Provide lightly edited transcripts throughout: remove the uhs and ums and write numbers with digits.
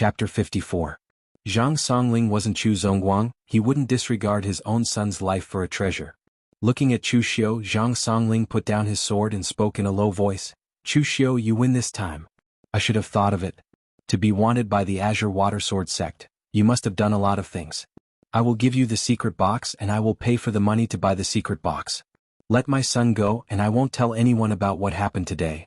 Chapter 54. Zhang Songling wasn't Chu Zongguang, he wouldn't disregard his own son's life for a treasure. Looking at Chu Xiu, Zhang Songling put down his sword and spoke in a low voice. Chu Xiu, you win this time. I should have thought of it. To be wanted by the Azure Water Sword sect, you must have done a lot of things. I will give you the secret box and I will pay for the money to buy the secret box. Let my son go and I won't tell anyone about what happened today.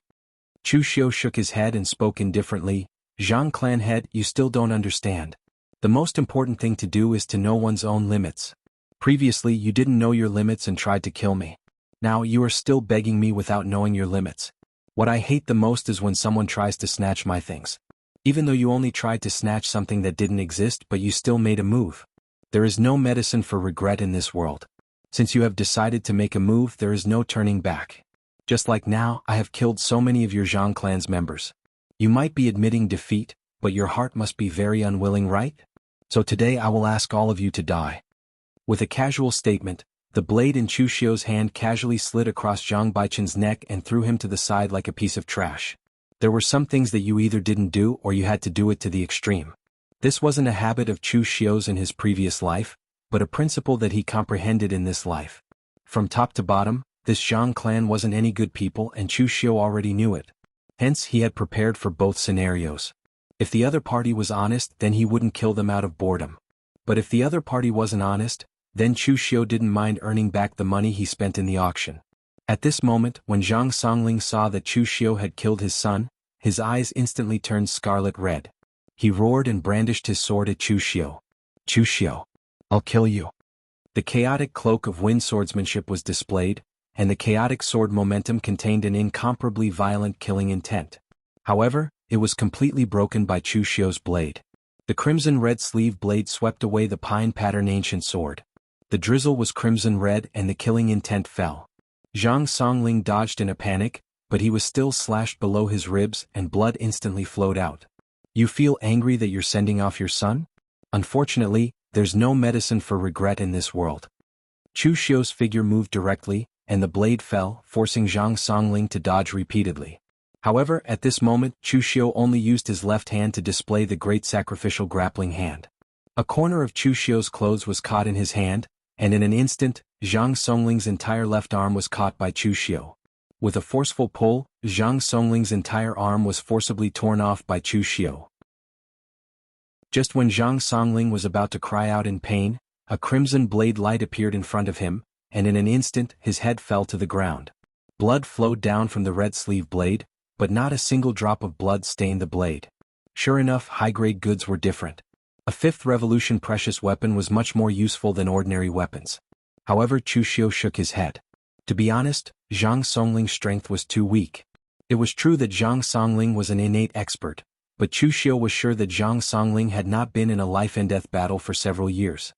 Chu Xiu shook his head and spoke indifferently. Zhang clan head, you still don't understand. The most important thing to do is to know one's own limits. Previously you didn't know your limits and tried to kill me. Now you are still begging me without knowing your limits. What I hate the most is when someone tries to snatch my things. Even though you only tried to snatch something that didn't exist but you still made a move. There is no medicine for regret in this world. Since you have decided to make a move, there is no turning back. Just like now, I have killed so many of your Zhang clan's members. You might be admitting defeat, but your heart must be very unwilling, right? So today I will ask all of you to die. With a casual statement, the blade in Chu Xiu's hand casually slid across Zhang Baichen's neck and threw him to the side like a piece of trash. There were some things that you either didn't do or you had to do it to the extreme. This wasn't a habit of Chu Xiu's in his previous life, but a principle that he comprehended in this life. From top to bottom, this Zhang clan wasn't any good people and Chu Xiu already knew it. Hence he had prepared for both scenarios. If the other party was honest, then he wouldn't kill them out of boredom. But if the other party wasn't honest, then Chu Xiu didn't mind earning back the money he spent in the auction. At this moment, when Zhang Songling saw that Chu Xiu had killed his son, his eyes instantly turned scarlet red. He roared and brandished his sword at Chu Xiu. Chu Xiu, I'll kill you. The chaotic cloak of wind swordsmanship was displayed, and the chaotic sword momentum contained an incomparably violent killing intent. However, it was completely broken by Chu Xiu's blade. The crimson red sleeve blade swept away the pine pattern ancient sword. The drizzle was crimson red and the killing intent fell. Zhang Songling dodged in a panic, but he was still slashed below his ribs and blood instantly flowed out. You feel angry that you're sending off your son? Unfortunately, there's no medicine for regret in this world. Chu Xiu's figure moved directly, and the blade fell, forcing Zhang Songling to dodge repeatedly. However, at this moment, Chu Xiu only used his left hand to display the great sacrificial grappling hand. A corner of Chu Xiu's clothes was caught in his hand, and in an instant, Zhang Songling's entire left arm was caught by Chu Xiu. With a forceful pull, Zhang Songling's entire arm was forcibly torn off by Chu Xiu. Just when Zhang Songling was about to cry out in pain, a crimson blade light appeared in front of him, and in an instant his head fell to the ground. Blood flowed down from the red sleeve blade, but not a single drop of blood stained the blade. Sure enough, high-grade goods were different. A 5th revolution precious weapon was much more useful than ordinary weapons. However, Chu Xiu shook his head. To be honest, Zhang Songling's strength was too weak. It was true that Zhang Songling was an innate expert, but Chu Xiu was sure that Zhang Songling had not been in a life-and-death battle for several years.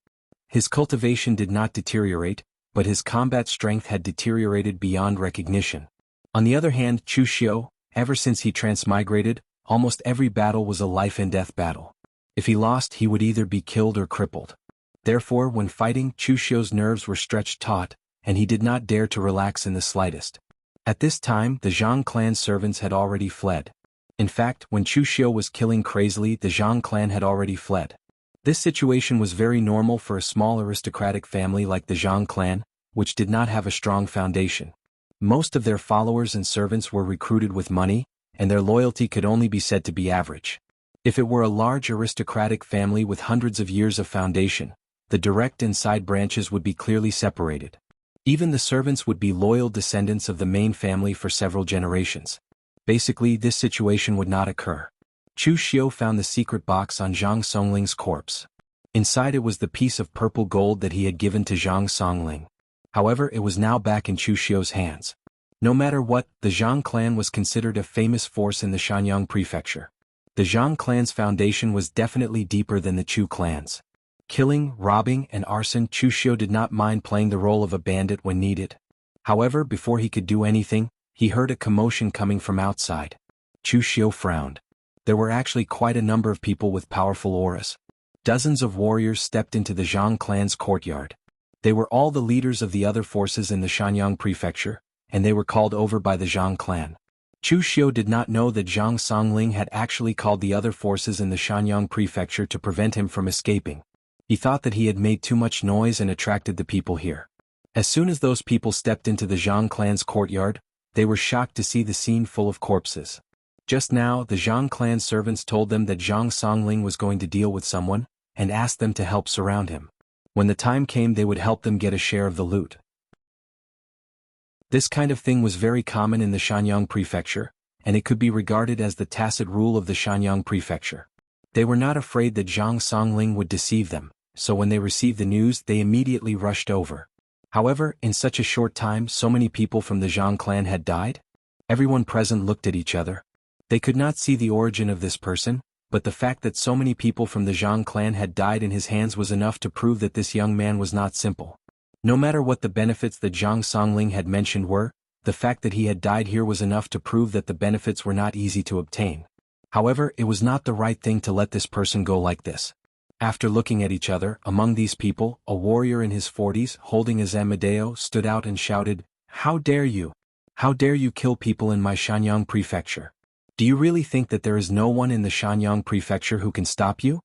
His cultivation did not deteriorate, but his combat strength had deteriorated beyond recognition. On the other hand, Chu Xiu, ever since he transmigrated, almost every battle was a life-and-death battle. If he lost, he would either be killed or crippled. Therefore, when fighting, Chu Xiu's nerves were stretched taut, and he did not dare to relax in the slightest. At this time, the Zhang clan servants had already fled. In fact, when Chu Xiu was killing crazily, the Zhang clan had already fled. This situation was very normal for a small aristocratic family like the Zhang clan, which did not have a strong foundation. Most of their followers and servants were recruited with money, and their loyalty could only be said to be average. If it were a large aristocratic family with hundreds of years of foundation, the direct and side branches would be clearly separated. Even the servants would be loyal descendants of the main family for several generations. Basically, this situation would not occur. Chu Xiu found the secret box on Zhang Songling's corpse. Inside it was the piece of purple gold that he had given to Zhang Songling. However, it was now back in Chu Xiu's hands. No matter what, the Zhang clan was considered a famous force in the Shanyang prefecture. The Zhang clan's foundation was definitely deeper than the Chu clan's. Killing, robbing, and arson, Chu Xiu did not mind playing the role of a bandit when needed. However, before he could do anything, he heard a commotion coming from outside. Chu Xiu frowned. There were actually quite a number of people with powerful auras. Dozens of warriors stepped into the Zhang clan's courtyard. They were all the leaders of the other forces in the Shanyang prefecture, and they were called over by the Zhang clan. Chu Xiu did not know that Zhang Songling had actually called the other forces in the Shanyang prefecture to prevent him from escaping. He thought that he had made too much noise and attracted the people here. As soon as those people stepped into the Zhang clan's courtyard, they were shocked to see the scene full of corpses. Just now, the Zhang clan servants told them that Zhang Songling was going to deal with someone, and asked them to help surround him. When the time came, they would help them get a share of the loot. This kind of thing was very common in the Shanyang prefecture, and it could be regarded as the tacit rule of the Shanyang prefecture. They were not afraid that Zhang Songling would deceive them, so when they received the news they immediately rushed over. However, in such a short time so many people from the Zhang clan had died. Everyone present looked at each other. They could not see the origin of this person, but the fact that so many people from the Zhang clan had died in his hands was enough to prove that this young man was not simple. No matter what the benefits that Zhang Songling had mentioned were, the fact that he had died here was enough to prove that the benefits were not easy to obtain. However, it was not the right thing to let this person go like this. After looking at each other, among these people, a warrior in his 40s, holding a zamadeo, stood out and shouted, "How dare you? How dare you kill people in my Shanyang prefecture? Do you really think that there is no one in the Shanyang prefecture who can stop you?"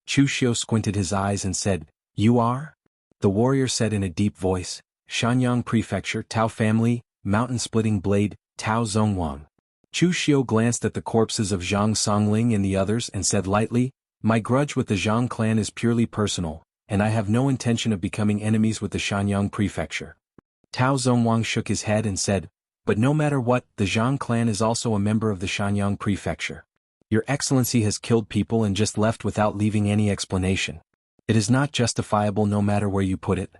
Chu Xiu squinted his eyes and said, "You are?" The warrior said in a deep voice, "Shanyang prefecture, Tao family, mountain-splitting blade, Tao Zhongwang." Chu Xiu glanced at the corpses of Zhang Songling and the others and said lightly, "My grudge with the Zhang clan is purely personal, and I have no intention of becoming enemies with the Shanyang prefecture." Tao Zhongwang shook his head and said, "But no matter what, the Zhang clan is also a member of the Shanyang prefecture. Your Excellency has killed people and just left without leaving any explanation. It is not justifiable no matter where you put it."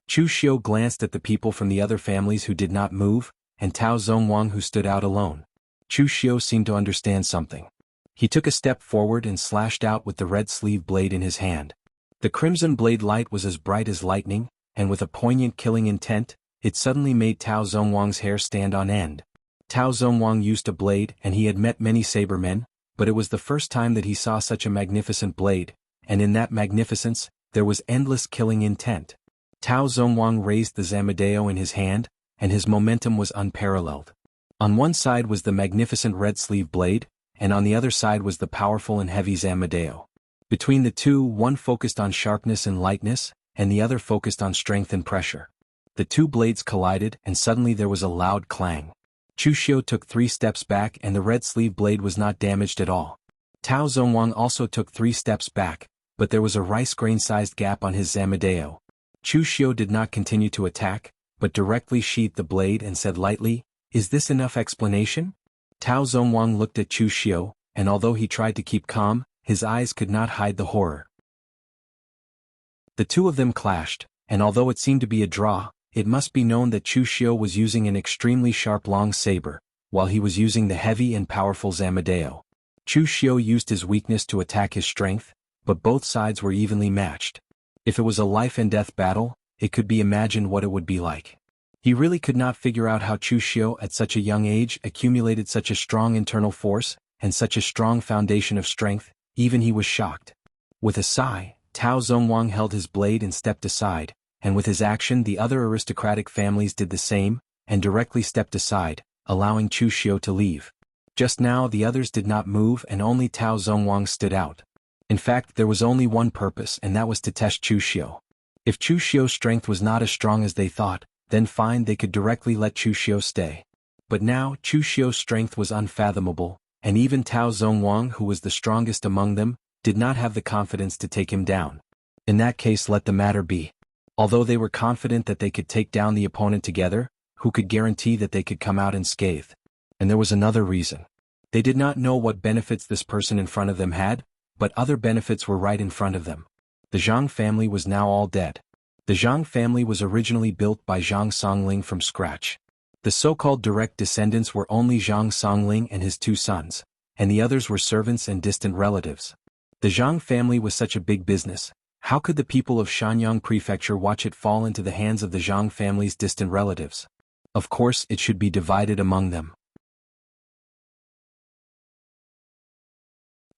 Chu Xiu glanced at the people from the other families who did not move, and Tao Zhongwang who stood out alone. Chu Xiu seemed to understand something. He took a step forward and slashed out with the red sleeve blade in his hand. The crimson blade light was as bright as lightning, and with a poignant killing intent, it suddenly made Tao Zhongwang's hair stand on end. Tao Zhongwang used a blade and he had met many sabermen, but it was the first time that he saw such a magnificent blade, and in that magnificence, there was endless killing intent. Tao Zhongwang raised the zamadeo in his hand, and his momentum was unparalleled. On one side was the magnificent red sleeve blade, and on the other side was the powerful and heavy zamadeo. Between the two, one focused on sharpness and lightness, and the other focused on strength and pressure. The two blades collided and suddenly there was a loud clang. Chu Xiu took 3 steps back and the red sleeve blade was not damaged at all. Tao Zhongwang also took 3 steps back, but there was a rice grain-sized gap on his zamadeo. Chu Xiu did not continue to attack, but directly sheathed the blade and said lightly, "Is this enough explanation?" Tao Zhongwang looked at Chu Xiu, and although he tried to keep calm, his eyes could not hide the horror. The two of them clashed, and although it seemed to be a draw, it must be known that Chu Xiu was using an extremely sharp long saber, while he was using the heavy and powerful zamadeo. Chu Xiu used his weakness to attack his strength, but both sides were evenly matched. If it was a life-and-death battle, it could be imagined what it would be like. He really could not figure out how Chu Xiu at such a young age accumulated such a strong internal force, and such a strong foundation of strength, even he was shocked. With a sigh, Tao Zhongwang held his blade and stepped aside, and with his action the other aristocratic families did the same, and directly stepped aside, allowing Chu Xiu to leave. Just now the others did not move and only Tao Zhongwang stood out. In fact, there was only one purpose and that was to test Chu Xiu. If Chu Xiu's strength was not as strong as they thought, then fine, they could directly let Chu Xiu stay. But now Chu Xiu's strength was unfathomable, and even Tao Zhongwang, who was the strongest among them, did not have the confidence to take him down. In that case, let the matter be. Although they were confident that they could take down the opponent together, who could guarantee that they could come out unscathed? And there was another reason. They did not know what benefits this person in front of them had, but other benefits were right in front of them. The Zhang family was now all dead. The Zhang family was originally built by Zhang Songling from scratch. The so-called direct descendants were only Zhang Songling and his 2 sons, and the others were servants and distant relatives. The Zhang family was such a big business. How could the people of Shanyang Prefecture watch it fall into the hands of the Zhang family's distant relatives? Of course, it should be divided among them.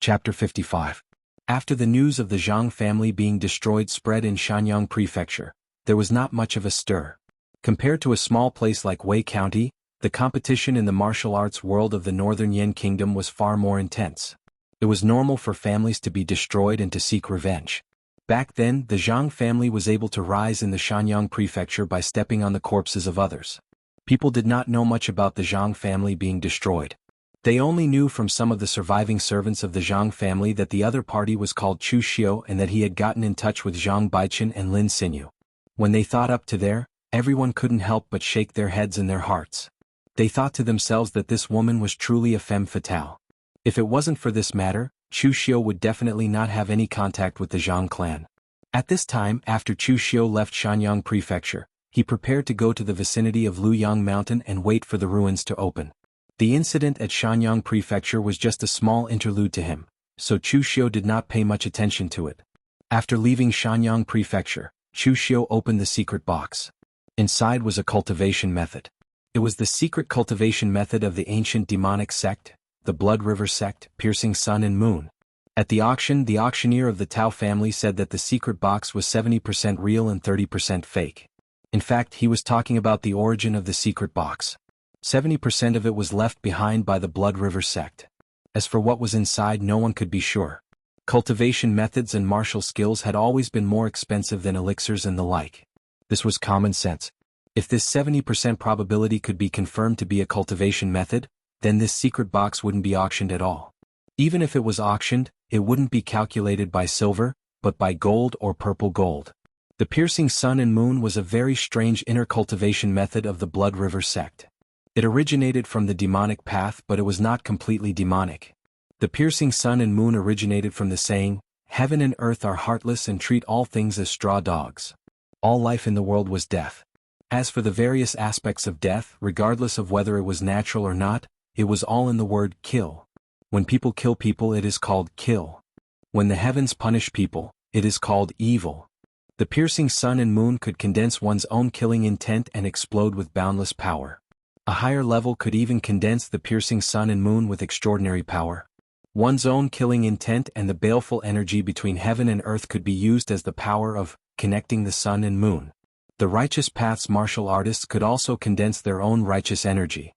Chapter 55. After the news of the Zhang family being destroyed spread in Shanyang Prefecture, there was not much of a stir. Compared to a small place like Wei County, The competition in the martial arts world of the Northern Yan Kingdom was far more intense. It was normal for families to be destroyed and to seek revenge. Back then, the Zhang family was able to rise in the Shanyang prefecture by stepping on the corpses of others. People did not know much about the Zhang family being destroyed. They only knew from some of the surviving servants of the Zhang family that the other party was called Chu Xiu and that he had gotten in touch with Zhang Baichen and Lin Xinyu. When they thought up to there, everyone couldn't help but shake their heads and their hearts. They thought to themselves that this woman was truly a femme fatale. If it wasn't for this matter, Chu Xiu would definitely not have any contact with the Zhang clan. At this time, after Chu Xiu left Shanyang prefecture, he prepared to go to the vicinity of Luyang Mountain and wait for the ruins to open. The incident at Shanyang prefecture was just a small interlude to him, so Chu Xiu did not pay much attention to it. After leaving Shanyang prefecture, Chu Xiu opened the secret box. Inside was a cultivation method. It was the secret cultivation method of the ancient demonic sect, the Blood River sect, piercing sun and moon. At the auction, the auctioneer of the Tao family said that the secret box was 70% real and 30% fake. In fact, he was talking about the origin of the secret box. 70% of it was left behind by the Blood River sect. As for what was inside, no one could be sure. Cultivation methods and martial skills had always been more expensive than elixirs and the like. This was common sense. If this 70% probability could be confirmed to be a cultivation method, then this secret box wouldn't be auctioned at all. Even if it was auctioned, it wouldn't be calculated by silver, but by gold or purple gold. The piercing sun and moon was a very strange inner cultivation method of the Blood River sect. It originated from the demonic path, but it was not completely demonic. The piercing sun and moon originated from the saying, "Heaven and earth are heartless and treat all things as straw dogs." All life in the world was death. As for the various aspects of death, regardless of whether it was natural or not, it was all in the word kill. When people kill people, it is called kill. When the heavens punish people, it is called evil. The piercing sun and moon could condense one's own killing intent and explode with boundless power. A higher level could even condense the piercing sun and moon with extraordinary power. One's own killing intent and the baleful energy between heaven and earth could be used as the power of connecting the sun and moon. The righteous path's martial artists could also condense their own righteous energy.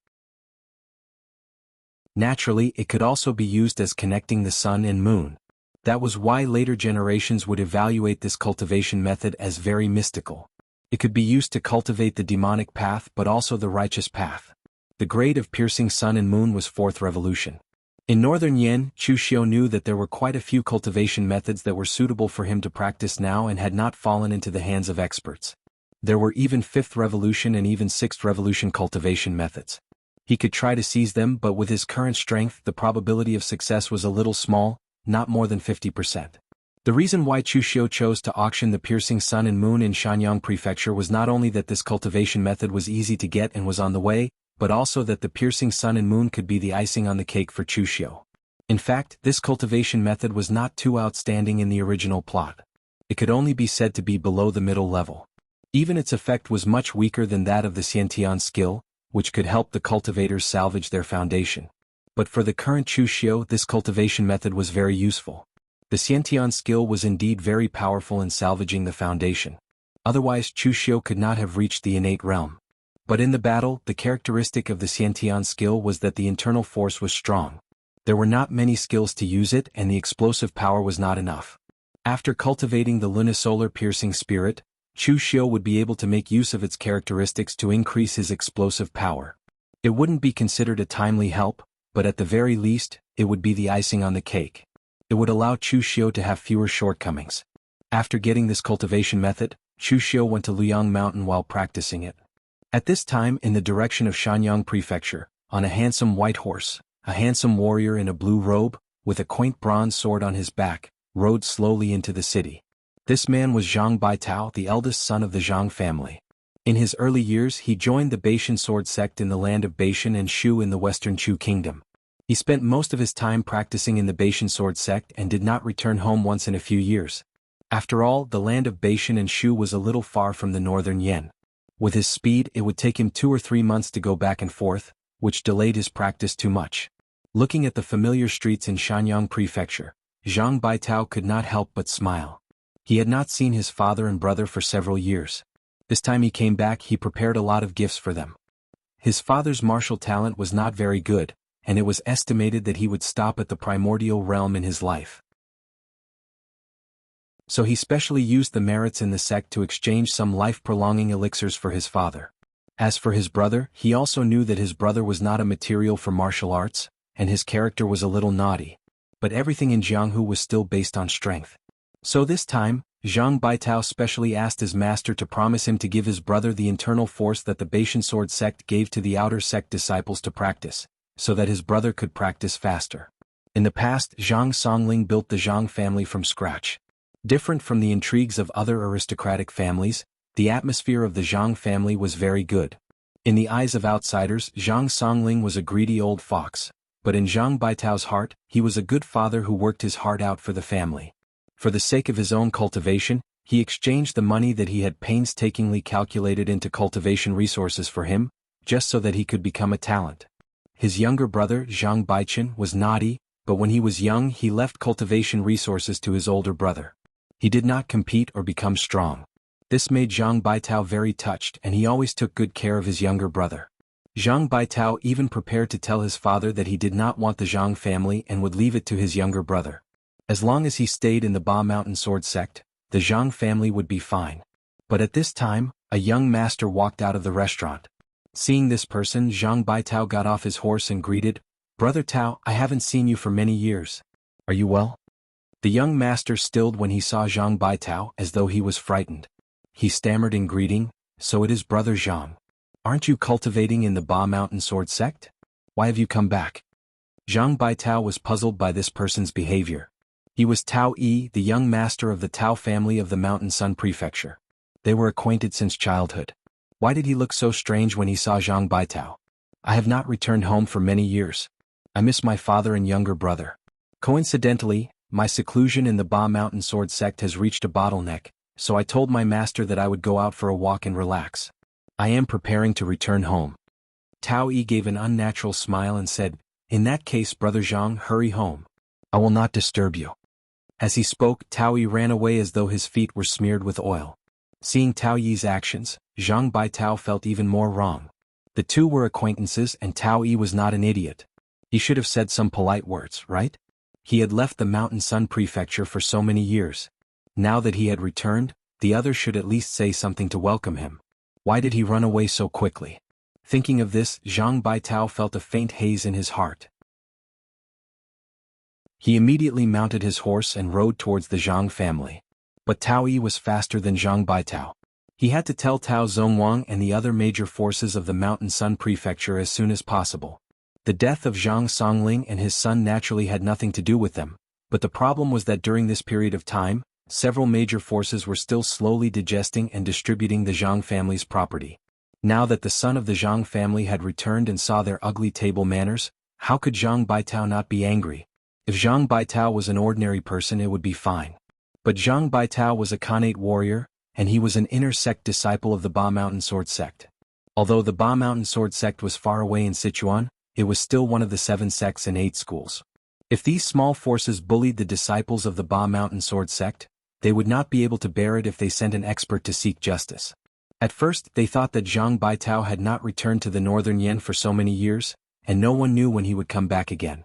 Naturally, it could also be used as connecting the sun and moon. That was why later generations would evaluate this cultivation method as very mystical. It could be used to cultivate the demonic path but also the righteous path. The grade of piercing sun and moon was fourth revolution. In Northern Yan, Chu Xiu knew that there were quite a few cultivation methods that were suitable for him to practice now and had not fallen into the hands of experts. There were even fifth revolution and even sixth revolution cultivation methods. He could try to seize them, but with his current strength the probability of success was a little small, not more than 50%. The reason why Chu Xiu chose to auction the piercing sun and moon in Shanyang prefecture was not only that this cultivation method was easy to get and was on the way, but also that the piercing sun and moon could be the icing on the cake for Chu Xiu. In fact, this cultivation method was not too outstanding in the original plot. It could only be said to be below the middle level. Even its effect was much weaker than that of the Xiantian skill, which could help the cultivators salvage their foundation. But for the current Chu Xiu, this cultivation method was very useful. The Xiantian skill was indeed very powerful in salvaging the foundation. Otherwise Chu Xiu could not have reached the innate realm. But in the battle, the characteristic of the Xiantian skill was that the internal force was strong. There were not many skills to use it and the explosive power was not enough. After cultivating the lunisolar piercing spirit, Chu Xiu would be able to make use of its characteristics to increase his explosive power. It wouldn't be considered a timely help, but at the very least, it would be the icing on the cake. It would allow Chu Xiu to have fewer shortcomings. After getting this cultivation method, Chu Xiu went to Luyang Mountain while practicing it. At this time, in the direction of Shanyang prefecture, on a handsome white horse, a handsome warrior in a blue robe, with a quaint bronze sword on his back, rode slowly into the city. This man was Zhang Baitao, the eldest son of the Zhang family. In his early years he joined the Beishan sword sect in the land of Beishan and Shu in the western Chu kingdom. He spent most of his time practicing in the Beishan sword sect and did not return home once in a few years. After all, the land of Beishan and Shu was a little far from the northern Yan. With his speed, it would take him 2 or 3 months to go back and forth, which delayed his practice too much. Looking at the familiar streets in Shanyang prefecture, Zhang Baitao could not help but smile. He had not seen his father and brother for several years. This time he came back, he prepared a lot of gifts for them. His father's martial talent was not very good, and it was estimated that he would stop at the primordial realm in his life. So he specially used the merits in the sect to exchange some life-prolonging elixirs for his father. As for his brother, he also knew that his brother was not a material for martial arts, and his character was a little naughty. But everything in Jianghu was still based on strength. So this time, Zhang Baitao specially asked his master to promise him to give his brother the internal force that the Baishan sword sect gave to the outer sect disciples to practice, so that his brother could practice faster. In the past, Zhang Songling built the Zhang family from scratch. Different from the intrigues of other aristocratic families, the atmosphere of the Zhang family was very good. In the eyes of outsiders, Zhang Songling was a greedy old fox, but in Zhang Baitao's heart, he was a good father who worked his heart out for the family. For the sake of his own cultivation, he exchanged the money that he had painstakingly calculated into cultivation resources for him, just so that he could become a talent. His younger brother, Zhang Baichen, was naughty, but when he was young he left cultivation resources to his older brother. He did not compete or become strong. This made Zhang Baitao very touched, and he always took good care of his younger brother. Zhang Baitao even prepared to tell his father that he did not want the Zhang family and would leave it to his younger brother. As long as he stayed in the Ba Mountain Sword sect, the Zhang family would be fine. But at this time, a young master walked out of the restaurant. Seeing this person, Zhang Baitao got off his horse and greeted, "Brother Tao, I haven't seen you for many years. Are you well?" The young master stilled when he saw Zhang Baitao, as though he was frightened. He stammered in greeting, "So it is Brother Zhang. Aren't you cultivating in the Ba Mountain Sword sect? Why have you come back?" Zhang Baitao was puzzled by this person's behavior. He was Tao Yi, the young master of the Tao family of the Mountain Sun Prefecture. They were acquainted since childhood. Why did he look so strange when he saw Zhang Baitao? "I have not returned home for many years. I miss my father and younger brother. Coincidentally, my seclusion in the Ba Mountain Sword sect has reached a bottleneck, so I told my master that I would go out for a walk and relax. I am preparing to return home." Tao Yi gave an unnatural smile and said, "In that case, Brother Zhang, hurry home. I will not disturb you." As he spoke, Tao Yi ran away as though his feet were smeared with oil. Seeing Tao Yi's actions, Zhang Baitao felt even more wrong. The two were acquaintances and Tao Yi was not an idiot. He should have said some polite words, right? He had left the Mountain Sun Prefecture for so many years. Now that he had returned, the other should at least say something to welcome him. Why did he run away so quickly? Thinking of this, Zhang Baitao felt a faint haze in his heart. He immediately mounted his horse and rode towards the Zhang family. But Tao Yi was faster than Zhang Baitao. He had to tell Tao Zhongwang and the other major forces of the Mountain Sun Prefecture as soon as possible. The death of Zhang Songling and his son naturally had nothing to do with them, but the problem was that during this period of time, several major forces were still slowly digesting and distributing the Zhang family's property. Now that the son of the Zhang family had returned and saw their ugly table manners, how could Zhang Baitao not be angry? If Zhang Baitao was an ordinary person it would be fine. But Zhang Baitao was a Khanate warrior, and he was an inner sect disciple of the Ba Mountain Sword sect. Although the Ba Mountain Sword sect was far away in Sichuan, it was still one of the 7 sects and 8 schools. If these small forces bullied the disciples of the Ba Mountain Sword sect, they would not be able to bear it if they sent an expert to seek justice. At first, they thought that Zhang Baitao had not returned to the northern Yan for so many years, and no one knew when he would come back again.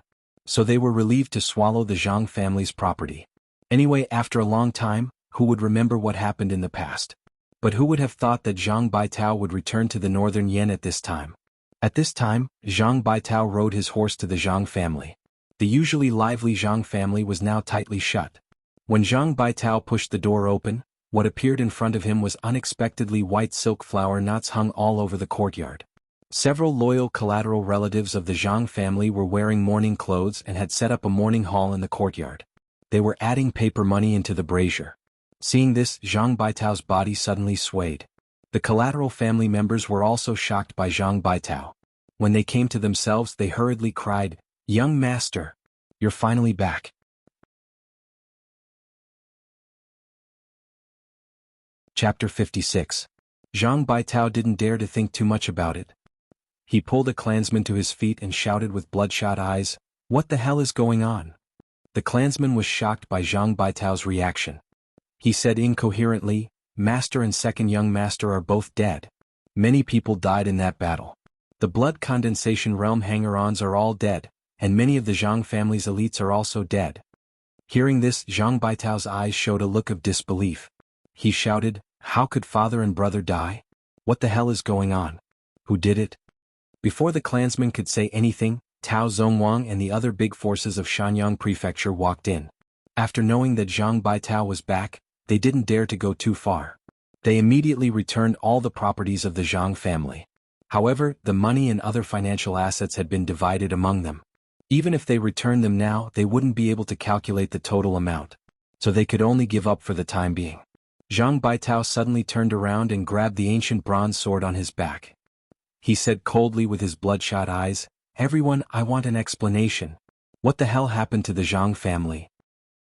So they were relieved to swallow the Zhang family's property. Anyway, after a long time, who would remember what happened in the past? But who would have thought that Zhang Baitao would return to the northern Yan at this time? At this time, Zhang Baitao rode his horse to the Zhang family. The usually lively Zhang family was now tightly shut. When Zhang Baitao pushed the door open, what appeared in front of him was unexpectedly white silk flower knots hung all over the courtyard. Several loyal collateral relatives of the Zhang family were wearing mourning clothes and had set up a mourning hall in the courtyard. They were adding paper money into the brazier. Seeing this, Zhang Baitao's body suddenly swayed. The collateral family members were also shocked by Zhang Baitao. When they came to themselves they hurriedly cried, "Young master, you're finally back." Chapter 56. Zhang Baitao didn't dare to think too much about it. He pulled a clansman to his feet and shouted with bloodshot eyes, "What the hell is going on?" The clansman was shocked by Zhang Baitao's reaction. He said incoherently, "Master and second young master are both dead. Many people died in that battle." The blood condensation realm hanger-ons are all dead, and many of the Zhang family's elites are also dead. Hearing this, Zhang Baitao's eyes showed a look of disbelief. He shouted, "How could father and brother die? What the hell is going on? Who did it?" Before the clansmen could say anything, Tao Zongwang and the other big forces of Shanyang Prefecture walked in. After knowing that Zhang Baitao was back, they didn't dare to go too far. They immediately returned all the properties of the Zhang family. However, the money and other financial assets had been divided among them. Even if they returned them now, they wouldn't be able to calculate the total amount. So they could only give up for the time being. Zhang Baitao suddenly turned around and grabbed the ancient bronze sword on his back. He said coldly with his bloodshot eyes, "Everyone, I want an explanation. What the hell happened to the Zhang family?"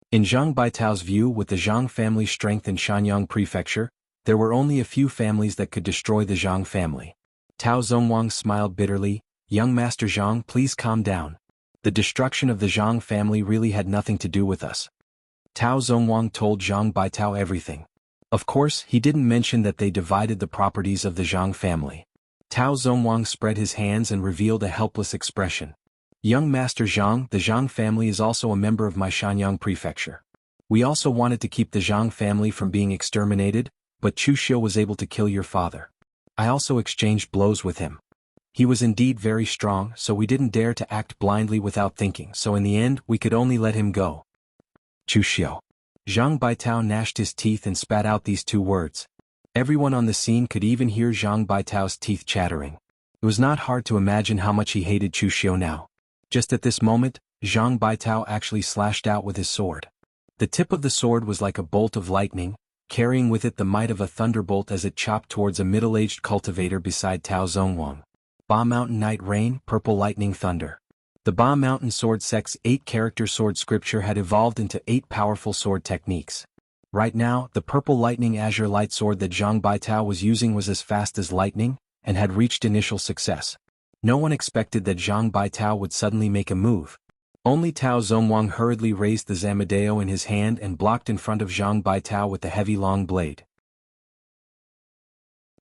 In Zhang Baitao's view, with the Zhang family's strength in Shanyang Prefecture, there were only a few families that could destroy the Zhang family. Tao Zongwang smiled bitterly, "Young Master Zhang, please calm down. The destruction of the Zhang family really had nothing to do with us." Tao Zongwang told Zhang Baitao everything. Of course, he didn't mention that they divided the properties of the Zhang family. Tao Zongwang spread his hands and revealed a helpless expression. "Young Master Zhang, the Zhang family is also a member of my Shanyang Prefecture. We also wanted to keep the Zhang family from being exterminated, but Chu Xiu was able to kill your father. I also exchanged blows with him. He was indeed very strong, so we didn't dare to act blindly without thinking, so in the end we could only let him go." Chu Xiu. Zhang Baitao gnashed his teeth and spat out these two words. Everyone on the scene could even hear Zhang Baitao's teeth chattering. It was not hard to imagine how much he hated Chu Xiu now. Just at this moment, Zhang Baitao actually slashed out with his sword. The tip of the sword was like a bolt of lightning, carrying with it the might of a thunderbolt as it chopped towards a middle-aged cultivator beside Tao Zongwang. Ba Mountain Night Rain, Purple Lightning Thunder. The Ba Mountain Sword Sect's 8-character sword scripture had evolved into 8 powerful sword techniques. Right now, the Purple Lightning Azure Light Sword that Zhang Baitao was using was as fast as lightning, and had reached initial success. No one expected that Zhang Baitao would suddenly make a move. Only Tao Zongwang hurriedly raised the Zamadeo in his hand and blocked in front of Zhang Baitao with the heavy long blade.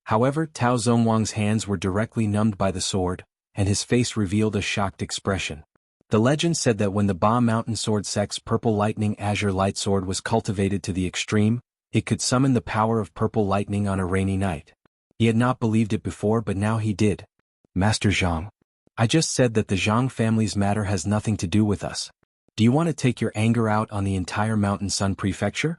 However, Tao Zongwang's hands were directly numbed by the sword, and his face revealed a shocked expression. The legend said that when the Ba Mountain Sword Sect's Purple Lightning Azure Light Sword was cultivated to the extreme, it could summon the power of purple lightning on a rainy night. He had not believed it before, but now he did. "Master Zhang, I just said that the Zhang family's matter has nothing to do with us. Do you want to take your anger out on the entire Mountain Sun Prefecture?"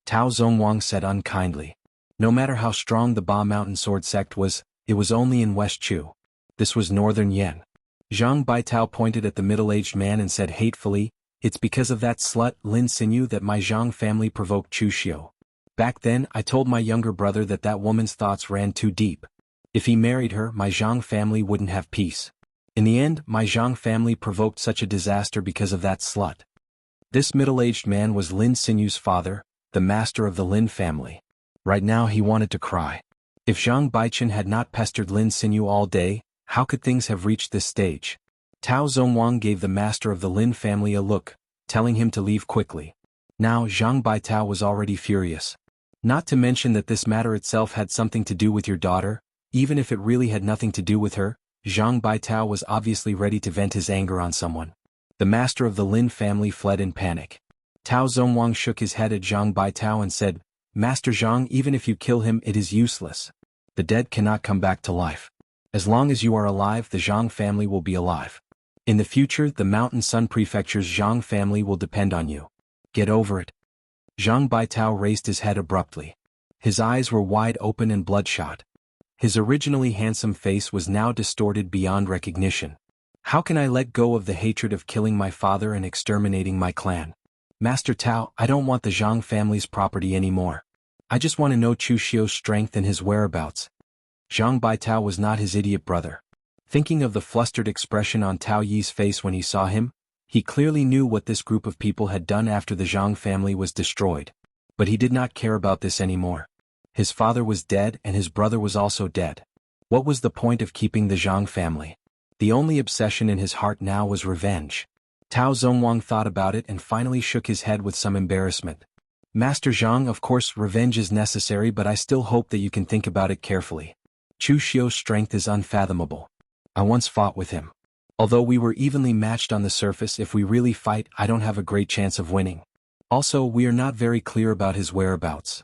Tao Zongwang said unkindly. No matter how strong the Ba Mountain Sword Sect was, it was only in West Chu. This was northern Yen. Zhang Baitao pointed at the middle-aged man and said hatefully, "It's because of that slut, Lin Sinew, that my Zhang family provoked Chu Xiu. Back then, I told my younger brother that that woman's thoughts ran too deep. If he married her, my Zhang family wouldn't have peace. In the end, my Zhang family provoked such a disaster because of that slut." This middle-aged man was Lin Sinew's father, the master of the Lin family. Right now he wanted to cry. If Zhang Baichen had not pestered Lin Sinew all day, how could things have reached this stage? Tao Zongwang gave the master of the Lin family a look, telling him to leave quickly. Now Zhang Baitao was already furious. Not to mention that this matter itself had something to do with your daughter, even if it really had nothing to do with her, Zhang Baitao was obviously ready to vent his anger on someone. The master of the Lin family fled in panic. Tao Zongwang shook his head at Zhang Baitao and said, "Master Zhang, even if you kill him, it is useless. The dead cannot come back to life. As long as you are alive, the Zhang family will be alive. In the future, the Mountain Sun Prefecture's Zhang family will depend on you. Get over it." Zhang Baitao raised his head abruptly. His eyes were wide open and bloodshot. His originally handsome face was now distorted beyond recognition. "How can I let go of the hatred of killing my father and exterminating my clan? Master Tao, I don't want the Zhang family's property anymore. I just want to know Chu Xiu's strength and his whereabouts." Zhang Baitao was not his idiot brother. Thinking of the flustered expression on Tao Yi's face when he saw him, he clearly knew what this group of people had done after the Zhang family was destroyed. But he did not care about this anymore. His father was dead and his brother was also dead. What was the point of keeping the Zhang family? The only obsession in his heart now was revenge. Tao Zongwang thought about it and finally shook his head with some embarrassment. "Master Zhang, of course revenge is necessary, but I still hope that you can think about it carefully. Chu Xiu's strength is unfathomable. I once fought with him. Although we were evenly matched on the surface, if we really fight, I don't have a great chance of winning. Also, we are not very clear about his whereabouts.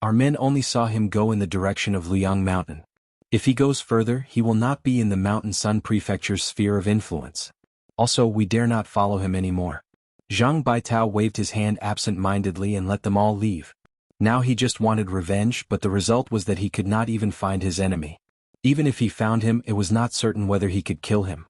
Our men only saw him go in the direction of Liang Mountain. If he goes further, he will not be in the Mountain Sun Prefecture's sphere of influence. Also, we dare not follow him anymore. Zhang Baitao waved his hand absent-mindedly and let them all leave. Now he just wanted revenge, but the result was that he could not even find his enemy. Even if he found him, it was not certain whether he could kill him.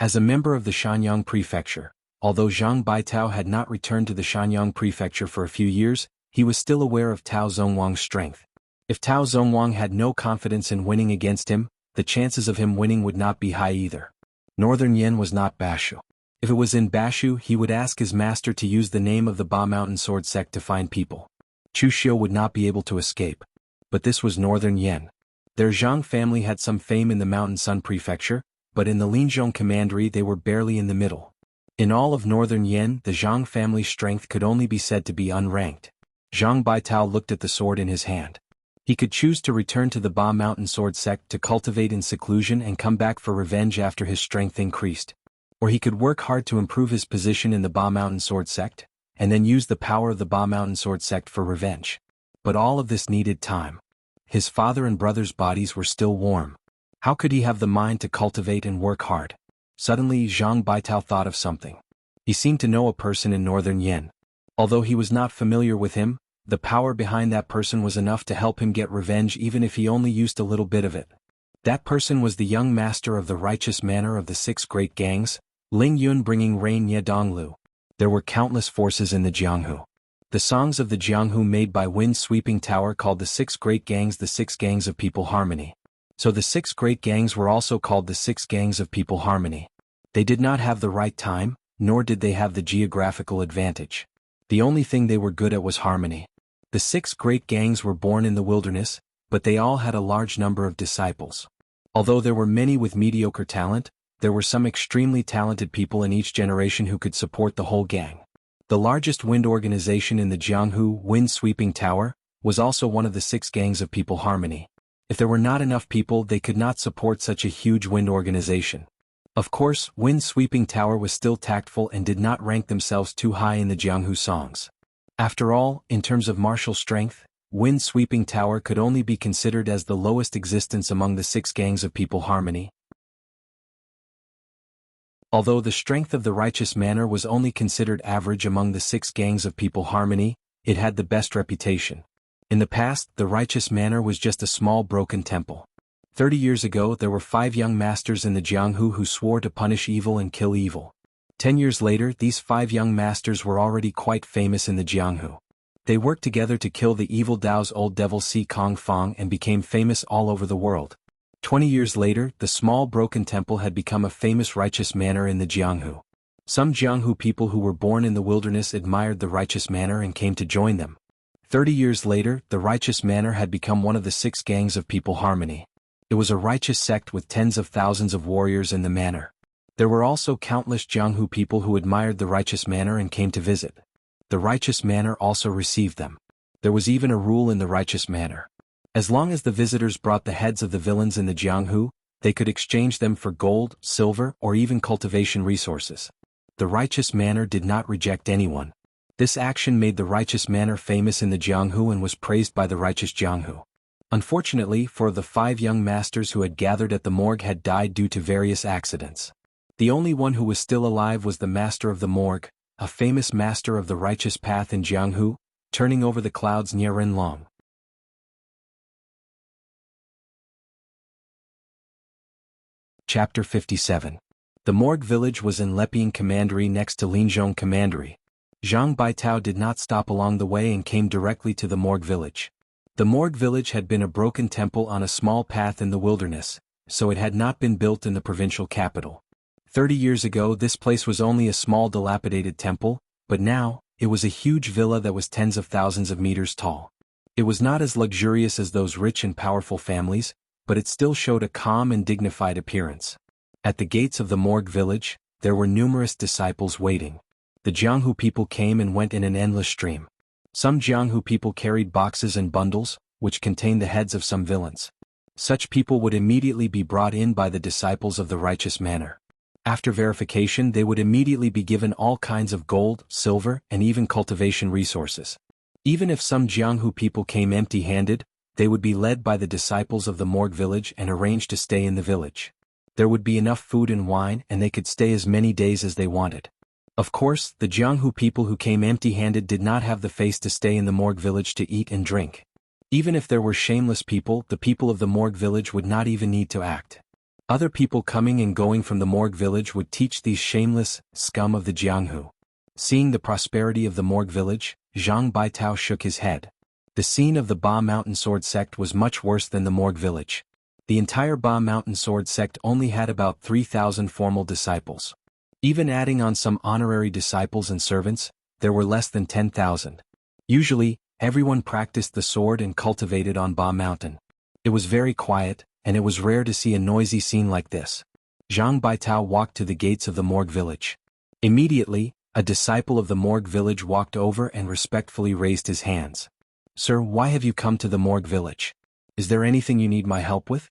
As a member of the Shanyang Prefecture, although Zhang Baitao had not returned to the Shanyang Prefecture for a few years, he was still aware of Tao Zongwang's strength. If Tao Zongwang had no confidence in winning against him, the chances of him winning would not be high either. Northern Yen was not Bashu. If it was in Bashu, he would ask his master to use the name of the Ba Mountain Sword Sect to find people. Chu Xiu would not be able to escape. But this was Northern Yen. Their Zhang family had some fame in the Mountain Sun Prefecture, but in the Linzhong Commandery they were barely in the middle. In all of Northern Yen, the Zhang family's strength could only be said to be unranked. Zhang Baitao looked at the sword in his hand. He could choose to return to the Ba Mountain Sword Sect to cultivate in seclusion and come back for revenge after his strength increased. Or he could work hard to improve his position in the Ba Mountain Sword Sect, and then use the power of the Ba Mountain Sword Sect for revenge. But all of this needed time. His father and brother's bodies were still warm. How could he have the mind to cultivate and work hard? Suddenly Zhang Baitao thought of something. He seemed to know a person in Northern Yen. Although he was not familiar with him, the power behind that person was enough to help him get revenge even if he only used a little bit of it. That person was the young master of the righteous manor of the 6 great gangs, Ling Yun, bringing rain Ye Donglu. There were countless forces in the Jianghu. The songs of the Jianghu made by wind-sweeping tower called the 6 great gangs the 6 gangs of people harmony. So the 6 great gangs were also called the 6 gangs of people harmony. They did not have the right time, nor did they have the geographical advantage. The only thing they were good at was harmony. The 6 great gangs were born in the wilderness, but they all had a large number of disciples. Although there were many with mediocre talent, there were some extremely talented people in each generation who could support the whole gang. The largest wind organization in the Jianghu, Wind-Sweeping Tower, was also one of the 6 gangs of people harmony. If there were not enough people, they could not support such a huge wind organization. Of course, Wind-Sweeping Tower was still tactful and did not rank themselves too high in the Jianghu songs. After all, in terms of martial strength, Wind-Sweeping Tower could only be considered as the lowest existence among the 6 gangs of people harmony. Although the strength of the righteous manor was only considered average among the 6 gangs of people harmony, it had the best reputation. In the past, the righteous manor was just a small broken temple. 30 years ago there were 5 young masters in the Jianghu who swore to punish evil and kill evil. 10 years later, these 5 young masters were already quite famous in the Jianghu. They worked together to kill the evil Dao's old devil Si Kong Fong and became famous all over the world. 20 years later, the small broken temple had become a famous righteous manor in the Jianghu. Some Jianghu people who were born in the wilderness admired the righteous manor and came to join them. 30 years later, the righteous manor had become one of the 6 gangs of people harmony. It was a righteous sect with tens of thousands of warriors in the manor. There were also countless Jianghu people who admired the righteous manor and came to visit. The righteous manor also received them. There was even a rule in the righteous manor. As long as the visitors brought the heads of the villains in the Jianghu, they could exchange them for gold, silver, or even cultivation resources. The righteous manor did not reject anyone. This action made the righteous manor famous in the Jianghu and was praised by the righteous Jianghu. Unfortunately, 4 of the 5 young masters who had gathered at the morgue had died due to various accidents. The only one who was still alive was the master of the morgue, a famous master of the righteous path in Jianghu, turning over the clouds near Renlong. Chapter 57. The morgue village was in Lepian Commandery next to Linzhong Commandery. Zhang Baitao did not stop along the way and came directly to the morgue village. The morgue village had been a broken temple on a small path in the wilderness, so it had not been built in the provincial capital. 30 years ago this place was only a small dilapidated temple, but now, it was a huge villa that was tens of thousands of meters tall. It was not as luxurious as those rich and powerful families, but it still showed a calm and dignified appearance. At the gates of the morgue village, there were numerous disciples waiting. The Jianghu people came and went in an endless stream. Some Jianghu people carried boxes and bundles, which contained the heads of some villains. Such people would immediately be brought in by the disciples of the righteous manner. After verification, they would immediately be given all kinds of gold, silver, and even cultivation resources. Even if some Jianghu people came empty-handed, they would be led by the disciples of the Morgue village and arranged to stay in the village. There would be enough food and wine, and they could stay as many days as they wanted. Of course, the Jianghu people who came empty-handed did not have the face to stay in the Morgue village to eat and drink. Even if there were shameless people, the people of the Morgue village would not even need to act. Other people coming and going from the Morgue village would teach these shameless scum of the Jianghu. Seeing the prosperity of the Morgue village, Zhang Baitao shook his head. The scene of the Ba Mountain Sword sect was much worse than the Morgue village. The entire Ba Mountain Sword sect only had about 3,000 formal disciples. Even adding on some honorary disciples and servants, there were less than 10,000. Usually, everyone practiced the sword and cultivated on Ba Mountain. It was very quiet, and it was rare to see a noisy scene like this. Zhang Baitao walked to the gates of the Morgue village. Immediately, a disciple of the Morgue village walked over and respectfully raised his hands. "Sir, why have you come to the Morgue village? Is there anything you need my help with?"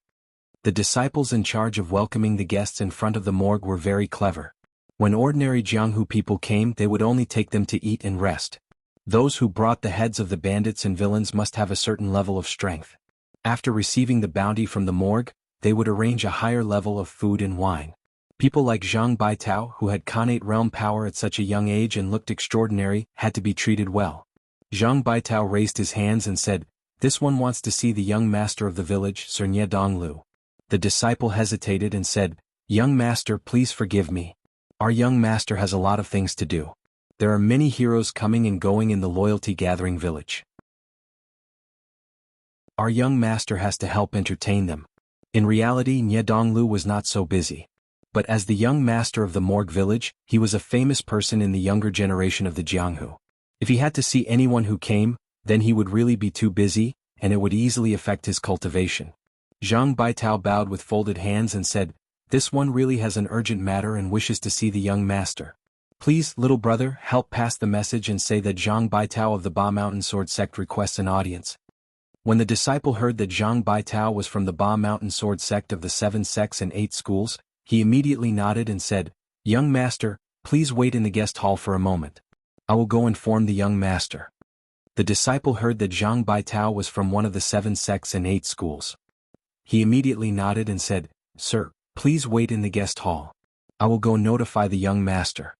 The disciples in charge of welcoming the guests in front of the morgue were very clever. When ordinary Jianghu people came, they would only take them to eat and rest. Those who brought the heads of the bandits and villains must have a certain level of strength. After receiving the bounty from the morgue, they would arrange a higher level of food and wine. People like Zhang Baitao, who had Khanate realm power at such a young age and looked extraordinary, had to be treated well. Zhang Baitao raised his hands and said, "This one wants to see the young master of the village, Sir Nye Donglu." The disciple hesitated and said, "Young master, please forgive me. Our young master has a lot of things to do. There are many heroes coming and going in the loyalty gathering village. Our young master has to help entertain them." In reality, Nye Donglu was not so busy. But as the young master of the Morgue village, he was a famous person in the younger generation of the Jianghu. If he had to see anyone who came, then he would really be too busy, and it would easily affect his cultivation. Zhang Baitao bowed with folded hands and said, "This one really has an urgent matter and wishes to see the young master. Please, little brother, help pass the message and say that Zhang Baitao of the Ba Mountain Sword sect requests an audience." When the disciple heard that Zhang Baitao was from the Ba Mountain Sword sect of the 7 sects and 8 schools, he immediately nodded and said, "Young master, please wait in the guest hall for a moment. I will go inform the young master." The disciple heard that Zhang Baitao was from one of the 7 sects and 8 schools. He immediately nodded and said, "Sir, please wait in the guest hall. I will go notify the young master."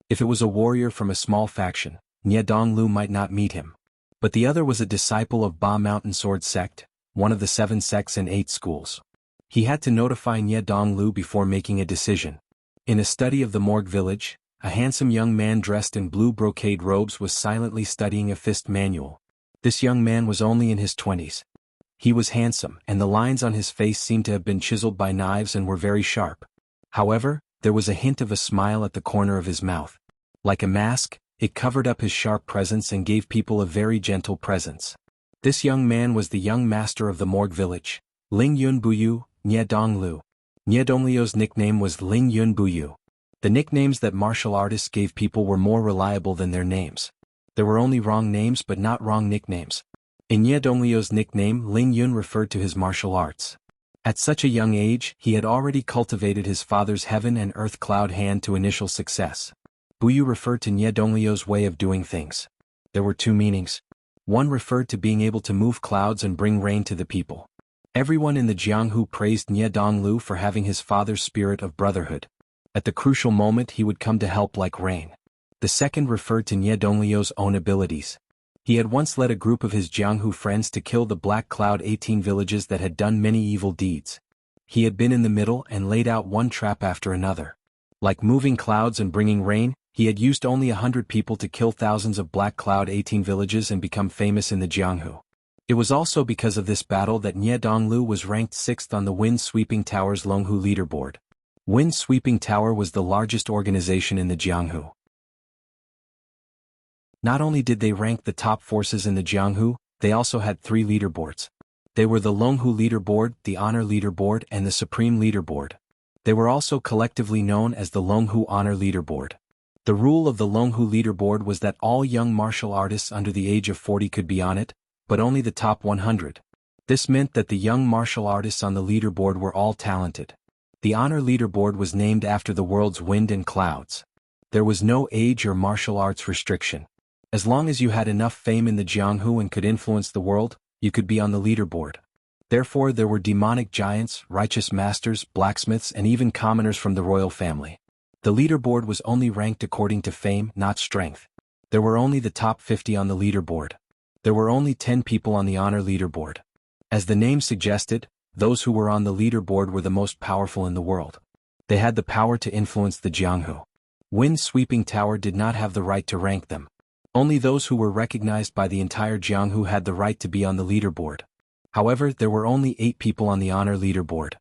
If it was a warrior from a small faction, Nye Donglu might not meet him. But the other was a disciple of Ba Mountain Sword sect, one of the 7 sects and 8 schools. He had to notify Nye Donglu before making a decision. In a study of the Morgue village, a handsome young man dressed in blue brocade robes was silently studying a fist manual. This young man was only in his 20s. He was handsome, and the lines on his face seemed to have been chiseled by knives and were very sharp. However, there was a hint of a smile at the corner of his mouth. Like a mask, it covered up his sharp presence and gave people a very gentle presence. This young man was the young master of the Morgue village, Ling Yun Buyu, Nye Donglu. Nye Donglu's nickname was Ling Yun Buyu. The nicknames that martial artists gave people were more reliable than their names. There were only wrong names but not wrong nicknames. In Nye Donglu's nickname, Ling Yun referred to his martial arts. At such a young age, he had already cultivated his father's heaven and earth cloud hand to initial success. Buyu referred to Nye Donglu's way of doing things. There were 2 meanings. One referred to being able to move clouds and bring rain to the people. Everyone in the Jianghu praised Nye Donglu for having his father's spirit of brotherhood. At the crucial moment he would come to help like rain. The second referred to Nye Donglu's own abilities. He had once led a group of his Jianghu friends to kill the Black Cloud 18 villages that had done many evil deeds. He had been in the middle and laid out one trap after another. Like moving clouds and bringing rain, he had used only 100 people to kill thousands of Black Cloud 18 villages and become famous in the Jianghu. It was also because of this battle that Nye Donglu was ranked 6th on the Wind Sweeping Tower's Longhu leaderboard. Wind Sweeping Tower was the largest organization in the Jianghu. Not only did they rank the top forces in the Jianghu, they also had 3 leaderboards. They were the Longhu leaderboard, the Honor leaderboard, and the Supreme leaderboard. They were also collectively known as the Longhu Honor leaderboard. The rule of the Longhu leaderboard was that all young martial artists under the age of 40 could be on it, but only the top 100. This meant that the young martial artists on the leaderboard were all talented. The honor leaderboard was named after the world's wind and clouds. There was no age or martial arts restriction. As long as you had enough fame in the Jianghu and could influence the world, you could be on the leaderboard. Therefore there were demonic giants, righteous masters, blacksmiths and even commoners from the royal family. The leaderboard was only ranked according to fame, not strength. There were only the top 50 on the leaderboard. There were only 10 people on the honor leaderboard. As the name suggested, those who were on the leaderboard were the most powerful in the world. They had the power to influence the Jianghu. Wind-sweeping tower did not have the right to rank them. Only those who were recognized by the entire Jianghu had the right to be on the leaderboard. However, there were only 8 people on the honor leaderboard.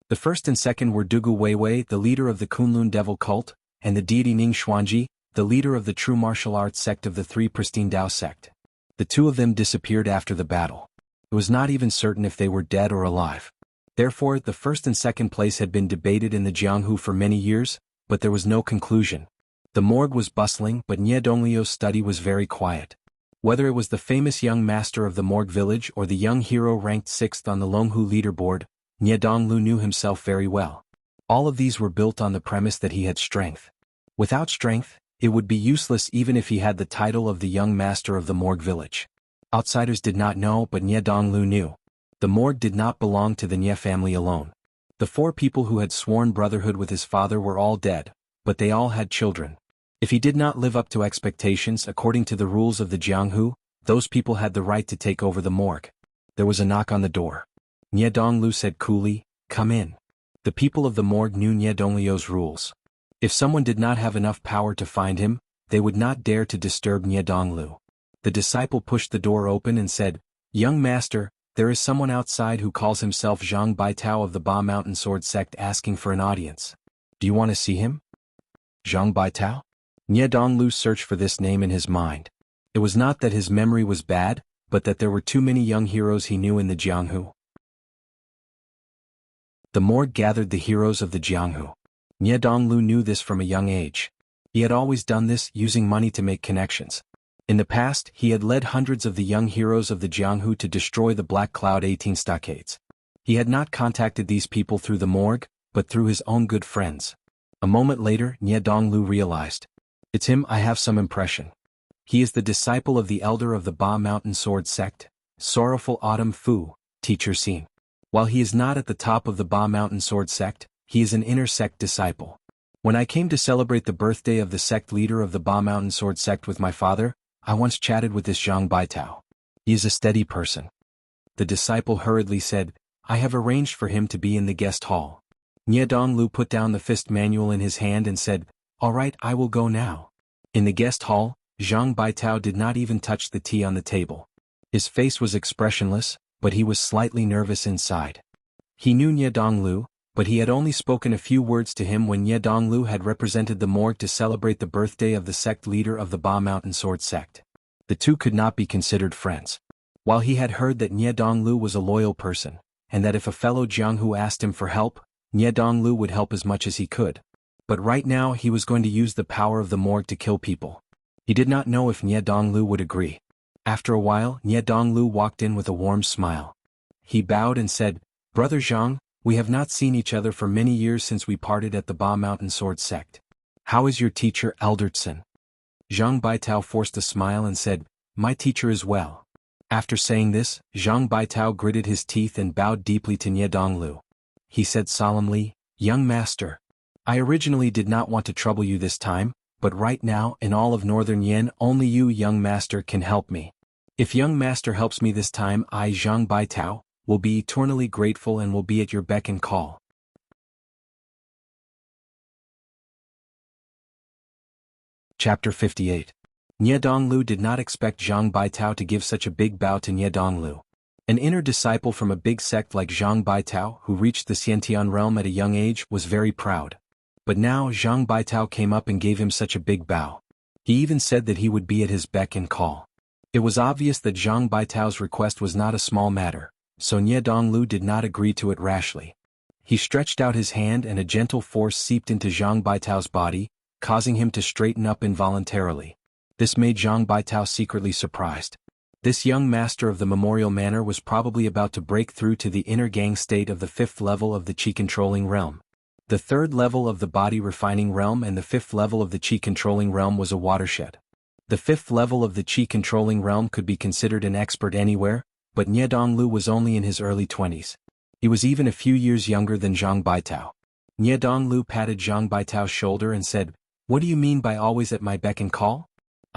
The first and second were Dugu Weiwei, the leader of the Kunlun devil cult, and the deity Ning Xuanji, the leader of the true martial arts sect of the Three Pristine Tao sect. The two of them disappeared after the battle. It was not even certain if they were dead or alive. Therefore, the first and second place had been debated in the Jianghu for many years, but there was no conclusion. The morgue was bustling, but Nie Donglio's study was very quiet. Whether it was the famous young master of the morgue village or the young hero ranked 6th on the Longhu leaderboard, Nie Donglu knew himself very well. All of these were built on the premise that he had strength. Without strength, it would be useless even if he had the title of the young master of the morgue village. Outsiders did not know, but Nie Donglu knew. The morgue did not belong to the Nie family alone. The 4 people who had sworn brotherhood with his father were all dead, but they all had children. If he did not live up to expectations according to the rules of the Jianghu, those people had the right to take over the morgue. There was a knock on the door. Nie Donglu said coolly, "Come in." The people of the morgue knew Nie Donglio's rules. If someone did not have enough power to find him, they would not dare to disturb Nie Donglu. The disciple pushed the door open and said, "Young master, there is someone outside who calls himself Zhang Baitao of the Ba Mountain Sword sect asking for an audience. Do you want to see him?" Zhang Baitao? Nie Donglu searched for this name in his mind. It was not that his memory was bad, but that there were too many young heroes he knew in the Jianghu. The morgue gathered the heroes of the Jianghu. Nie Donglu knew this from a young age. He had always done this, using money to make connections. In the past, he had led hundreds of the young heroes of the Jianghu to destroy the Black Cloud 18 stockades. He had not contacted these people through the morgue, but through his own good friends. A moment later, Nie Donglu realized. It's him. I have some impression. He is the disciple of the elder of the Ba Mountain Sword sect, Sorrowful Autumn Fu, teacher Xin. While he is not at the top of the Ba Mountain Sword sect, he is an inner sect disciple. When I came to celebrate the birthday of the sect leader of the Ba Mountain Sword sect with my father, I once chatted with this Zhang Baitao. He is a steady person. The disciple hurriedly said, "I have arranged for him to be in the guest hall." Nie Donglu put down the fist manual in his hand and said, "All right, I will go now." In the guest hall, Zhang Baitao did not even touch the tea on the table. His face was expressionless, but he was slightly nervous inside. He knew Nie Donglu, but he had only spoken a few words to him when Nie Donglu had represented the morgue to celebrate the birthday of the sect leader of the Ba Mountain Sword sect. The two could not be considered friends. While he had heard that Nie Donglu was a loyal person, and that if a fellow Jianghu asked him for help, Nie Donglu would help as much as he could. But right now he was going to use the power of the morgue to kill people. He did not know if Nie Donglu would agree. After a while, Nie Donglu walked in with a warm smile. He bowed and said, "Brother Zhang, we have not seen each other for many years since we parted at the Ba Mountain Sword sect. How is your teacher Eldertson?" Zhang Baitao forced a smile and said, "My teacher is well." After saying this, Zhang Baitao gritted his teeth and bowed deeply to Nie Donglu. He said solemnly, "Young master, I originally did not want to trouble you this time, but right now, in all of Northern Yin, only you, young master, can help me. If young master helps me this time, I, Zhang Baitao, will be eternally grateful and will be at your beck and call." Chapter 58. Nie Donglu did not expect Zhang Baitao to give such a big bow to Nie Donglu. An inner disciple from a big sect like Zhang Baitao, who reached the Xiantian realm at a young age, was very proud. But now Zhang Baitao came up and gave him such a big bow. He even said that he would be at his beck and call. It was obvious that Zhang Baitao's request was not a small matter, so Nie Donglu did not agree to it rashly. He stretched out his hand and a gentle force seeped into Zhang Baitao's body, causing him to straighten up involuntarily. This made Zhang Baitao secretly surprised. This young master of the Memorial Manor was probably about to break through to the inner gang state of the 5th level of the Qi-controlling realm. The 3rd level of the body-refining realm and the 5th level of the Qi-controlling realm was a watershed. The 5th level of the Qi-controlling realm could be considered an expert anywhere, but Nie Donglu was only in his early 20s. He was even a few years younger than Zhang Baitao. Nie Donglu patted Zhang Baitao's shoulder and said, "What do you mean by always at my beck and call?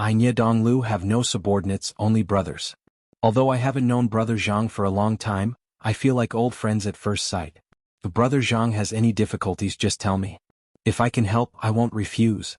I Nie Donglu have no subordinates, only brothers. Although I haven't known Brother Zhang for a long time, I feel like old friends at first sight. If Brother Zhang has any difficulties, just tell me. If I can help, I won't refuse."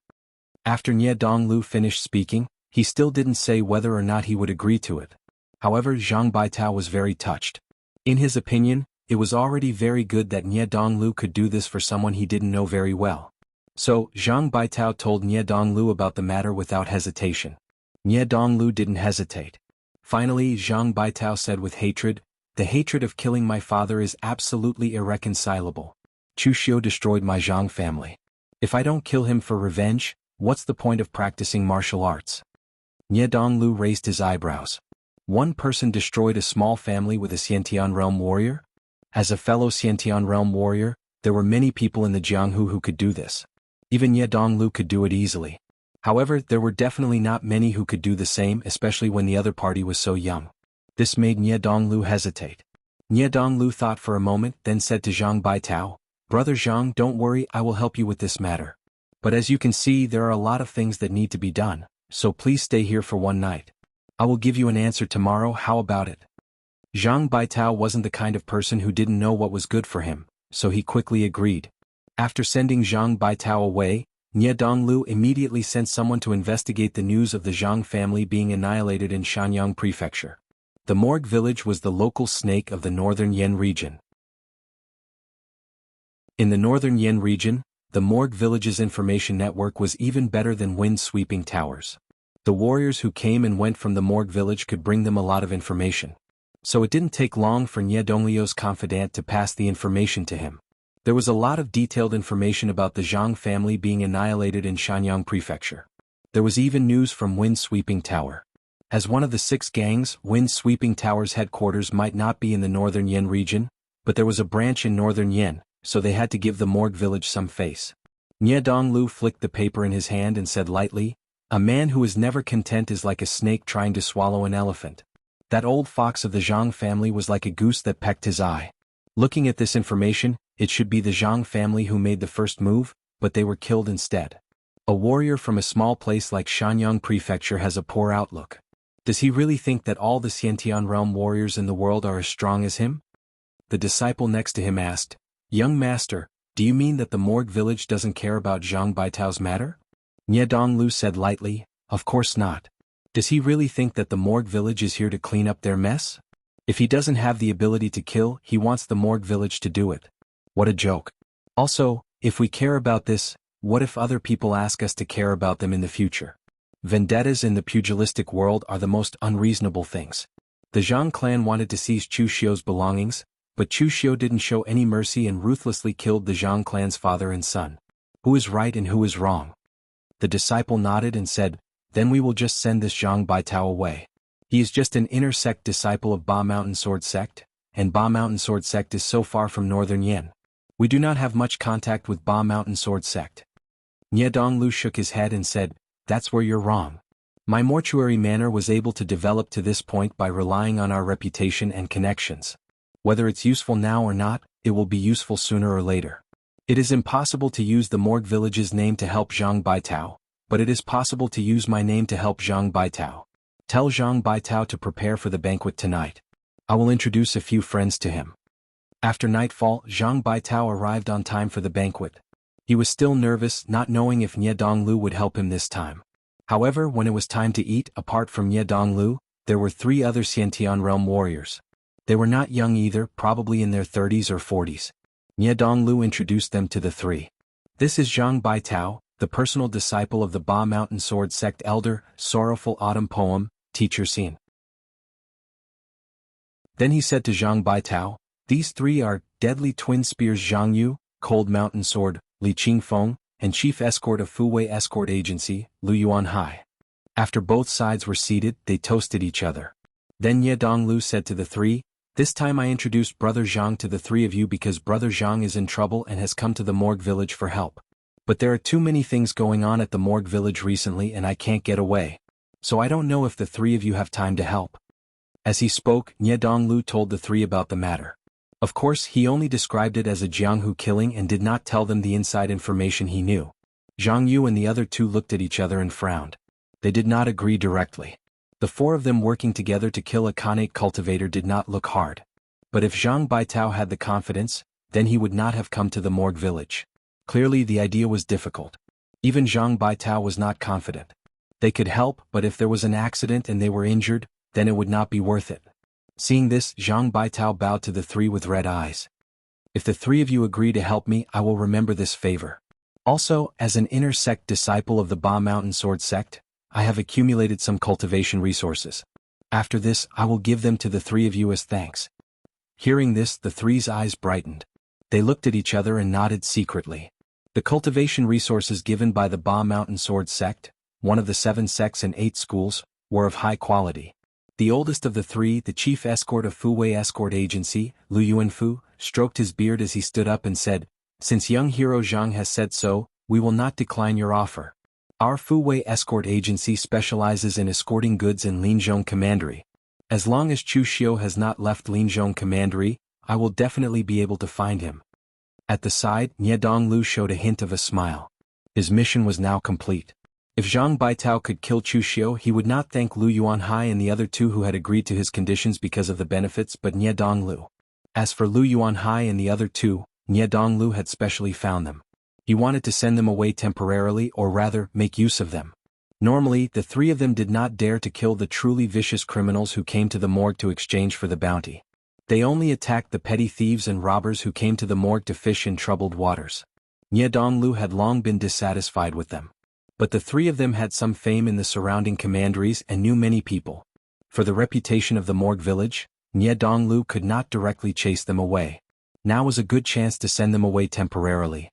After Nie Donglu finished speaking, he still didn't say whether or not he would agree to it. However, Zhang Baitao was very touched. In his opinion, it was already very good that Nie Donglu could do this for someone he didn't know very well. So, Zhang Baitao told Nie Donglu about the matter without hesitation. Nie Donglu didn't hesitate. Finally, Zhang Baitao said with hatred, "The hatred of killing my father is absolutely irreconcilable. Chu Xiu destroyed my Zhang family. If I don't kill him for revenge, what's the point of practicing martial arts?" Nie Donglu raised his eyebrows. One person destroyed a small family with a Xiantian realm warrior? As a fellow Xiantian realm warrior, there were many people in the Jianghu who could do this. Even Nie Donglu could do it easily. However, there were definitely not many who could do the same, especially when the other party was so young. This made Nie Donglu hesitate. Nie Donglu thought for a moment, then said to Zhang Baitao, "Brother Zhang, don't worry, I will help you with this matter. But as you can see, there are a lot of things that need to be done, so please stay here for one night. I will give you an answer tomorrow, how about it?" Zhang Baitao wasn't the kind of person who didn't know what was good for him, so he quickly agreed. After sending Zhang Baitao away, Nie Donglu immediately sent someone to investigate the news of the Zhang family being annihilated in Shanyang Prefecture. The Morgue village was the local snake of the northern Yan region. In the northern Yan region, the Morgue village's information network was even better than wind-sweeping towers. The warriors who came and went from the Morgue village could bring them a lot of information. So it didn't take long for Nie Donglio's confidant to pass the information to him. There was a lot of detailed information about the Zhang family being annihilated in Shanyang Prefecture. There was even news from Wind Sweeping Tower. As one of the 6 gangs, Wind Sweeping Tower's headquarters might not be in the northern Yan region, but there was a branch in northern Yan, so they had to give the Morgue village some face. Nie Donglu flicked the paper in his hand and said lightly, "A man who is never content is like a snake trying to swallow an elephant. That old fox of the Zhang family was like a goose that pecked his eye. Looking at this information, it should be the Zhang family who made the first move, but they were killed instead. A warrior from a small place like Shanyang Prefecture has a poor outlook. Does he really think that all the Xiantian realm warriors in the world are as strong as him?" The disciple next to him asked, "Young master, do you mean that the Morgue village doesn't care about Zhang Baitao's matter?" Nie Donglu said lightly, "Of course not. Does he really think that the Morgue village is here to clean up their mess? If he doesn't have the ability to kill, he wants the Morgue village to do it. What a joke. Also, if we care about this, what if other people ask us to care about them in the future? Vendettas in the pugilistic world are the most unreasonable things. The Zhang clan wanted to seize Chu Xiu's belongings, but Chu Xiu didn't show any mercy and ruthlessly killed the Zhang clan's father and son. Who is right and who is wrong?" The disciple nodded and said, "Then we will just send this Zhang Baitao away. He is just an inner sect disciple of Ba Mountain Sword Sect, and Ba Mountain Sword Sect is so far from northern Yan. We do not have much contact with Ba Mountain Sword Sect." Nie Donglu shook his head and said, "That's where you're wrong. My mortuary manor was able to develop to this point by relying on our reputation and connections. Whether it's useful now or not, it will be useful sooner or later. It is impossible to use the Morgue village's name to help Zhang Baitao, but it is possible to use my name to help Zhang Baitao. Tell Zhang Baitao to prepare for the banquet tonight. I will introduce a few friends to him." After nightfall, Zhang Baitao arrived on time for the banquet. He was still nervous, not knowing if Nie Donglu would help him this time. However, when it was time to eat, apart from Nie Donglu, there were 3 other Xiantian realm warriors. They were not young either, probably in their 30s or 40s. Nie Donglu introduced them to the 3. "This is Zhang Baitao, the personal disciple of the Ba Mountain Sword Sect elder, Sorrowful Autumn Poem, Teacher Xin." Then he said to Zhang Baitao, "These 3 are Deadly Twin Spears Zhang Yu, Cold Mountain Sword, Li Qingfeng, and Chief Escort of Fuwei Escort Agency, Lu Yuanhai." After both sides were seated, they toasted each other. Then Ye Donglu said to the three, "This time I introduced Brother Zhang to the three of you because Brother Zhang is in trouble and has come to the Morgue village for help. But there are too many things going on at the Morgue village recently and I can't get away. So I don't know if the three of you have time to help." As he spoke, Ye Donglu told the three about the matter. Of course, he only described it as a Jianghu killing and did not tell them the inside information he knew. Zhang Yu and the other two looked at each other and frowned. They did not agree directly. The four of them working together to kill a Khanate cultivator did not look hard. But if Zhang Baitao had the confidence, then he would not have come to the Morgue village. Clearly the idea was difficult. Even Zhang Baitao was not confident. They could help, but if there was an accident and they were injured, then it would not be worth it. Seeing this, Zhang Baitao bowed to the three with red eyes. "If the three of you agree to help me, I will remember this favor. Also, as an inner sect disciple of the Ba Mountain Sword sect, I have accumulated some cultivation resources. After this, I will give them to the three of you as thanks." Hearing this, the three's eyes brightened. They looked at each other and nodded secretly. The cultivation resources given by the Ba Mountain Sword sect, one of the 7 sects and 8 schools, were of high quality. The oldest of the three, the chief escort of Fuwei Escort Agency, Lu Yuanfu, stroked his beard as he stood up and said, "Since young hero Zhang has said so, we will not decline your offer. Our Fuwei Escort Agency specializes in escorting goods in Linzhong Commandery. As long as Chu Xiu has not left Linzhong Commandery, I will definitely be able to find him." At the side, Nye Donglu showed a hint of a smile. His mission was now complete. If Zhang Baitao could kill Chu Xiu, he would not thank Lu Yuanhai and the other two who had agreed to his conditions because of the benefits but Nye Donglu. As for Lu Yuanhai and the other two, Nye Donglu had specially found them. He wanted to send them away temporarily or rather, make use of them. Normally, the three of them did not dare to kill the truly vicious criminals who came to the morgue to exchange for the bounty. They only attacked the petty thieves and robbers who came to the morgue to fish in troubled waters. Nye Donglu had long been dissatisfied with them. But the three of them had some fame in the surrounding commanderies and knew many people. For the reputation of the Morgue village, Nye Donglu could not directly chase them away. Now was a good chance to send them away temporarily.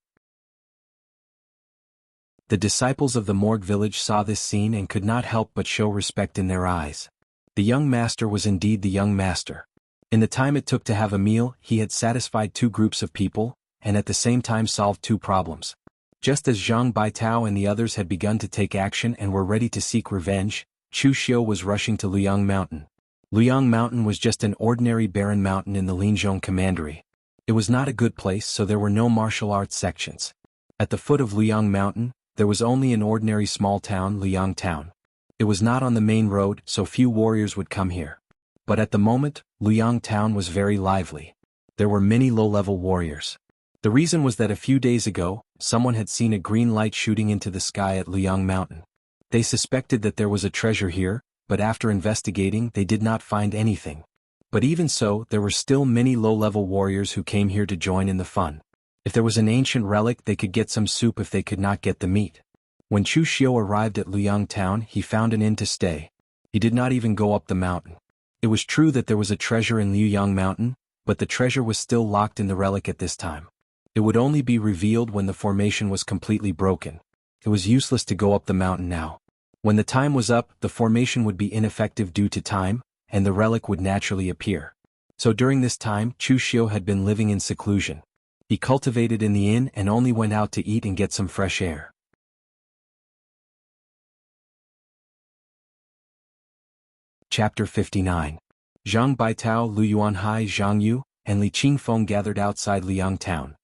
The disciples of the Morgue village saw this scene and could not help but show respect in their eyes. The young master was indeed the young master. In the time it took to have a meal, he had satisfied 2 groups of people, and at the same time solved 2 problems. Just as Zhang Baitao and the others had begun to take action and were ready to seek revenge, Chu Xiu was rushing to Luyang Mountain. Luyang Mountain was just an ordinary barren mountain in the Linzhong Commandery. It was not a good place, so there were no martial arts sections. At the foot of Luyang Mountain, there was only an ordinary small town, Luyang Town. It was not on the main road, so few warriors would come here. But at the moment, Luyang Town was very lively. There were many low-level warriors. The reason was that a few days ago, someone had seen a green light shooting into the sky at Luyang Mountain. They suspected that there was a treasure here, but after investigating they did not find anything. But even so, there were still many low-level warriors who came here to join in the fun. If there was an ancient relic, they could get some soup if they could not get the meat. When Chu Xiu arrived at Luyang Town, he found an inn to stay. He did not even go up the mountain. It was true that there was a treasure in Luyang Mountain, but the treasure was still locked in the relic at this time. It would only be revealed when the formation was completely broken. It was useless to go up the mountain now. When the time was up, the formation would be ineffective due to time, and the relic would naturally appear. So during this time, Chu Xiu had been living in seclusion. He cultivated in the inn and only went out to eat and get some fresh air. Chapter 59. Zhang Baitao, Lu Yuanhai, Zhang Yu, and Li Qingfeng gathered outside Luyang Town.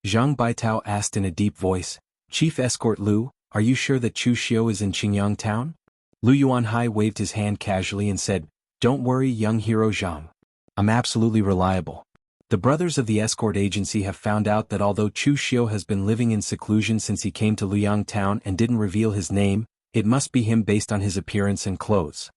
Zhang Baitao asked in a deep voice, "Chief Escort Lu, are you sure that Chu Xiu is in Qingyang Town?" Lu Yuanhai waved his hand casually and said, "Don't worry, young hero Zhang. I'm absolutely reliable. The brothers of the escort agency have found out that although Chu Xiu has been living in seclusion since he came to Luyang Town and didn't reveal his name, it must be him based on his appearance and clothes."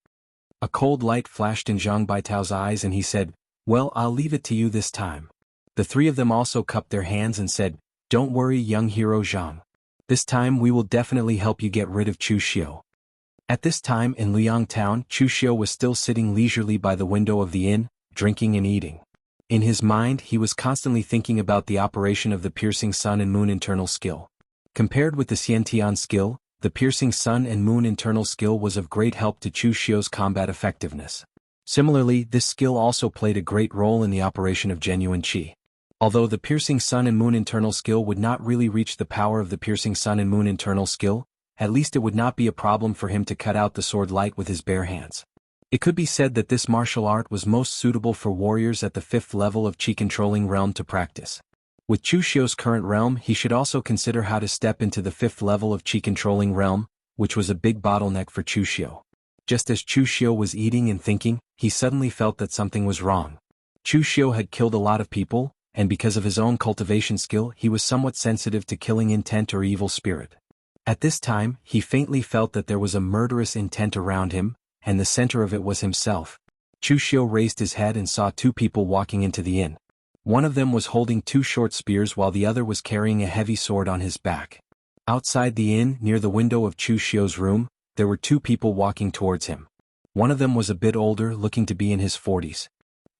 A cold light flashed in Zhang Baitao's eyes and he said, "Well, I'll leave it to you this time." The three of them also cupped their hands and said, "Don't worry, young hero Zhang. This time we will definitely help you get rid of Chu Xiu." At this time in Luyang Town, Chu Xiu was still sitting leisurely by the window of the inn, drinking and eating. In his mind, he was constantly thinking about the operation of the piercing sun and moon internal skill. Compared with the Xiantian skill, the piercing sun and moon internal skill was of great help to Chu Xiu's combat effectiveness. Similarly, this skill also played a great role in the operation of genuine qi. Although the piercing sun and moon internal skill would not really reach the power of the piercing sun and moon internal skill, at least it would not be a problem for him to cut out the sword light with his bare hands. It could be said that this martial art was most suitable for warriors at the 5th level of qi controlling realm to practice. With Chu Xiu's current realm, he should also consider how to step into the 5th level of qi controlling realm, which was a big bottleneck for Chu Xiu. Just as Chu Xiu was eating and thinking, he suddenly felt that something was wrong. Chu Xiu had killed a lot of people, and because of his own cultivation skill he was somewhat sensitive to killing intent or evil spirit. At this time, he faintly felt that there was a murderous intent around him, and the center of it was himself. Chu Xiu raised his head and saw two people walking into the inn. One of them was holding two short spears while the other was carrying a heavy sword on his back. Outside the inn, near the window of Chu Xiu's room, there were two people walking towards him. One of them was a bit older, looking to be in his 40s.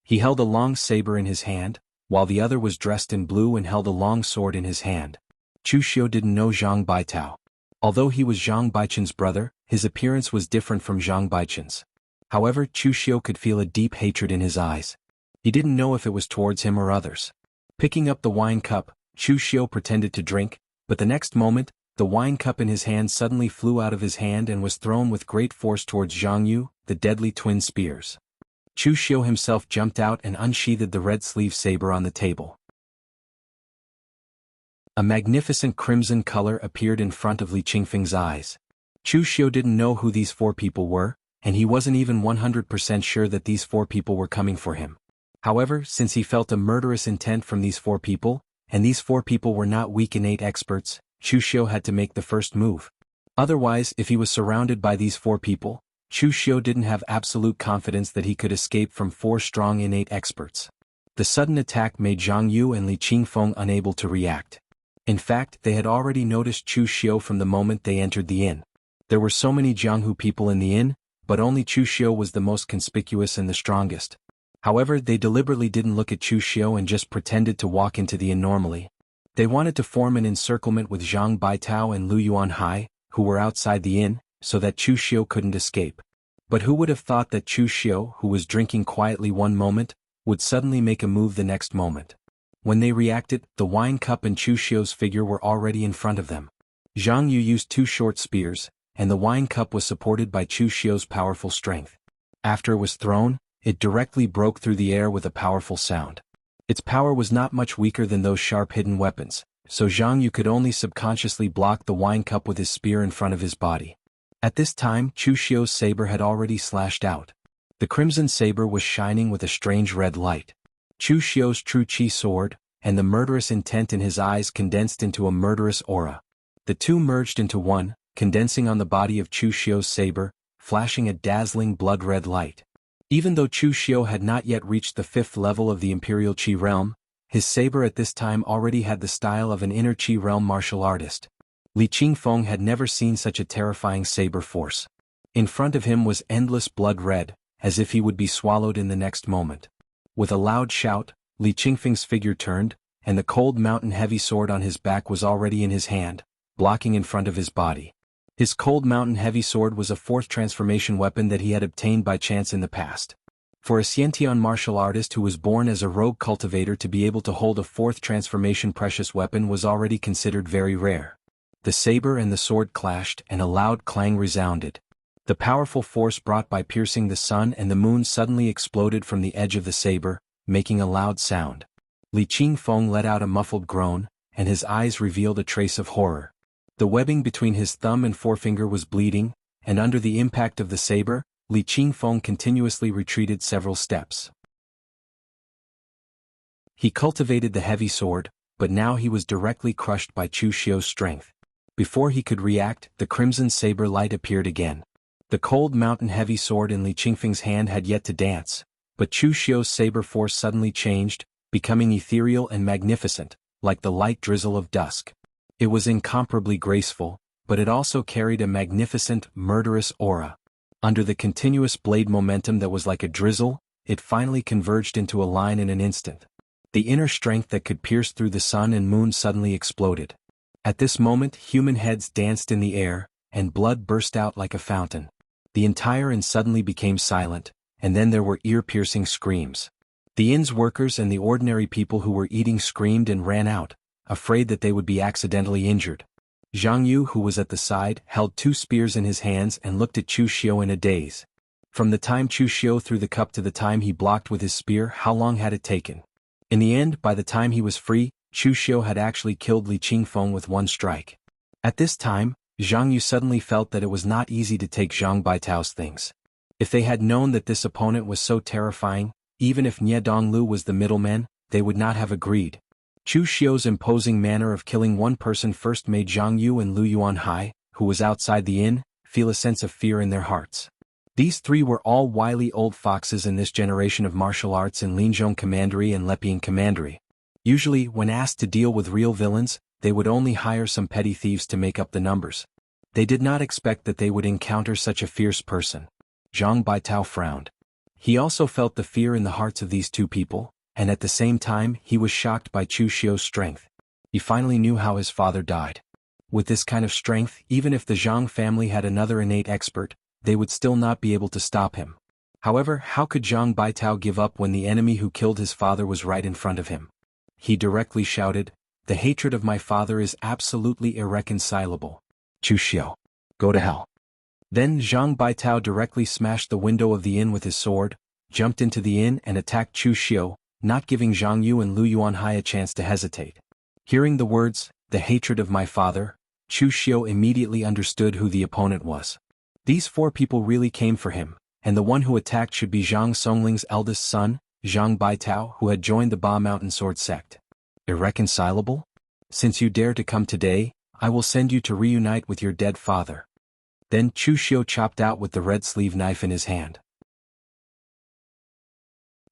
He held a long saber in his hand, while the other was dressed in blue and held a long sword in his hand. Chu Xiu didn't know Zhang Baitao. Although he was Zhang Baichen's brother, his appearance was different from Zhang Baichen's. However, Chu Xiu could feel a deep hatred in his eyes. He didn't know if it was towards him or others. Picking up the wine cup, Chu Xiu pretended to drink, but the next moment, the wine cup in his hand suddenly flew out of his hand and was thrown with great force towards Zhang Yu, the deadly twin spears. Chu Xiu himself jumped out and unsheathed the red sleeve saber on the table. A magnificent crimson color appeared in front of Li Qingfeng's eyes. Chu Xiu didn't know who these four people were, and he wasn't even 100% sure that these four people were coming for him. However, since he felt a murderous intent from these four people, and these four people were not weak innate experts, Chu Xiu had to make the first move. Otherwise, if he was surrounded by these four people, Chu Xiu didn't have absolute confidence that he could escape from four strong innate experts. The sudden attack made Zhang Yu and Li Qingfeng unable to react. In fact, they had already noticed Chu Xiu from the moment they entered the inn. There were so many Jianghu people in the inn, but only Chu Xiu was the most conspicuous and the strongest. However, they deliberately didn't look at Chu Xiu and just pretended to walk into the inn normally. They wanted to form an encirclement with Zhang Baitao and Lu Yuanhai, who were outside the inn, so that Chu Xiu couldn't escape. But who would have thought that Chu Xiu, who was drinking quietly one moment, would suddenly make a move the next moment? When they reacted, the wine cup and Chu Xiu's figure were already in front of them. Zhang Yu used two short spears, and the wine cup was supported by Chu Xiu's powerful strength. After it was thrown, it directly broke through the air with a powerful sound. Its power was not much weaker than those sharp hidden weapons, so Zhang Yu could only subconsciously block the wine cup with his spear in front of his body. At this time, Chu Xiu's saber had already slashed out. The crimson saber was shining with a strange red light. Chu Xiu's true qi sword, and the murderous intent in his eyes condensed into a murderous aura. The two merged into one, condensing on the body of Chu Xiu's saber, flashing a dazzling blood-red light. Even though Chu Xiu had not yet reached the 5th level of the Imperial Qi realm, his saber at this time already had the style of an inner Qi realm martial artist. Li Qingfeng had never seen such a terrifying saber force. In front of him was endless blood red, as if he would be swallowed in the next moment. With a loud shout, Li Qingfeng's figure turned, and the cold mountain heavy sword on his back was already in his hand, blocking in front of his body. His cold mountain heavy sword was a fourth transformation weapon that he had obtained by chance in the past. For a Xiantian martial artist who was born as a rogue cultivator to be able to hold a fourth transformation precious weapon was already considered very rare. The saber and the sword clashed and a loud clang resounded. The powerful force brought by piercing the sun and the moon suddenly exploded from the edge of the saber, making a loud sound. Li Qingfeng let out a muffled groan, and his eyes revealed a trace of horror. The webbing between his thumb and forefinger was bleeding, and under the impact of the saber, Li Qingfeng continuously retreated several steps. He cultivated the heavy sword, but now he was directly crushed by Chu Xiu's strength. Before he could react, the crimson saber light appeared again. The cold mountain heavy sword in Li Qingfeng's hand had yet to dance, but Chu Xiu's saber force suddenly changed, becoming ethereal and magnificent, like the light drizzle of dusk. It was incomparably graceful, but it also carried a magnificent, murderous aura. Under the continuous blade momentum that was like a drizzle, it finally converged into a line in an instant. The inner strength that could pierce through the sun and moon suddenly exploded. At this moment, human heads danced in the air, and blood burst out like a fountain. The entire inn suddenly became silent, and then there were ear-piercing screams. The inn's workers and the ordinary people who were eating screamed and ran out, afraid that they would be accidentally injured. Zhang Yu, who was at the side, held 2 spears in his hands and looked at Chu Xiu in a daze. From the time Chu Xiu threw the cup to the time he blocked with his spear, how long had it taken? In the end, by the time he was free, Chu Xiu had actually killed Li Qingfeng with 1 strike. At this time, Zhang Yu suddenly felt that it was not easy to take Zhang Baitao's things. If they had known that this opponent was so terrifying, even if Nie Donglu was the middleman, they would not have agreed. Chu Xiu's imposing manner of killing 1 person first made Zhang Yu and Lu Yuanhai, who was outside the inn, feel a sense of fear in their hearts. These 3 were all wily old foxes in this generation of martial arts in Linzhong Commandery and Lepian Commandery. Usually, when asked to deal with real villains, they would only hire some petty thieves to make up the numbers. They did not expect that they would encounter such a fierce person. Zhang Baitao frowned. He also felt the fear in the hearts of these 2 people, and at the same time he was shocked by Chu Xiu's strength. He finally knew how his father died. With this kind of strength, even if the Zhang family had another innate expert, they would still not be able to stop him. However, how could Zhang Baitao give up when the enemy who killed his father was right in front of him? He directly shouted, "The hatred of my father is absolutely irreconcilable. Chu Xiu, go to hell." Then Zhang Baitao directly smashed the window of the inn with his sword, jumped into the inn and attacked Chu Xiu, not giving Zhang Yu and Lu Yuanhai a chance to hesitate. Hearing the words, "the hatred of my father," Chu Xiu immediately understood who the opponent was. These 4 people really came for him, and the one who attacked should be Zhang Songling's eldest son, Zhang Baitao, who had joined the Ba Mountain Sword sect. Irreconcilable? Since you dare to come today, I will send you to reunite with your dead father. Then Chu Xiu chopped out with the red sleeve knife in his hand.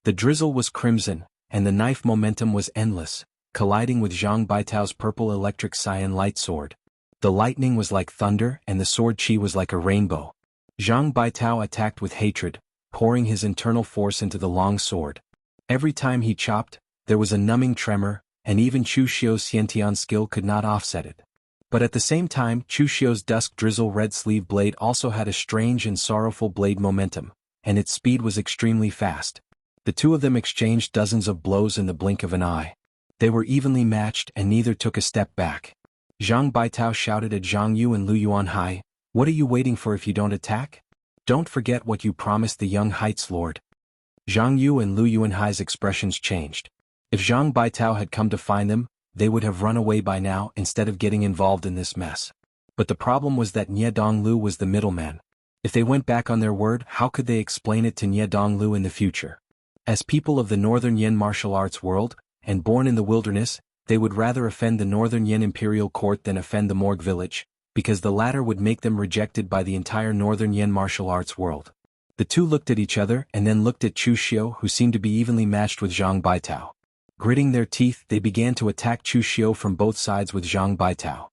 The drizzle was crimson, and the knife momentum was endless, colliding with Zhang Baitao's purple electric cyan light sword. The lightning was like thunder and the sword chi was like a rainbow. Zhang Baitao attacked with hatred, pouring his internal force into the long sword. Every time he chopped, there was a numbing tremor, and even Chu Xiu's Xiantian skill could not offset it. But at the same time, Chu Xiu's dusk drizzle red sleeve blade also had a strange and sorrowful blade momentum, and its speed was extremely fast. The 2 of them exchanged dozens of blows in the blink of an eye. They were evenly matched and neither took a step back. Zhang Baitao shouted at Zhang Yu and Lu Yuanhai, "What are you waiting for if you don't attack? Don't forget what you promised the young Heights Lord." Zhang Yu and Lu Yuanhai's expressions changed. If Zhang Baitao had come to find them, they would have run away by now instead of getting involved in this mess. But the problem was that Nie Donglu was the middleman. If they went back on their word, how could they explain it to Nie Donglu in the future? As people of the Northern Yin martial arts world, and born in the wilderness, they would rather offend the Northern Yin imperial court than offend the Morgue village, because the latter would make them rejected by the entire Northern Yin martial arts world. The 2 looked at each other and then looked at Chu Xiu, who seemed to be evenly matched with Zhang Baitao. Gritting their teeth, they began to attack Chu Xiu from both sides with Zhang Baitao.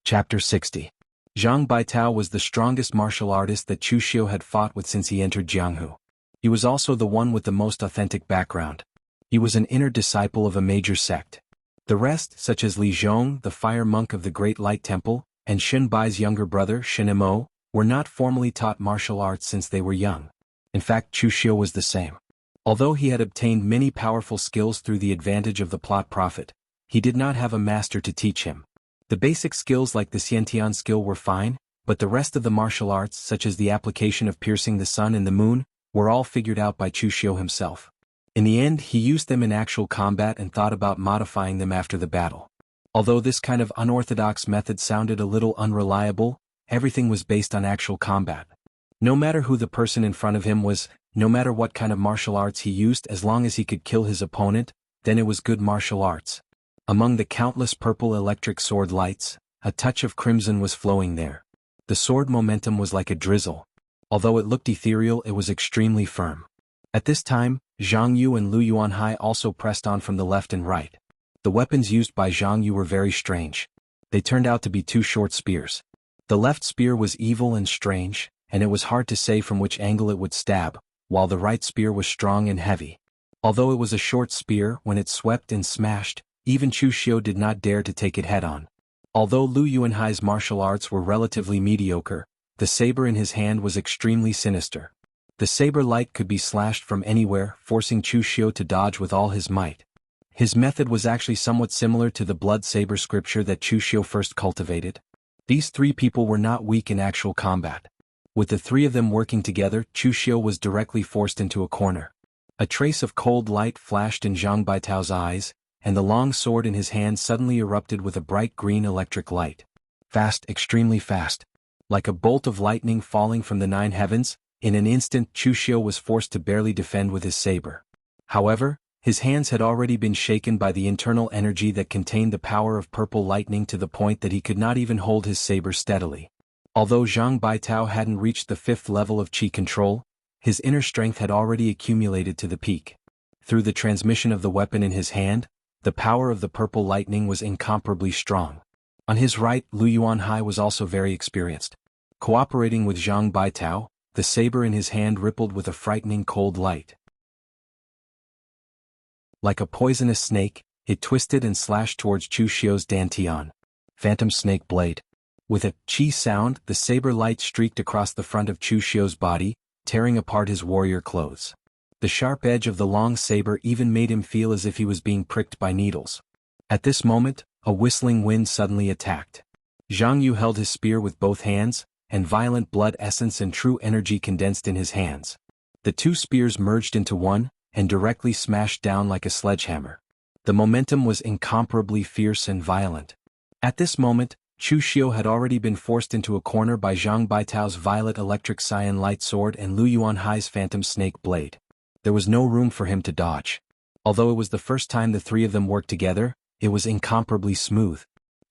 Chapter 60. Zhang Baitao was the strongest martial artist that Chu Xiu had fought with since he entered Jianghu. He was also the one with the most authentic background. He was an inner disciple of a major sect. The rest, such as Li Zhong, the fire monk of the Great Light Temple, and Shen Bai's younger brother, Shen Mo, were not formally taught martial arts since they were young. In fact, Chu Xiu was the same. Although he had obtained many powerful skills through the advantage of the plot prophet, he did not have a master to teach him. The basic skills like the Xiantian skill were fine, but the rest of the martial arts, such as the application of piercing the sun and the moon, were all figured out by Chu Xiu himself. In the end, he used them in actual combat and thought about modifying them after the battle. Although this kind of unorthodox method sounded a little unreliable, everything was based on actual combat. No matter who the person in front of him was, no matter what kind of martial arts he used, as long as he could kill his opponent, then it was good martial arts. Among the countless purple electric sword lights, a touch of crimson was flowing there. The sword momentum was like a drizzle. Although it looked ethereal, it was extremely firm. At this time, Zhang Yu and Lu Yuanhai also pressed on from the left and right. The weapons used by Zhang Yu were very strange. They turned out to be 2 short spears. The left spear was evil and strange, and it was hard to say from which angle it would stab, while the right spear was strong and heavy. Although it was a short spear, when it swept and smashed, even Chu Xiu did not dare to take it head-on. Although Lu Yuanhai's martial arts were relatively mediocre, the saber in his hand was extremely sinister. The saber light could be slashed from anywhere, forcing Chu Xiu to dodge with all his might. His method was actually somewhat similar to the blood saber scripture that Chu Xiu first cultivated. These three people were not weak in actual combat. With the three of them working together, Chu Xiu was directly forced into a corner. A trace of cold light flashed in Zhang Baitao's eyes, and the long sword in his hand suddenly erupted with a bright green electric light. Fast, extremely fast. Like a bolt of lightning falling from the nine heavens, in an instant Chu Xiu was forced to barely defend with his saber. However, his hands had already been shaken by the internal energy that contained the power of purple lightning to the point that he could not even hold his saber steadily. Although Zhang Baitao hadn't reached the 5th level of qi control, his inner strength had already accumulated to the peak. Through the transmission of the weapon in his hand, the power of the purple lightning was incomparably strong. On his right, Lu Yuanhai was also very experienced. Cooperating with Zhang Baitao, the saber in his hand rippled with a frightening cold light. Like a poisonous snake, it twisted and slashed towards Chu Xiu's dantian. Phantom snake blade. With a qi sound, the saber light streaked across the front of Chu Xiu's body, tearing apart his warrior clothes. The sharp edge of the long saber even made him feel as if he was being pricked by needles. At this moment, a whistling wind suddenly attacked. Zhang Yu held his spear with both hands, and violent blood essence and true energy condensed in his hands. The two spears merged into one, and directly smashed down like a sledgehammer. The momentum was incomparably fierce and violent. At this moment, Chu Xiu had already been forced into a corner by Zhang Baitao's violet electric cyan light sword and Lu Yuanhai's phantom snake blade. There was no room for him to dodge. Although it was the first time the three of them worked together, it was incomparably smooth.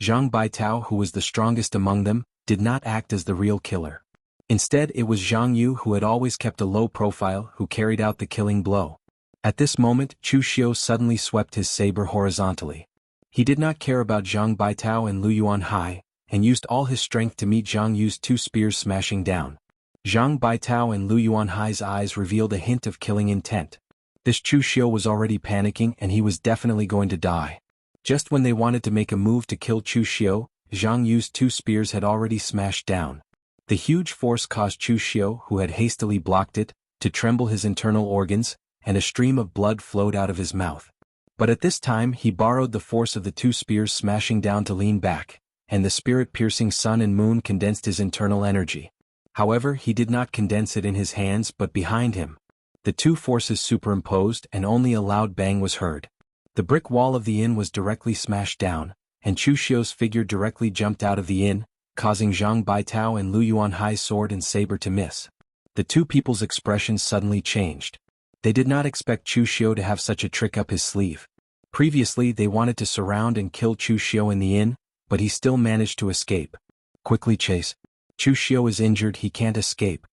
Zhang Baitao, who was the strongest among them, did not act as the real killer. Instead, it was Zhang Yu, who had always kept a low profile, who carried out the killing blow. At this moment, Chu Xiu suddenly swept his saber horizontally. He did not care about Zhang Baitao and Lu Yuanhai, and used all his strength to meet Zhang Yu's two spears smashing down. Zhang Baitao and Lu Yuanhai's eyes revealed a hint of killing intent. This Chu Xiu was already panicking and he was definitely going to die. Just when they wanted to make a move to kill Chu Xiu, Zhang Yu's two spears had already smashed down. The huge force caused Chu Xiu, who had hastily blocked it, to tremble his internal organs, and a stream of blood flowed out of his mouth. But at this time he borrowed the force of the two spears smashing down to lean back, and the spirit-piercing sun and moon condensed his internal energy. However, he did not condense it in his hands but behind him. The two forces superimposed and only a loud bang was heard. The brick wall of the inn was directly smashed down, and Chu Xiu's figure directly jumped out of the inn, causing Zhang Baitao and Lu Yuanhai's sword and saber to miss. The two people's expressions suddenly changed. They did not expect Chu Xiu to have such a trick up his sleeve. Previously they wanted to surround and kill Chu Xiu in the inn, but he still managed to escape. Quickly chase. Chu Xiu is injured, he can't escape.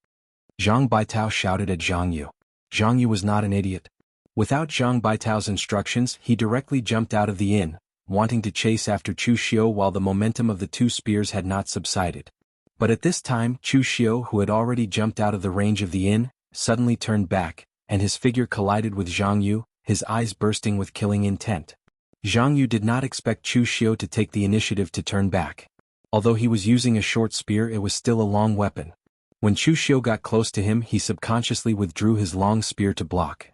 Zhang Baitao shouted at Zhang Yu. Zhang Yu was not an idiot. Without Zhang Baitao's instructions, he directly jumped out of the inn, wanting to chase after Chu Xiu while the momentum of the two spears had not subsided. But at this time, Chu Xiu, who had already jumped out of the range of the inn, suddenly turned back, and his figure collided with Zhang Yu, his eyes bursting with killing intent. Zhang Yu did not expect Chu Xiu to take the initiative to turn back. Although he was using a short spear, it was still a long weapon. When Chu Xiu got close to him, he subconsciously withdrew his long spear to block.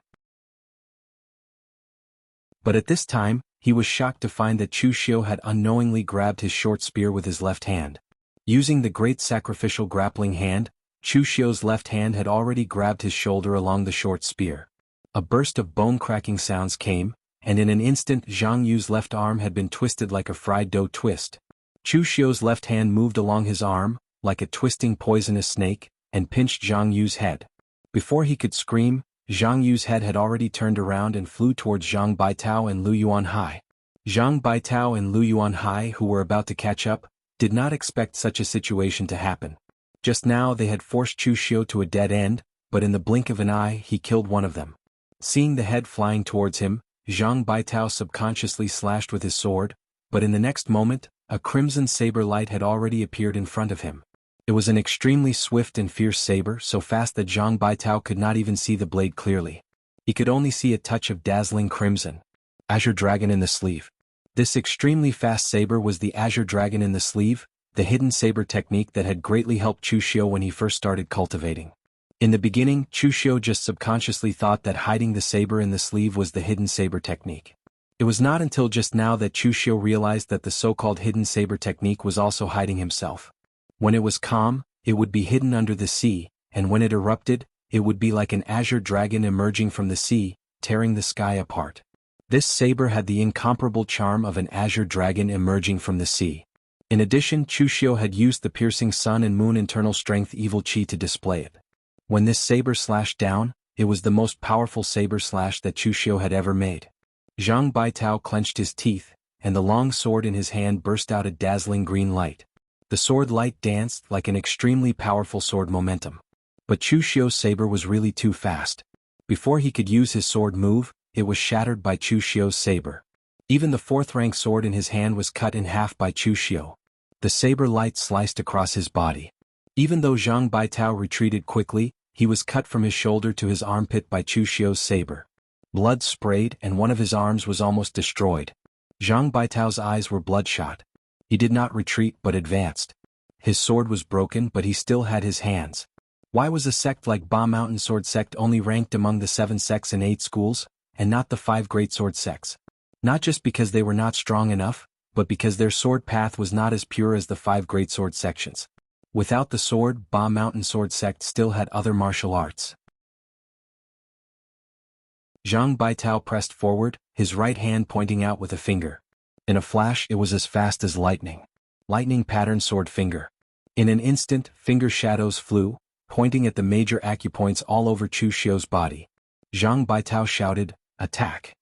But at this time, he was shocked to find that Chu Xiu had unknowingly grabbed his short spear with his left hand. Using the great sacrificial grappling hand, Chu Xiu's left hand had already grabbed his shoulder along the short spear. A burst of bone-cracking sounds came, and in an instant Zhang Yu's left arm had been twisted like a fried dough twist. Chu Xiu's left hand moved along his arm, like a twisting poisonous snake, and pinched Zhang Yu's head. Before he could scream, Zhang Yu's head had already turned around and flew towards Zhang Baitao and Lu Yuanhai. Zhang Baitao and Lu Yuanhai, who were about to catch up, did not expect such a situation to happen. Just now they had forced Chu Xiu to a dead end, but in the blink of an eye he killed one of them. Seeing the head flying towards him, Zhang Baitao subconsciously slashed with his sword, but in the next moment, a crimson saber light had already appeared in front of him. It was an extremely swift and fierce saber, so fast that Zhang Baitao could not even see the blade clearly. He could only see a touch of dazzling crimson. Azure Dragon in the sleeve. This extremely fast saber was the Azure Dragon in the sleeve, the hidden saber technique that had greatly helped Chu Xiu when he first started cultivating. In the beginning, Chu Xiu just subconsciously thought that hiding the saber in the sleeve was the hidden saber technique. It was not until just now that Chu Xiu realized that the so-called hidden saber technique was also hiding himself. When it was calm, it would be hidden under the sea, and when it erupted, it would be like an azure dragon emerging from the sea, tearing the sky apart. This saber had the incomparable charm of an azure dragon emerging from the sea. In addition, Chu Xiu had used the piercing sun and moon internal strength evil chi to display it. When this saber slashed down, it was the most powerful saber slash that Chu Xiu had ever made. Zhang Baitao clenched his teeth, and the long sword in his hand burst out a dazzling green light. The sword light danced like an extremely powerful sword momentum. But Chu Xiu's saber was really too fast. Before he could use his sword move, it was shattered by Chu Xiu's saber. Even the fourth-rank sword in his hand was cut in half by Chu Xiu. The saber light sliced across his body. Even though Zhang Baitao retreated quickly, he was cut from his shoulder to his armpit by Chu Xiu's saber. Blood sprayed and one of his arms was almost destroyed. Zhang Baitao's eyes were bloodshot. He did not retreat but advanced. His sword was broken but he still had his hands. Why was a sect like Ba Mountain Sword Sect only ranked among the 7 sects in 8 schools, and not the 5 great sword sects? Not just because they were not strong enough, but because their sword path was not as pure as the 5 great sword sections. Without the sword, Ba Mountain Sword Sect still had other martial arts. Zhang Baitao pressed forward, his right hand pointing out with a finger. In a flash it was as fast as lightning. Lightning pattern sword finger. In an instant, finger shadows flew, pointing at the major acupoints all over Chu Xiu's body. Zhang Baitao shouted, "Attack!"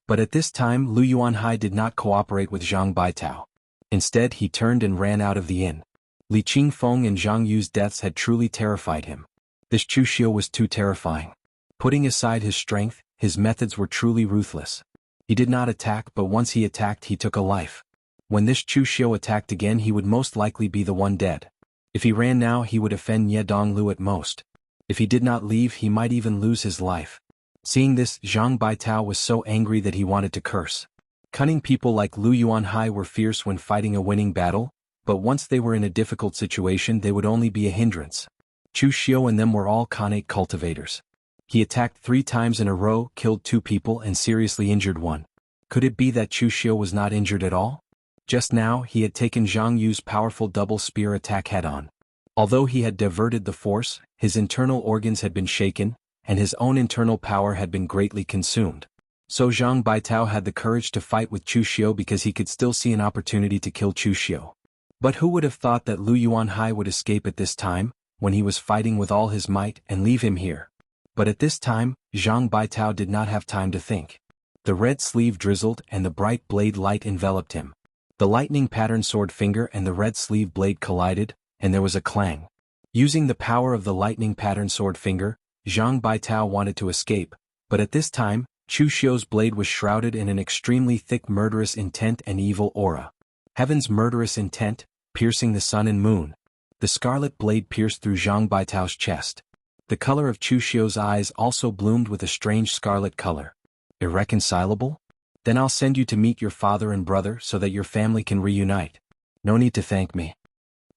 But at this time Lu Yuanhai did not cooperate with Zhang Baitao. Instead he turned and ran out of the inn. Li Qingfeng and Zhang Yu's deaths had truly terrified him. This Chu Xiu was too terrifying. Putting aside his strength, his methods were truly ruthless. He did not attack, but once he attacked he took a life. When this Chu Xiu attacked again he would most likely be the one dead. If he ran now he would offend Ye Donglu at most. If he did not leave he might even lose his life. Seeing this, Zhang Baitao was so angry that he wanted to curse. Cunning people like Lu Yuanhai were fierce when fighting a winning battle, but once they were in a difficult situation they would only be a hindrance. Chu Xiu and them were all Khanate cultivators. He attacked 3 times in a row, killed 2 people and seriously injured 1. Could it be that Chu Xiu was not injured at all? Just now he had taken Zhang Yu's powerful double spear attack head-on. Although he had diverted the force, his internal organs had been shaken, and his own internal power had been greatly consumed. So Zhang Baitao had the courage to fight with Chu Xiu because he could still see an opportunity to kill Chu Xiu. But who would have thought that Lu Yuanhai would escape at this time, when he was fighting with all his might, and leave him here? But at this time, Zhang Baitao did not have time to think. The red sleeve drizzled and the bright blade light enveloped him. The lightning pattern sword finger and the red sleeve blade collided, and there was a clang. Using the power of the lightning pattern sword finger, Zhang Baitao wanted to escape, but at this time, Chu Xiu's blade was shrouded in an extremely thick murderous intent and evil aura. Heaven's murderous intent, piercing the sun and moon. The scarlet blade pierced through Zhang Baitao's chest. The color of Chu Xiu's eyes also bloomed with a strange scarlet color. Irreconcilable? Then I'll send you to meet your father and brother so that your family can reunite. No need to thank me.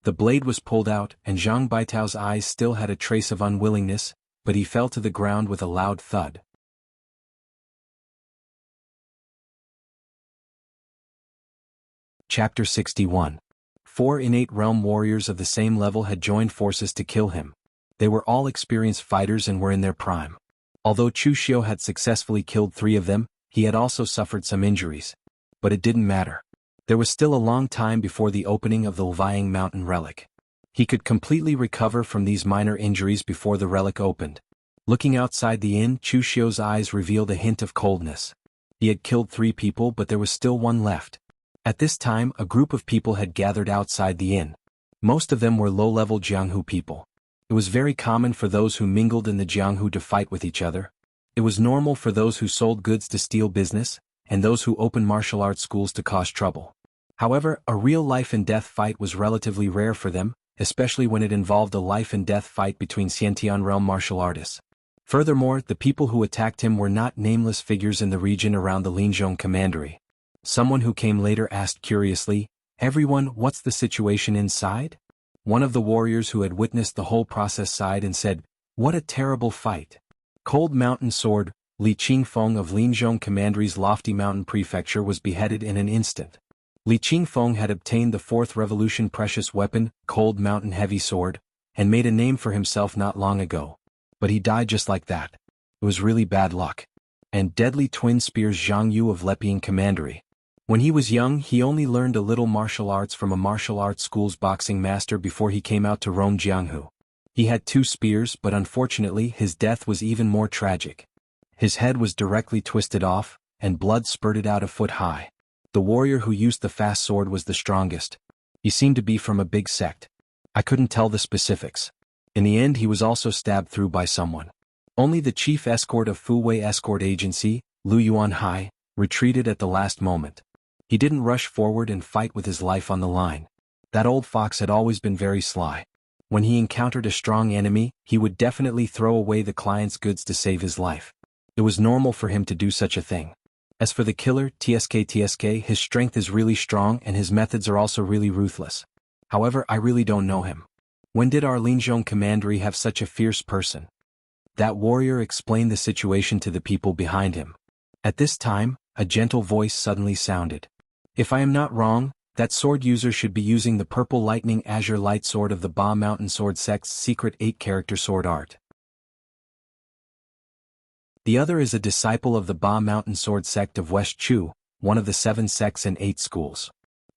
The blade was pulled out, and Zhang Baitao's eyes still had a trace of unwillingness, but he fell to the ground with a loud thud. Chapter 61. 4 innate realm warriors of the same level had joined forces to kill him. They were all experienced fighters and were in their prime. Although Chu Xiu had successfully killed 3 of them, he had also suffered some injuries. But it didn't matter. There was still a long time before the opening of the Levying Mountain relic. He could completely recover from these minor injuries before the relic opened. Looking outside the inn, Chu Xiu's eyes revealed a hint of coldness. He had killed 3 people but there was still 1 left. At this time a group of people had gathered outside the inn. Most of them were low-level Jianghu people. It was very common for those who mingled in the Jianghu to fight with each other. It was normal for those who sold goods to steal business, and those who opened martial arts schools to cause trouble. However, a real life-and-death fight was relatively rare for them, especially when it involved a life-and-death fight between Xiantian realm martial artists. Furthermore, the people who attacked him were not nameless figures in the region around the Linzhong commandery. Someone who came later asked curiously, "Everyone, what's the situation inside?" One of the warriors who had witnessed the whole process sighed and said, "What a terrible fight." Cold Mountain Sword, Li Qingfeng of Linzhong Commandery's lofty mountain prefecture was beheaded in an instant. Li Qingfeng had obtained the Fourth Revolution precious weapon, Cold Mountain Heavy Sword, and made a name for himself not long ago. But he died just like that. It was really bad luck. And deadly twin spears Zhang Yu of Lepian Commandery. When he was young, he only learned a little martial arts from a martial arts school's boxing master before he came out to roam Jianghu. He had 2 spears, but unfortunately his death was even more tragic. His head was directly twisted off, and blood spurted out a foot high. The warrior who used the fast sword was the strongest. He seemed to be from a big sect. I couldn't tell the specifics. In the end he was also stabbed through by someone. Only the chief escort of Fuwei Escort Agency, Lu Yuanhai, retreated at the last moment. He didn't rush forward and fight with his life on the line. That old fox had always been very sly. When he encountered a strong enemy, he would definitely throw away the client's goods to save his life. It was normal for him to do such a thing. As for the killer, TSK, his strength is really strong and his methods are also really ruthless. However, I really don't know him. When did our Linzhong Commandery have such a fierce person? That warrior explained the situation to the people behind him. At this time, a gentle voice suddenly sounded. If I am not wrong, that sword user should be using the Purple Lightning Azure Light Sword of the Ba Mountain Sword Sect's secret 8-character sword art. The other is a disciple of the Ba Mountain Sword Sect of West Chu, one of the 7 sects and 8 schools.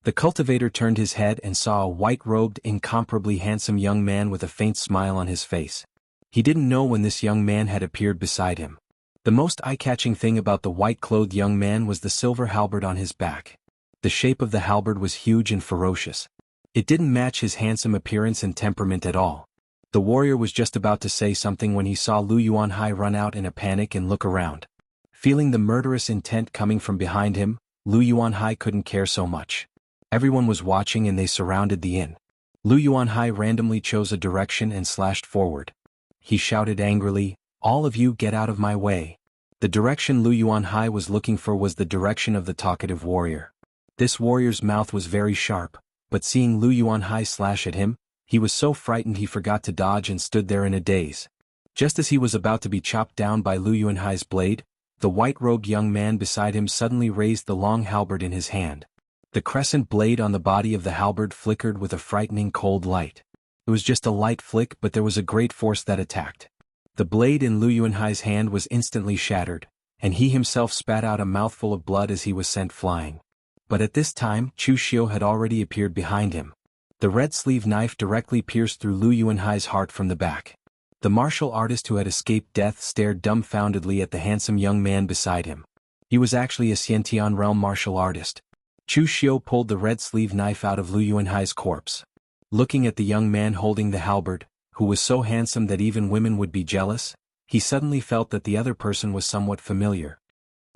The cultivator turned his head and saw a white-robed, incomparably handsome young man with a faint smile on his face. He didn't know when this young man had appeared beside him. The most eye-catching thing about the white-clothed young man was the silver halberd on his back. The shape of the halberd was huge and ferocious. It didn't match his handsome appearance and temperament at all. The warrior was just about to say something when he saw Lu Yuanhai run out in a panic and look around. Feeling the murderous intent coming from behind him, Lu Yuanhai couldn't care so much. Everyone was watching and they surrounded the inn. Lu Yuanhai randomly chose a direction and slashed forward. He shouted angrily, "All of you get out of my way." The direction Lu Yuanhai was looking for was the direction of the talkative warrior. This warrior's mouth was very sharp, but seeing Lu Yuanhai slash at him, he was so frightened he forgot to dodge and stood there in a daze. Just as he was about to be chopped down by Lu Yuanhai's blade, the white-robed young man beside him suddenly raised the long halberd in his hand. The crescent blade on the body of the halberd flickered with a frightening cold light. It was just a light flick, but there was a great force that attacked. The blade in Lu Yuanhai's hand was instantly shattered, and he himself spat out a mouthful of blood as he was sent flying. But at this time, Chu Xiu had already appeared behind him. The red-sleeve knife directly pierced through Lu Yuanhai's heart from the back. The martial artist who had escaped death stared dumbfoundedly at the handsome young man beside him. He was actually a Xiantian realm martial artist. Chu Xiu pulled the red-sleeve knife out of Lu Yuanhai's corpse. Looking at the young man holding the halberd, who was so handsome that even women would be jealous, he suddenly felt that the other person was somewhat familiar.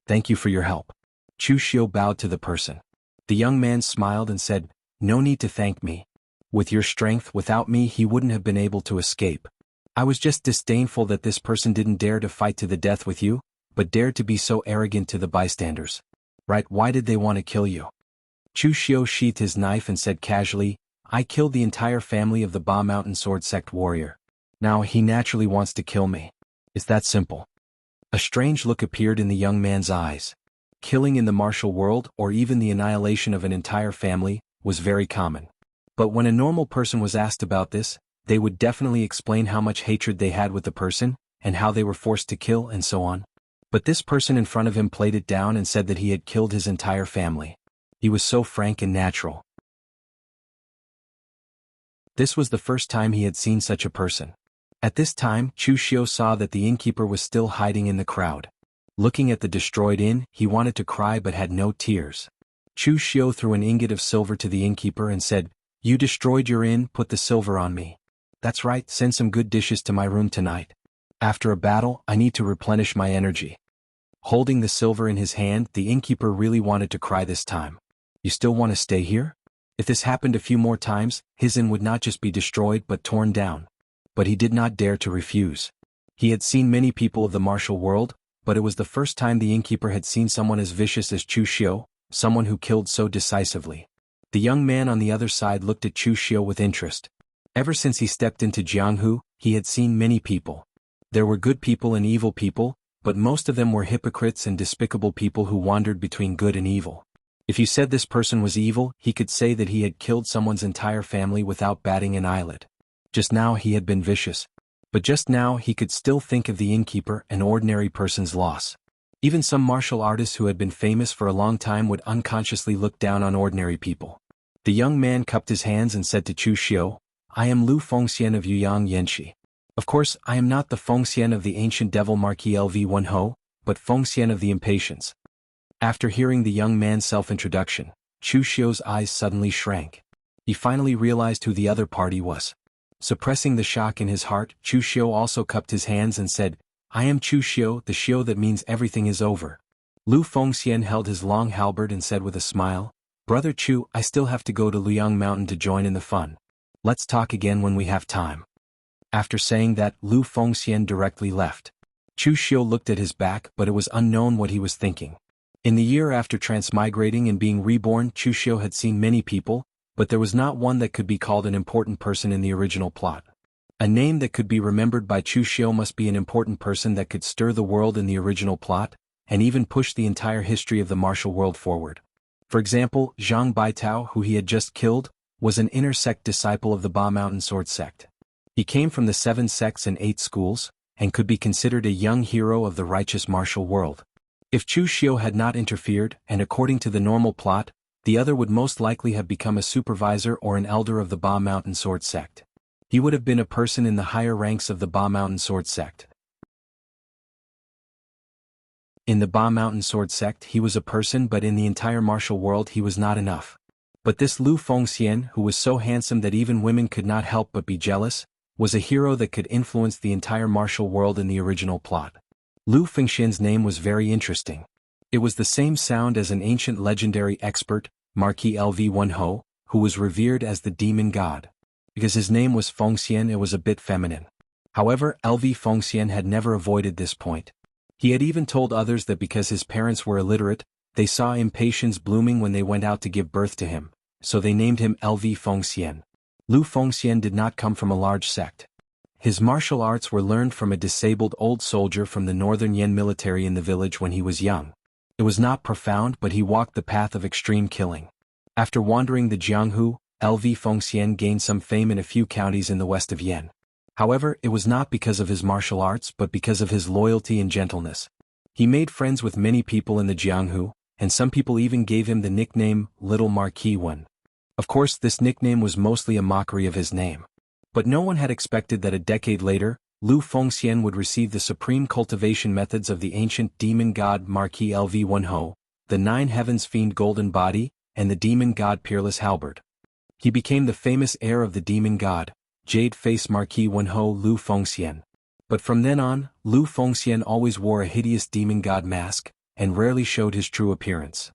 "Thank you for your help." Chu Xiu bowed to the person. The young man smiled and said, "No need to thank me. With your strength, without me he wouldn't have been able to escape. I was just disdainful that this person didn't dare to fight to the death with you, but dared to be so arrogant to the bystanders. Right, why did they want to kill you?" Chu Xiu sheathed his knife and said casually, "I killed the entire family of the Ba Mountain Sword Sect warrior. Now he naturally wants to kill me. It's that simple." A strange look appeared in the young man's eyes. Killing in the martial world, or even the annihilation of an entire family, was very common. But when a normal person was asked about this, they would definitely explain how much hatred they had with the person, and how they were forced to kill and so on. But this person in front of him played it down and said that he had killed his entire family. He was so frank and natural. This was the first time he had seen such a person. At this time, Chu Xiu saw that the innkeeper was still hiding in the crowd. Looking at the destroyed inn, he wanted to cry but had no tears. Chu Xiu threw an ingot of silver to the innkeeper and said, "You destroyed your inn, put the silver on me. That's right, send some good dishes to my room tonight. After a battle, I need to replenish my energy." Holding the silver in his hand, the innkeeper really wanted to cry this time. "You still want to stay here?" If this happened a few more times, his inn would not just be destroyed but torn down. But he did not dare to refuse. He had seen many people of the martial world, but it was the first time the innkeeper had seen someone as vicious as Chu Xiu, someone who killed so decisively. The young man on the other side looked at Chu Xiu with interest. Ever since he stepped into Jianghu, he had seen many people. There were good people and evil people, but most of them were hypocrites and despicable people who wandered between good and evil. If you said this person was evil, he could say that he had killed someone's entire family without batting an eyelid. Just now he had been vicious. But just now he could still think of the innkeeper, an ordinary person's loss. Even some martial artists who had been famous for a long time would unconsciously look down on ordinary people. The young man cupped his hands and said to Chu Xiu, "I am Lu Fengxian of Yuyang Yanxi. Of course, I am not the Fengxian of the ancient devil Marquis LV1 Ho, but Fengxian of the impatience." After hearing the young man's self-introduction, Chu Xiu's eyes suddenly shrank. He finally realized who the other party was. Suppressing the shock in his heart, Chu Xiu also cupped his hands and said, "I am Chu Xiu, the Xiu that means everything is over." Lu Fengxian held his long halberd and said with a smile, "Brother Chu, I still have to go to Luyang Mountain to join in the fun. Let's talk again when we have time." After saying that, Lu Fengxian directly left. Chu Xiu looked at his back, but it was unknown what he was thinking. In the year after transmigrating and being reborn, Chu Xiu had seen many people, but there was not one that could be called an important person in the original plot. A name that could be remembered by Chu Xiu must be an important person that could stir the world in the original plot, and even push the entire history of the martial world forward. For example, Zhang Baitao, who he had just killed, was an inner sect disciple of the Ba Mountain Sword sect. He came from the 7 sects and 8 schools, and could be considered a young hero of the righteous martial world. If Chu Xiu had not interfered, and according to the normal plot, the other would most likely have become a supervisor or an elder of the Ba Mountain Sword sect. He would have been a person in the higher ranks of the Ba Mountain Sword sect. In the Ba Mountain Sword sect he was a person, but in the entire martial world he was not enough. But this Lu Fengxian, who was so handsome that even women could not help but be jealous, was a hero that could influence the entire martial world in the original plot. Lu Fengxian's name was very interesting. It was the same sound as an ancient legendary expert, Marquis LV1 Ho, who was revered as the demon god. Because his name was Fengxian, it was a bit feminine. However, LV Fengxian had never avoided this point. He had even told others that because his parents were illiterate, they saw impatience blooming when they went out to give birth to him, so they named him LV Fengxian. Lu Fengxian did not come from a large sect. His martial arts were learned from a disabled old soldier from the northern Yan military in the village when he was young. It was not profound, but he walked the path of extreme killing. After wandering the Jianghu, LV Fengxian gained some fame in a few counties in the west of Yan. However, it was not because of his martial arts but because of his loyalty and gentleness. He made friends with many people in the Jianghu, and some people even gave him the nickname Little Marquis One. Of course, this nickname was mostly a mockery of his name. But no one had expected that a decade later, Lu Fengxian would receive the supreme cultivation methods of the ancient demon god Marquis LV1 Ho, the 9 heavens fiend golden body, and the demon god peerless halberd. He became the famous heir of the demon god, Jade Face Marquis 1 Ho Lu Fengxian. But from then on, Lu Fengxian always wore a hideous demon god mask, and rarely showed his true appearance.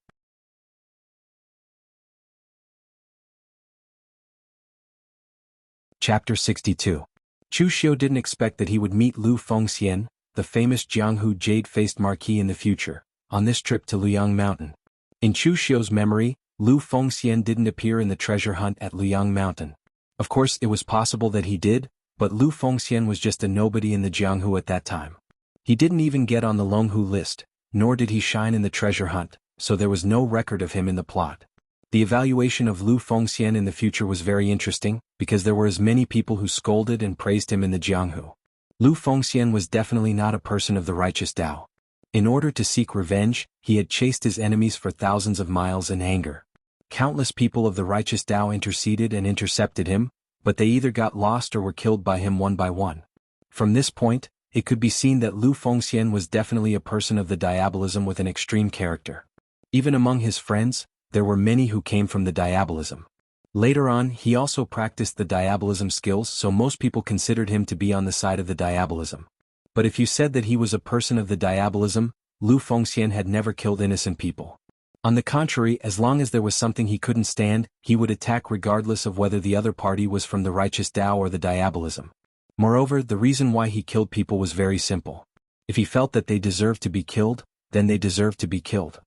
Chapter 62. Chu Xiu didn't expect that he would meet Lu Fengxian, the famous Jianghu jade-faced marquis in the future, on this trip to Luyang Mountain. In Chu Xiu's memory, Lu Fengxian didn't appear in the treasure hunt at Luyang Mountain. Of course, it was possible that he did, but Lu Fengxian was just a nobody in the Jianghu at that time. He didn't even get on the Longhu list, nor did he shine in the treasure hunt, so there was no record of him in the plot. The evaluation of Lu Fengxian in the future was very interesting, because there were as many people who scolded and praised him in the Jianghu. Lu Fengxian was definitely not a person of the righteous Tao. In order to seek revenge, he had chased his enemies for thousands of miles in anger. Countless people of the righteous Tao interceded and intercepted him, but they either got lost or were killed by him one by one. From this point, it could be seen that Lu Fengxian was definitely a person of the diabolism with an extreme character. Even among his friends, there were many who came from the diabolism. Later on, he also practiced the diabolism skills, so most people considered him to be on the side of the diabolism. But if you said that he was a person of the diabolism, Lu Fengxian had never killed innocent people. On the contrary, as long as there was something he couldn't stand, he would attack regardless of whether the other party was from the righteous Tao or the diabolism. Moreover, the reason why he killed people was very simple. If he felt that they deserved to be killed, then they deserved to be killed.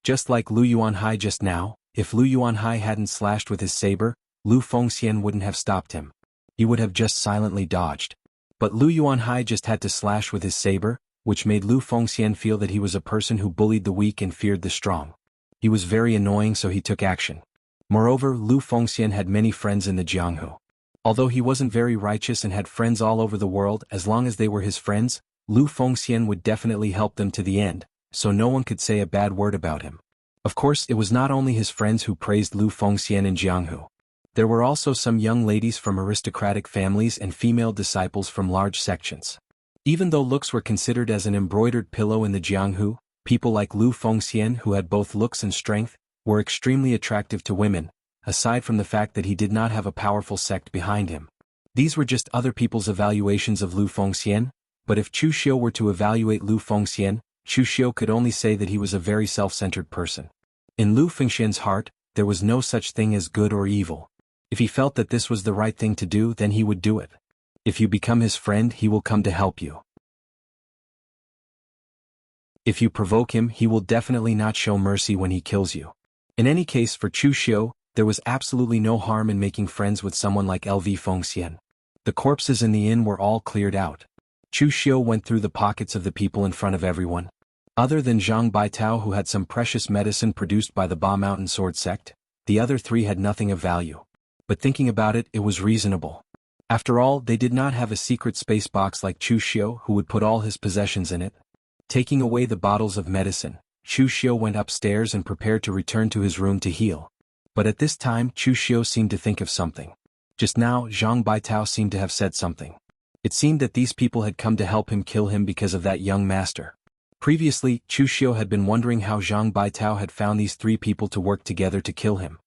Just like Lu Yuanhai just now, if Lu Yuanhai hadn't slashed with his saber, Lu Fengxian wouldn't have stopped him. He would have just silently dodged. But Lu Yuanhai just had to slash with his saber, which made Lu Fengxian feel that he was a person who bullied the weak and feared the strong. He was very annoying, so he took action. Moreover, Lu Fengxian had many friends in the Jianghu. Although he wasn't very righteous and had friends all over the world, as long as they were his friends, Lu Fengxian would definitely help them to the end, so no one could say a bad word about him. Of course, it was not only his friends who praised Lu Fengxian in Jianghu. There were also some young ladies from aristocratic families and female disciples from large sections. Even though looks were considered as an embroidered pillow in the Jianghu, people like Lu Fengxian, who had both looks and strength, were extremely attractive to women, aside from the fact that he did not have a powerful sect behind him. These were just other people's evaluations of Lu Fengxian, but if Chu Xiu were to evaluate Lu Fengxian, Chu Xiu could only say that he was a very self-centered person. In Lu Fengxian's heart, there was no such thing as good or evil. If he felt that this was the right thing to do, then he would do it. If you become his friend, he will come to help you. If you provoke him, he will definitely not show mercy when he kills you. In any case, for Chu Xiu, there was absolutely no harm in making friends with someone like LV Fengxian. The corpses in the inn were all cleared out. Chu Xiu went through the pockets of the people in front of everyone. Other than Zhang Baitao, who had some precious medicine produced by the Ba Mountain Sword sect, the other three had nothing of value. But thinking about it, it was reasonable. After all, they did not have a secret space box like Chu Xiu, who would put all his possessions in it. Taking away the bottles of medicine, Chu Xiu went upstairs and prepared to return to his room to heal. But at this time, Chu Xiu seemed to think of something. Just now, Zhang Baitao seemed to have said something. It seemed that these people had come to help him kill him because of that young master. Previously, Chu Xiu had been wondering how Zhang Baitao had found these three people to work together to kill him.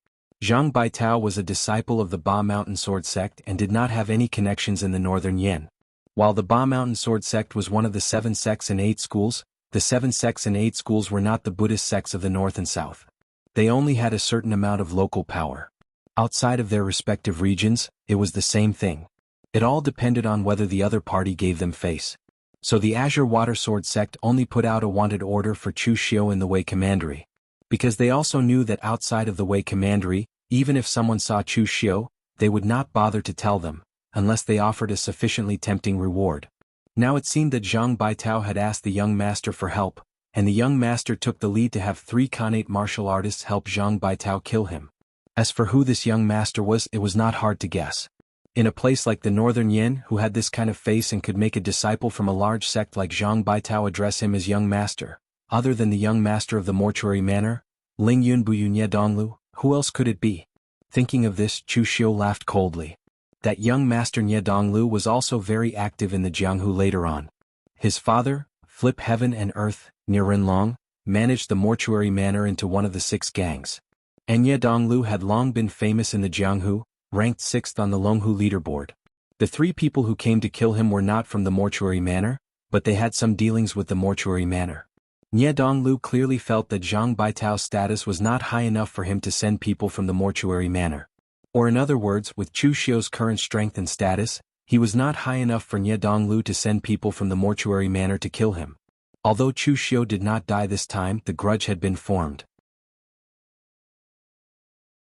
Zhang Baitao was a disciple of the Ba Mountain Sword sect and did not have any connections in the northern Yan. While the Ba Mountain Sword sect was one of the 7 sects and 8 schools, the 7 sects and 8 schools were not the Buddhist sects of the north and south. They only had a certain amount of local power. Outside of their respective regions, it was the same thing. It all depended on whether the other party gave them face. So the Azure Water Sword sect only put out a wanted order for Chu Xiu in the Wei Commandery. Because they also knew that outside of the Wei Commandery, even if someone saw Chu Xiu, they would not bother to tell them, unless they offered a sufficiently tempting reward. Now it seemed that Zhang Baitao had asked the young master for help, and the young master took the lead to have 3 Khanate martial artists help Zhang Baitao kill him. As for who this young master was, it was not hard to guess. In a place like the Northern Yin, who had this kind of face and could make a disciple from a large sect like Zhang Baitao address him as young master, other than the young master of the mortuary manor, Ling Yun Buyu Nye Donglu, who else could it be? Thinking of this, Chu Xiu laughed coldly. That young master Nye Donglu was also very active in the Jianghu later on. His father, Flip Heaven and Earth, Nye Rinlong, managed the mortuary manor into one of the 6 gangs. And Nye Donglu had long been famous in the Jianghu, ranked 6th on the Longhu leaderboard. The 3 people who came to kill him were not from the mortuary manor, but they had some dealings with the mortuary manor. Nye Donglu clearly felt that Zhang Baitao's status was not high enough for him to send people from the mortuary manor. Or in other words, with Chu Xiu's current strength and status, he was not high enough for Nye Donglu to send people from the mortuary manor to kill him. Although Chu Xiu did not die this time, the grudge had been formed.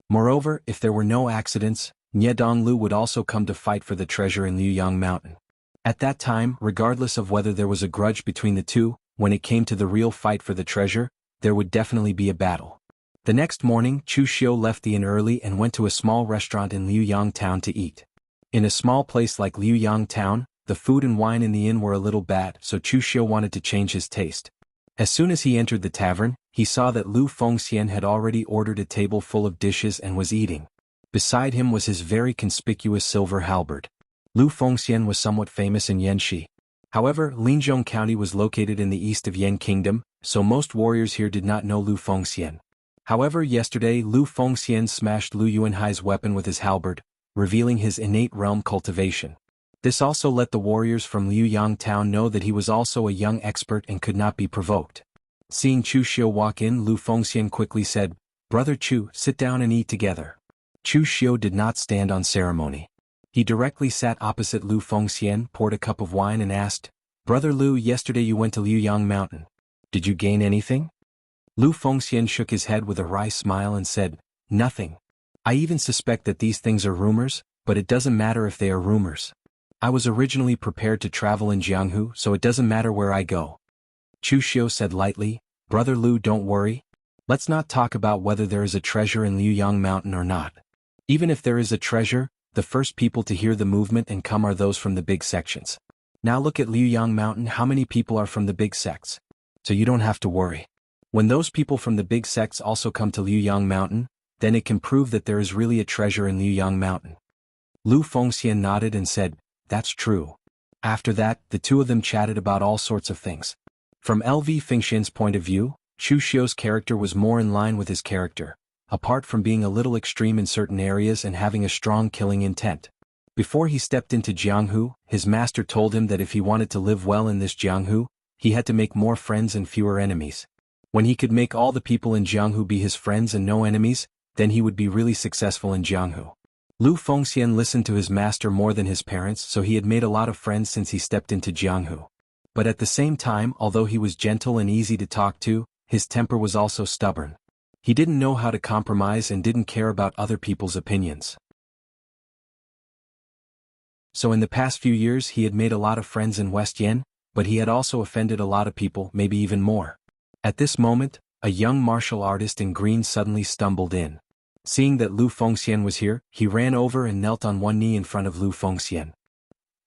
Moreover, if there were no accidents, Nye Donglu would also come to fight for the treasure in Liuyang Mountain. At that time, regardless of whether there was a grudge between the two, when it came to the real fight for the treasure, there would definitely be a battle. The next morning, Chu Xiu left the inn early and went to a small restaurant in Liuyang Town to eat. In a small place like Liuyang Town, the food and wine in the inn were a little bad, so Chu Xiu wanted to change his taste. As soon as he entered the tavern, he saw that Lu Fengxian had already ordered a table full of dishes and was eating. Beside him was his very conspicuous silver halberd. Lu Fengxian was somewhat famous in Yanxi. However, Linzhong County was located in the east of Yan Kingdom, so most warriors here did not know Lu Fengxian. However, yesterday Lu Fengxian smashed Lu Yuanhai's weapon with his halberd, revealing his innate realm cultivation. This also let the warriors from Liuyang Town know that he was also a young expert and could not be provoked. Seeing Chu Xiu walk in, Lu Fengxian quickly said, "Brother Chu, sit down and eat together." Chu Xiu did not stand on ceremony. He directly sat opposite Lu Fengxian, poured a cup of wine and asked, "Brother Lu, yesterday you went to Liuyang Mountain. Did you gain anything?" Lu Fengxian shook his head with a wry smile and said, "Nothing. I even suspect that these things are rumors, but it doesn't matter if they are rumors. I was originally prepared to travel in Jianghu, so it doesn't matter where I go." Chu Xiu said lightly, "Brother Lu, don't worry. Let's not talk about whether there is a treasure in Liuyang Mountain or not. Even if there is a treasure, the first people to hear the movement and come are those from the big sections. Now look at Liuyang Mountain, how many people are from the big sects? So you don't have to worry. When those people from the big sects also come to Liuyang Mountain, then it can prove that there is really a treasure in Liuyang Mountain." Lu Fengxian nodded and said, "That's true." After that, the two of them chatted about all sorts of things. From LV Fengxian's point of view, Chu Xiu's character was more in line with his character, apart from being a little extreme in certain areas and having a strong killing intent. Before he stepped into Jianghu, his master told him that if he wanted to live well in this Jianghu, he had to make more friends and fewer enemies. When he could make all the people in Jianghu be his friends and no enemies, then he would be really successful in Jianghu. Lu Fengxian listened to his master more than his parents, so he had made a lot of friends since he stepped into Jianghu. But at the same time, although he was gentle and easy to talk to, his temper was also stubborn. He didn't know how to compromise and didn't care about other people's opinions. So in the past few years he had made a lot of friends in West Yen, but he had also offended a lot of people, maybe even more. At this moment, a young martial artist in green suddenly stumbled in. Seeing that Lu Fengxian was here, he ran over and knelt on one knee in front of Lu Fengxian.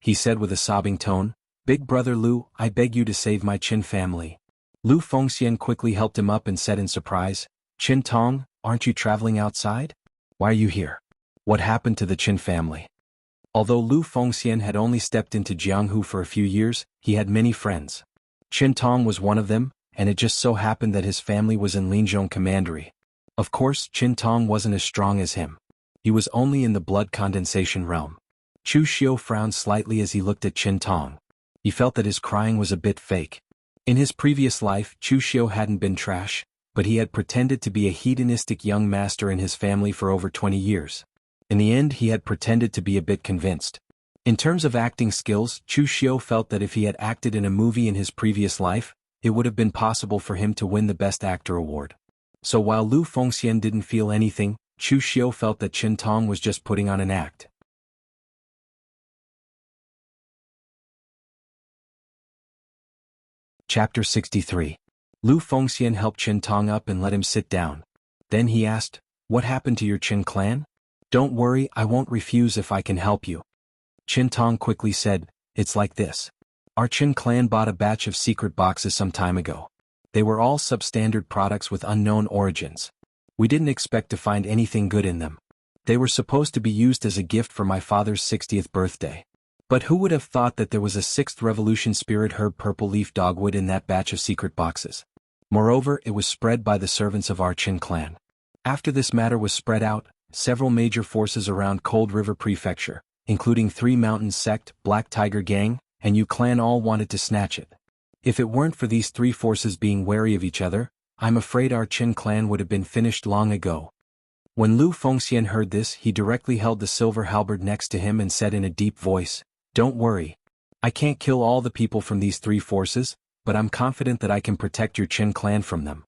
He said with a sobbing tone, "Big brother Lu, I beg you to save my Qin family." Lu Fengxian quickly helped him up and said in surprise, "Qin Tong, aren't you traveling outside? Why are you here? What happened to the Qin family?" Although Lu Fengxian had only stepped into Jianghu for a few years, he had many friends. Qin Tong was one of them, and it just so happened that his family was in Linzhong Commandery. Of course, Qin Tong wasn't as strong as him. He was only in the blood condensation realm. Chu Xiu frowned slightly as he looked at Qin Tong. He felt that his crying was a bit fake. In his previous life, Chu Xiu hadn't been trash, but he had pretended to be a hedonistic young master in his family for over 20 years. In the end, he had pretended to be a bit convinced. In terms of acting skills, Chu Xiu felt that if he had acted in a movie in his previous life, it would have been possible for him to win the Best Actor award. So while Lu Fengxian didn't feel anything, Chu Xiu felt that Qin Tong was just putting on an act. Chapter 63. Lu Fengxian helped Qin Tong up and let him sit down. Then he asked, "What happened to your Qin clan?" "Don't worry, I won't refuse if I can help you." Qin Tong quickly said, "It's like this. Our Qin clan bought a batch of secret boxes some time ago. They were all substandard products with unknown origins. We didn't expect to find anything good in them. They were supposed to be used as a gift for my father's 60th birthday. But who would have thought that there was a 6th Revolution Spirit Herb Purple Leaf Dogwood in that batch of secret boxes? Moreover, it was spread by the servants of our Qin clan. After this matter was spread out, several major forces around Cold River Prefecture, including Three Mountains Sect, Black Tiger Gang, and Yu Clan all wanted to snatch it. If it weren't for these three forces being wary of each other, I'm afraid our Qin clan would have been finished long ago." When Lu Fengxian heard this, he directly held the silver halberd next to him and said in a deep voice, "Don't worry. I can't kill all the people from these three forces, but I'm confident that I can protect your Qin clan from them."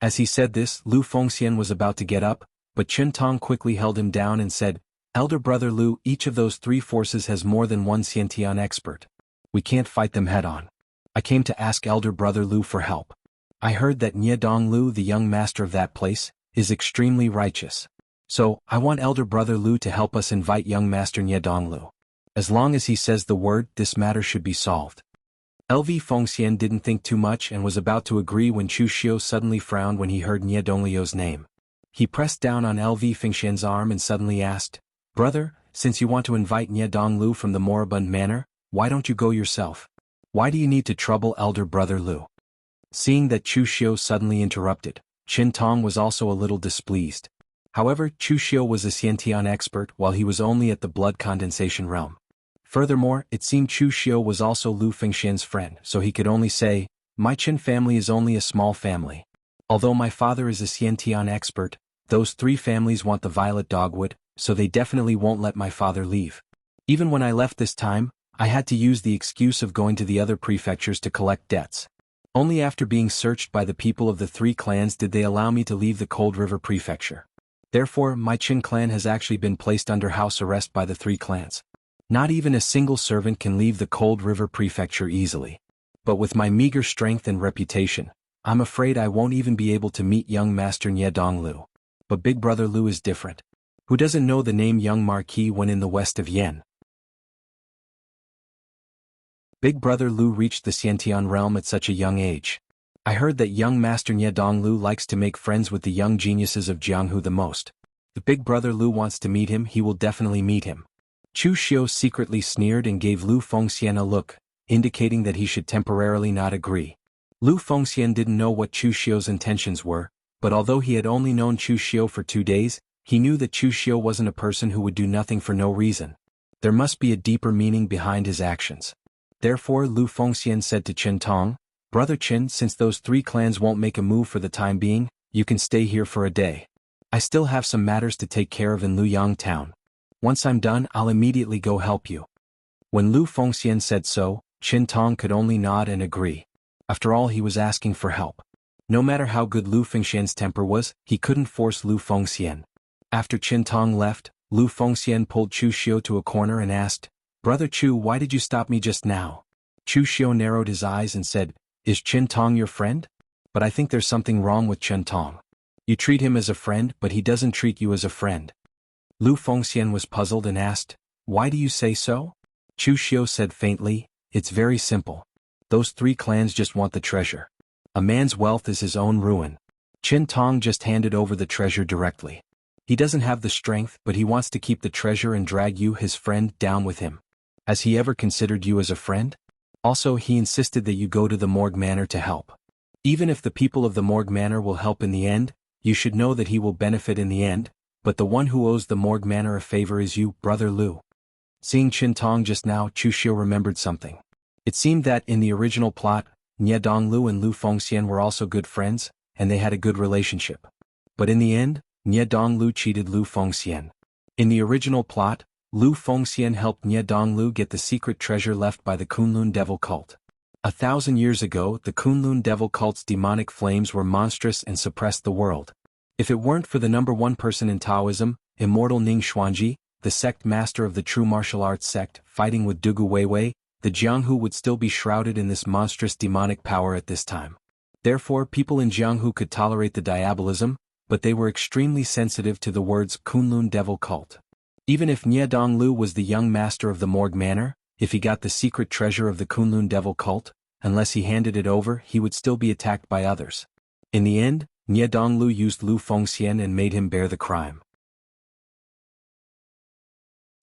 As he said this, Lu Fengxian was about to get up, but Qin Tong quickly held him down and said, "Elder brother Lu, each of those three forces has more than one Xiantian expert. We can't fight them head-on. I came to ask Elder brother Lu for help. I heard that Niedong Lu, the young master of that place, is extremely righteous. So, I want Elder brother Lu to help us invite young master Niedong Lu. As long as he says the word, this matter should be solved." LV Fengxian didn't think too much and was about to agree when Chu Xiu suddenly frowned when he heard Niedong Liu's name. He pressed down on LV Fengxian's arm and suddenly asked, "Brother, since you want to invite Niedong Lu from the moribund manor, why don't you go yourself? Why do you need to trouble Elder brother Lu?" Seeing that Chu Xiu suddenly interrupted, Qin Tong was also a little displeased. However, Chu Xiu was a Xiantian expert while he was only at the blood condensation realm. Furthermore, it seemed Chu Xiu was also Lu Fengxian's friend, so he could only say, "My Qin family is only a small family. Although my father is a Xiantian expert, those three families want the violet dogwood, so they definitely won't let my father leave. Even when I left this time, I had to use the excuse of going to the other prefectures to collect debts. Only after being searched by the people of the three clans did they allow me to leave the Cold River Prefecture. Therefore, my Qin clan has actually been placed under house arrest by the three clans. Not even a single servant can leave the Cold River Prefecture easily. But with my meager strength and reputation, I'm afraid I won't even be able to meet young Master Nye Donglu. But Big Brother Lu is different. Who doesn't know the name Young Marquis when in the west of Yen? Big Brother Lu reached the Xiantian realm at such a young age. I heard that young Master Nye Donglu likes to make friends with the young geniuses of Jianghu the most. If Big Brother Lu wants to meet him, he will definitely meet him. Chu Xiu secretly sneered and gave Lu Fengxian a look, indicating that he should temporarily not agree. Lu Fengxian didn't know what Chu Xiu's intentions were, but although he had only known Chu Xiu for 2 days, he knew that Chu Xiu wasn't a person who would do nothing for no reason. There must be a deeper meaning behind his actions. Therefore Lu Fengxian said to Qin Tong, "Brother Qin, since those three clans won't make a move for the time being, you can stay here for a day. I still have some matters to take care of in Luyang town. Once I'm done, I'll immediately go help you." When Lu Fengxian said so, Qin Tong could only nod and agree. After all, he was asking for help. No matter how good Lu Fengxian's temper was, he couldn't force Lu Fengxian. After Qin Tong left, Lu Fengxian pulled Chu Xiu to a corner and asked, "Brother Chu, why did you stop me just now?" Chu Xiu narrowed his eyes and said, "Is Qin Tong your friend? But I think there's something wrong with Qin Tong. You treat him as a friend, but he doesn't treat you as a friend." Lu Fengxian was puzzled and asked, "Why do you say so?" Chu Xiu said faintly, "It's very simple. Those three clans just want the treasure. A man's wealth is his own ruin. Qin Tong just handed over the treasure directly. He doesn't have the strength, but he wants to keep the treasure and drag you, his friend, down with him. Has he ever considered you as a friend? Also, he insisted that you go to the Morgue Manor to help. Even if the people of the Morgue Manor will help in the end, you should know that he will benefit in the end, but the one who owes the Morgue Manor a favor is you, Brother Lu." Seeing Qin Tong just now, Chu Xiu remembered something. It seemed that in the original plot, Nye Donglu and Lu Fengxian were also good friends, and they had a good relationship. But in the end, Nye Donglu cheated Lu Fengxian. In the original plot, Lu Fengxian helped Nye Donglu get the secret treasure left by the Kunlun devil cult. 1,000 years ago, the Kunlun devil cult's demonic flames were monstrous and suppressed the world. If it weren't for the #1 person in Taoism, immortal Ning Xuanji, the sect master of the true martial arts sect, fighting with Dugu Weiwei, the Jianghu would still be shrouded in this monstrous demonic power at this time. Therefore, people in Jianghu could tolerate the diabolism, but they were extremely sensitive to the words Kunlun devil cult. Even if Nye Donglu was the young master of the Morgue Manor, if he got the secret treasure of the Kunlun devil cult, unless he handed it over, he would still be attacked by others. In the end, Nye Donglu used Lu Fengxian and made him bear the crime.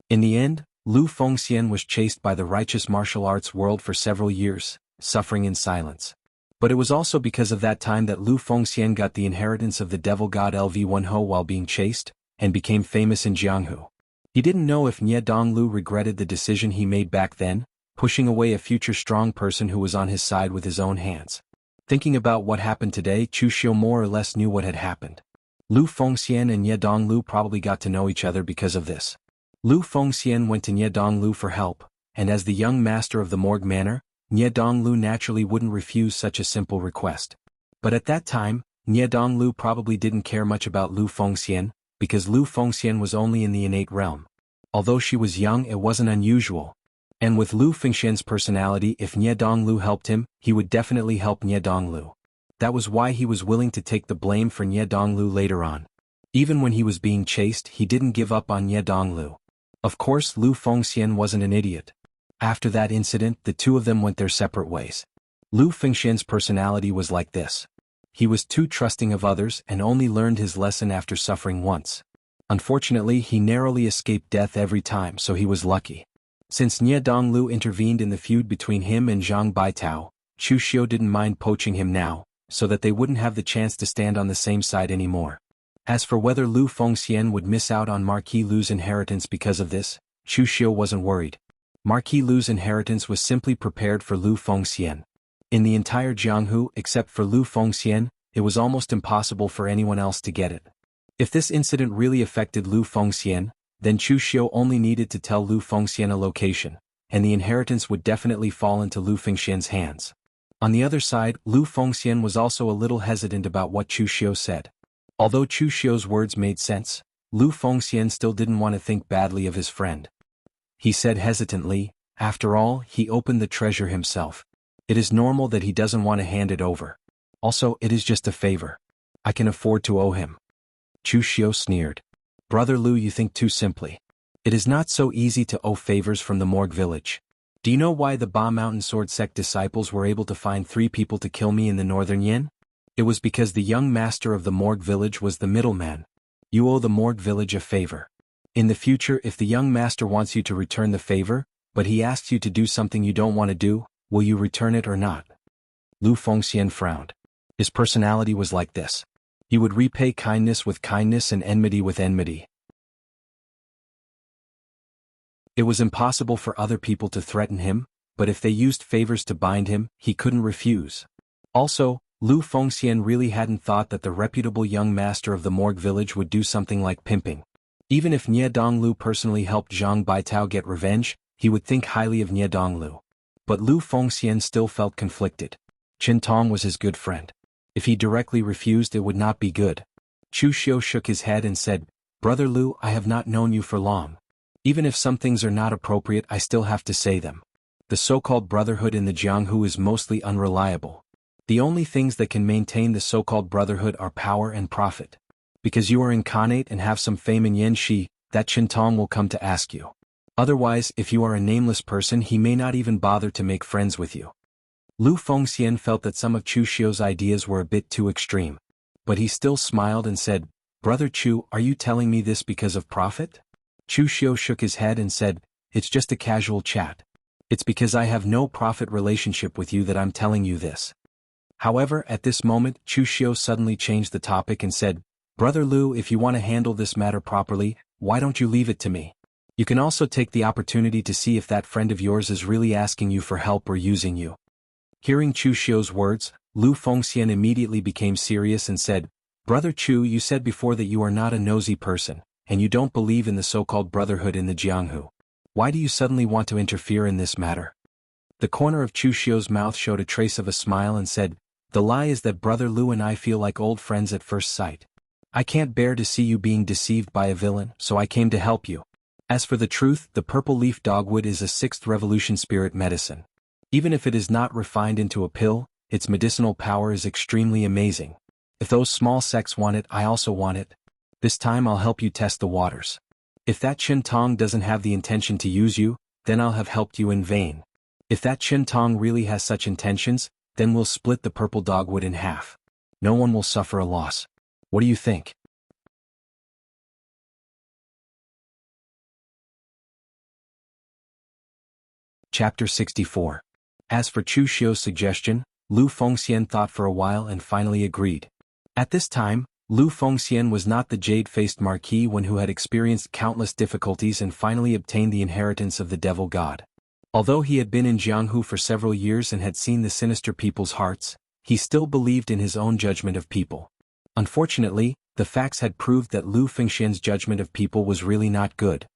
In the end, Lu Fengxian was chased by the righteous martial arts world for several years, suffering in silence. But it was also because of that time that Lu Fengxian got the inheritance of the devil god LV1Ho while being chased, and became famous in Jianghu. He didn't know if Nye Donglu regretted the decision he made back then, pushing away a future strong person who was on his side with his own hands. Thinking about what happened today, Chu Xiu more or less knew what had happened. Lu Fengxian and Nye Donglu probably got to know each other because of this. Lu Fengxian went to Nye Donglu for help, and as the young master of the Morgue Manor, Nye Donglu naturally wouldn't refuse such a simple request. But at that time, Nye Donglu probably didn't care much about Lu Fengxian, because Lu Fengxian was only in the innate realm. Although she was young, it wasn't unusual. And with Lu Fengxian's personality, if Nye Donglu helped him, he would definitely help Nye Donglu. That was why he was willing to take the blame for Nye Donglu later on. Even when he was being chased, he didn't give up on Nye Donglu. Of course, Lu Fengxian wasn't an idiot. After that incident, the two of them went their separate ways. Lu Fengxian's personality was like this. He was too trusting of others and only learned his lesson after suffering once. Unfortunately, he narrowly escaped death every time, so he was lucky. Since Nye Donglu intervened in the feud between him and Zhang Baitao, Chu Xiu didn't mind poaching him now, so that they wouldn't have the chance to stand on the same side anymore. As for whether Lu Fengxian would miss out on Marquis Lu's inheritance because of this, Chu Xiu wasn't worried. Marquis Lu's inheritance was simply prepared for Lu Fengxian. In the entire Jianghu, except for Lu Fengxian, it was almost impossible for anyone else to get it. If this incident really affected Lu Fengxian, then Chu Xiu only needed to tell Lu Fengxian a location, and the inheritance would definitely fall into Lu Fengxian's hands. On the other side, Lu Fengxian was also a little hesitant about what Chu Xiu said. Although Chu Xiu's words made sense, Lu Fengxian still didn't want to think badly of his friend. He said hesitantly, after all, he opened the treasure himself. It is normal that he doesn't want to hand it over. Also, it is just a favor. I can afford to owe him. Chu Xiu sneered. Brother Lu, you think too simply. It is not so easy to owe favors from the Morgue village. Do you know why the Ba Mountain Sword Sect disciples were able to find 3 people to kill me in the northern Yin? It was because the young master of the Morgue village was the middleman. You owe the Morgue village a favor. In the future, if the young master wants you to return the favor, but he asks you to do something you don't want to do, will you return it or not? Lu Fengxian frowned. His personality was like this. He would repay kindness with kindness and enmity with enmity. It was impossible for other people to threaten him, but if they used favors to bind him, he couldn't refuse. Also, Lu Fengxian really hadn't thought that the reputable young master of the Morgue village would do something like pimping. Even if Nie Donglu personally helped Zhang Baitao get revenge, he would think highly of Nie Donglu. But Lu Fengxian still felt conflicted. Qin Tong was his good friend. If he directly refused, it would not be good. Chu Xiu shook his head and said, Brother Lu, I have not known you for long. Even if some things are not appropriate, I still have to say them. The so-called brotherhood in the Jianghu is mostly unreliable. The only things that can maintain the so-called brotherhood are power and profit. Because you are incarnate and have some fame in Yanxi, that Qin Tong will come to ask you. Otherwise, if you are a nameless person, he may not even bother to make friends with you. Lu Fengxian felt that some of Chu Xiu's ideas were a bit too extreme. But he still smiled and said, Brother Chu, are you telling me this because of profit? Chu Xiu shook his head and said, It's just a casual chat. It's because I have no profit relationship with you that I'm telling you this. However, at this moment, Chu Xiu suddenly changed the topic and said, Brother Lu, if you want to handle this matter properly, why don't you leave it to me? You can also take the opportunity to see if that friend of yours is really asking you for help or using you. Hearing Chu Xiu's words, Lu Fengxian immediately became serious and said, Brother Chu, you said before that you are not a nosy person, and you don't believe in the so-called brotherhood in the Jianghu. Why do you suddenly want to interfere in this matter? The corner of Chu Xiu's mouth showed a trace of a smile and said, The lie is that Brother Lu and I feel like old friends at first sight. I can't bear to see you being deceived by a villain, so I came to help you. As for the truth, the purple leaf dogwood is a 6th revolution spirit medicine. Even if it is not refined into a pill, its medicinal power is extremely amazing. If those small sects want it, I also want it. This time I'll help you test the waters. If that Qin Tong doesn't have the intention to use you, then I'll have helped you in vain. If that Qin Tong really has such intentions, then we'll split the purple dogwood in half. No one will suffer a loss. What do you think? Chapter 64. As for Chu Xiu's suggestion, Lu Fengxian thought for a while and finally agreed. At this time, Lu Fengxian was not the jade-faced marquis one who had experienced countless difficulties and finally obtained the inheritance of the devil god. Although he had been in Jianghu for several years and had seen the sinister people's hearts, he still believed in his own judgment of people. Unfortunately, the facts had proved that Lu Fengxian's judgment of people was really not good.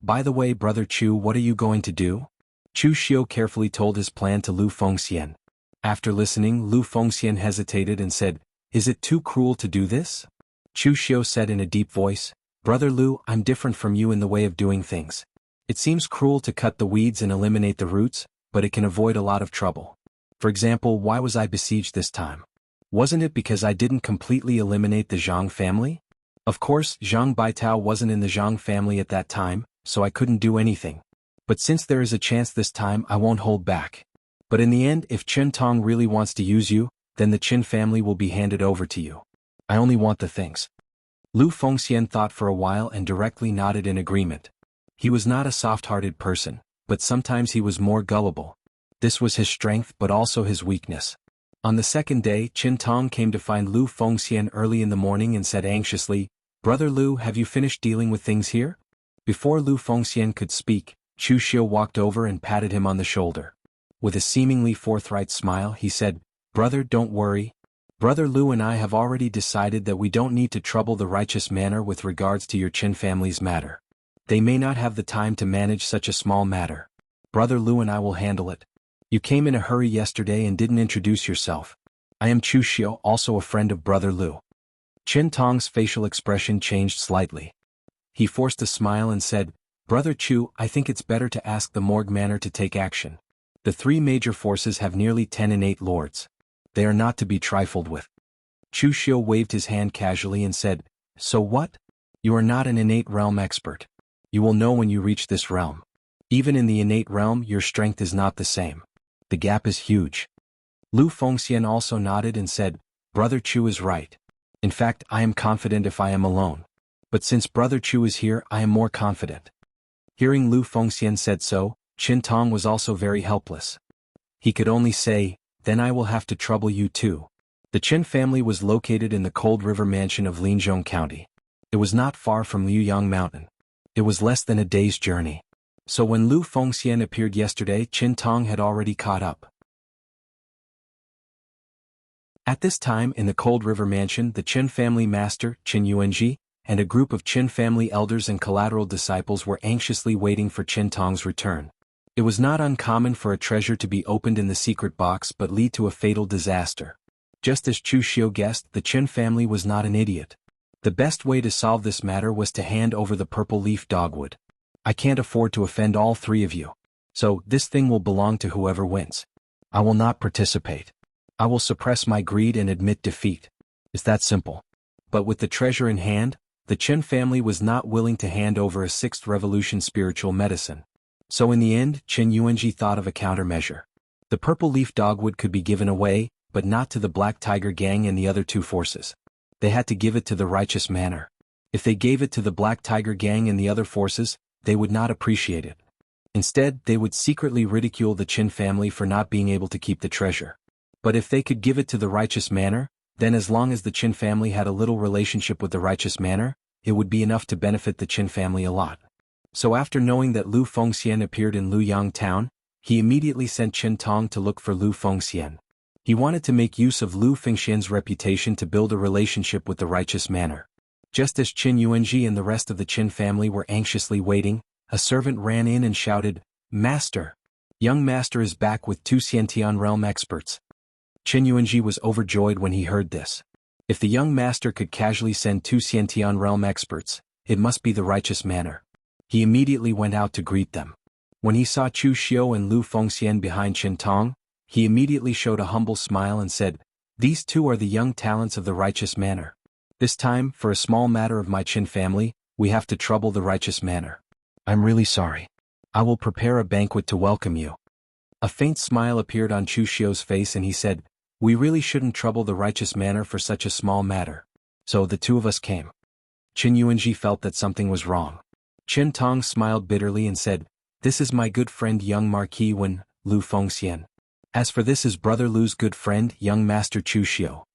By the way, Brother Chu, what are you going to do? Chu Xiu carefully told his plan to Lu Fengxian. After listening, Lu Fengxian hesitated and said, Is it too cruel to do this? Chu Xiu said in a deep voice, Brother Lu, I'm different from you in the way of doing things. It seems cruel to cut the weeds and eliminate the roots, but it can avoid a lot of trouble. For example, why was I besieged this time? Wasn't it because I didn't completely eliminate the Zhang family? Of course, Zhang Baitao wasn't in the Zhang family at that time, so I couldn't do anything. But since there is a chance this time, I won't hold back. But in the end, if Qin Tong really wants to use you, then the Qin family will be handed over to you. I only want the things. Lu Fengxian thought for a while and directly nodded in agreement. He was not a soft-hearted person, but sometimes he was more gullible. This was his strength but also his weakness. On the second day, Qin Tong came to find Lu Fengxian early in the morning and said anxiously, Brother Lu, have you finished dealing with things here? Before Lu Fengxian could speak, Chu Xiu walked over and patted him on the shoulder. With a seemingly forthright smile, he said, Brother, don't worry. Brother Lu and I have already decided that we don't need to trouble the righteous manor with regards to your Qin family's matter. They may not have the time to manage such a small matter. Brother Lu and I will handle it. You came in a hurry yesterday and didn't introduce yourself. I am Chu Xiu, also a friend of Brother Lu. Qin Tong's facial expression changed slightly. He forced a smile and said, Brother Chu, I think it's better to ask the Morgue Manor to take action. The three major forces have nearly 10 innate lords. They are not to be trifled with. Chu Xiu waved his hand casually and said, So what? You are not an innate realm expert. You will know when you reach this realm. Even in the innate realm, your strength is not the same. The gap is huge. Lu Fengxian also nodded and said, Brother Chu is right. In fact, I am confident if I am alone. But since Brother Chu is here, I am more confident. Hearing Lu Fengxian said so, Qin Tong was also very helpless. He could only say, Then I will have to trouble you too. The Qin family was located in the Cold River Mansion of Linzhong County. It was not far from Liuyang Mountain. It was less than a day's journey. So when Lu Fengxian appeared yesterday, Qin Tong had already caught up. At this time in the Cold River Mansion, the Qin family master, Qin Yuanji, and a group of Qin family elders and collateral disciples were anxiously waiting for Qin Tong's return. It was not uncommon for a treasure to be opened in the secret box but lead to a fatal disaster. Just as Chu Xiu guessed, the Qin family was not an idiot. The best way to solve this matter was to hand over the purple leaf dogwood. I can't afford to offend all three of you. So, this thing will belong to whoever wins. I will not participate. I will suppress my greed and admit defeat. It's that simple. But with the treasure in hand, the Qin family was not willing to hand over a sixth revolution spiritual medicine. So in the end, Qin Yuanji thought of a countermeasure. The purple leaf dogwood could be given away, but not to the Black Tiger Gang and the other two forces. They had to give it to the Righteous Manor. If they gave it to the Black Tiger Gang and the other forces, they would not appreciate it. Instead, they would secretly ridicule the Qin family for not being able to keep the treasure. But if they could give it to the Righteous Manor, then as long as the Qin family had a little relationship with the Righteous Manor, it would be enough to benefit the Qin family a lot. So after knowing that Lu Fengxian appeared in Luyang town, he immediately sent Qin Tong to look for Lu Fengxian. He wanted to make use of Lu Fengxian's reputation to build a relationship with the Righteous Manor. Just as Qin Yuanji and the rest of the Qin family were anxiously waiting, a servant ran in and shouted, Master! Young Master is back with two Xiantian realm experts. Qin Yuanji was overjoyed when he heard this. If the young master could casually send two Xiantian realm experts, it must be the Righteous Manor. He immediately went out to greet them. When he saw Chu Xiu and Lu Fengxian behind Qin Tong, he immediately showed a humble smile and said, These two are the young talents of the Righteous Manor. This time, for a small matter of my Qin family, we have to trouble the Righteous Manor. I'm really sorry. I will prepare a banquet to welcome you. A faint smile appeared on Chu Xiu's face and he said, We really shouldn't trouble the Righteous Manor for such a small matter. So the two of us came. Qin Yuanji felt that something was wrong. Qin Tong smiled bitterly and said, This is my good friend young Marquis Wen, Lu Fengxian. As for this is Brother Lu's good friend, young Master Chu Xiu.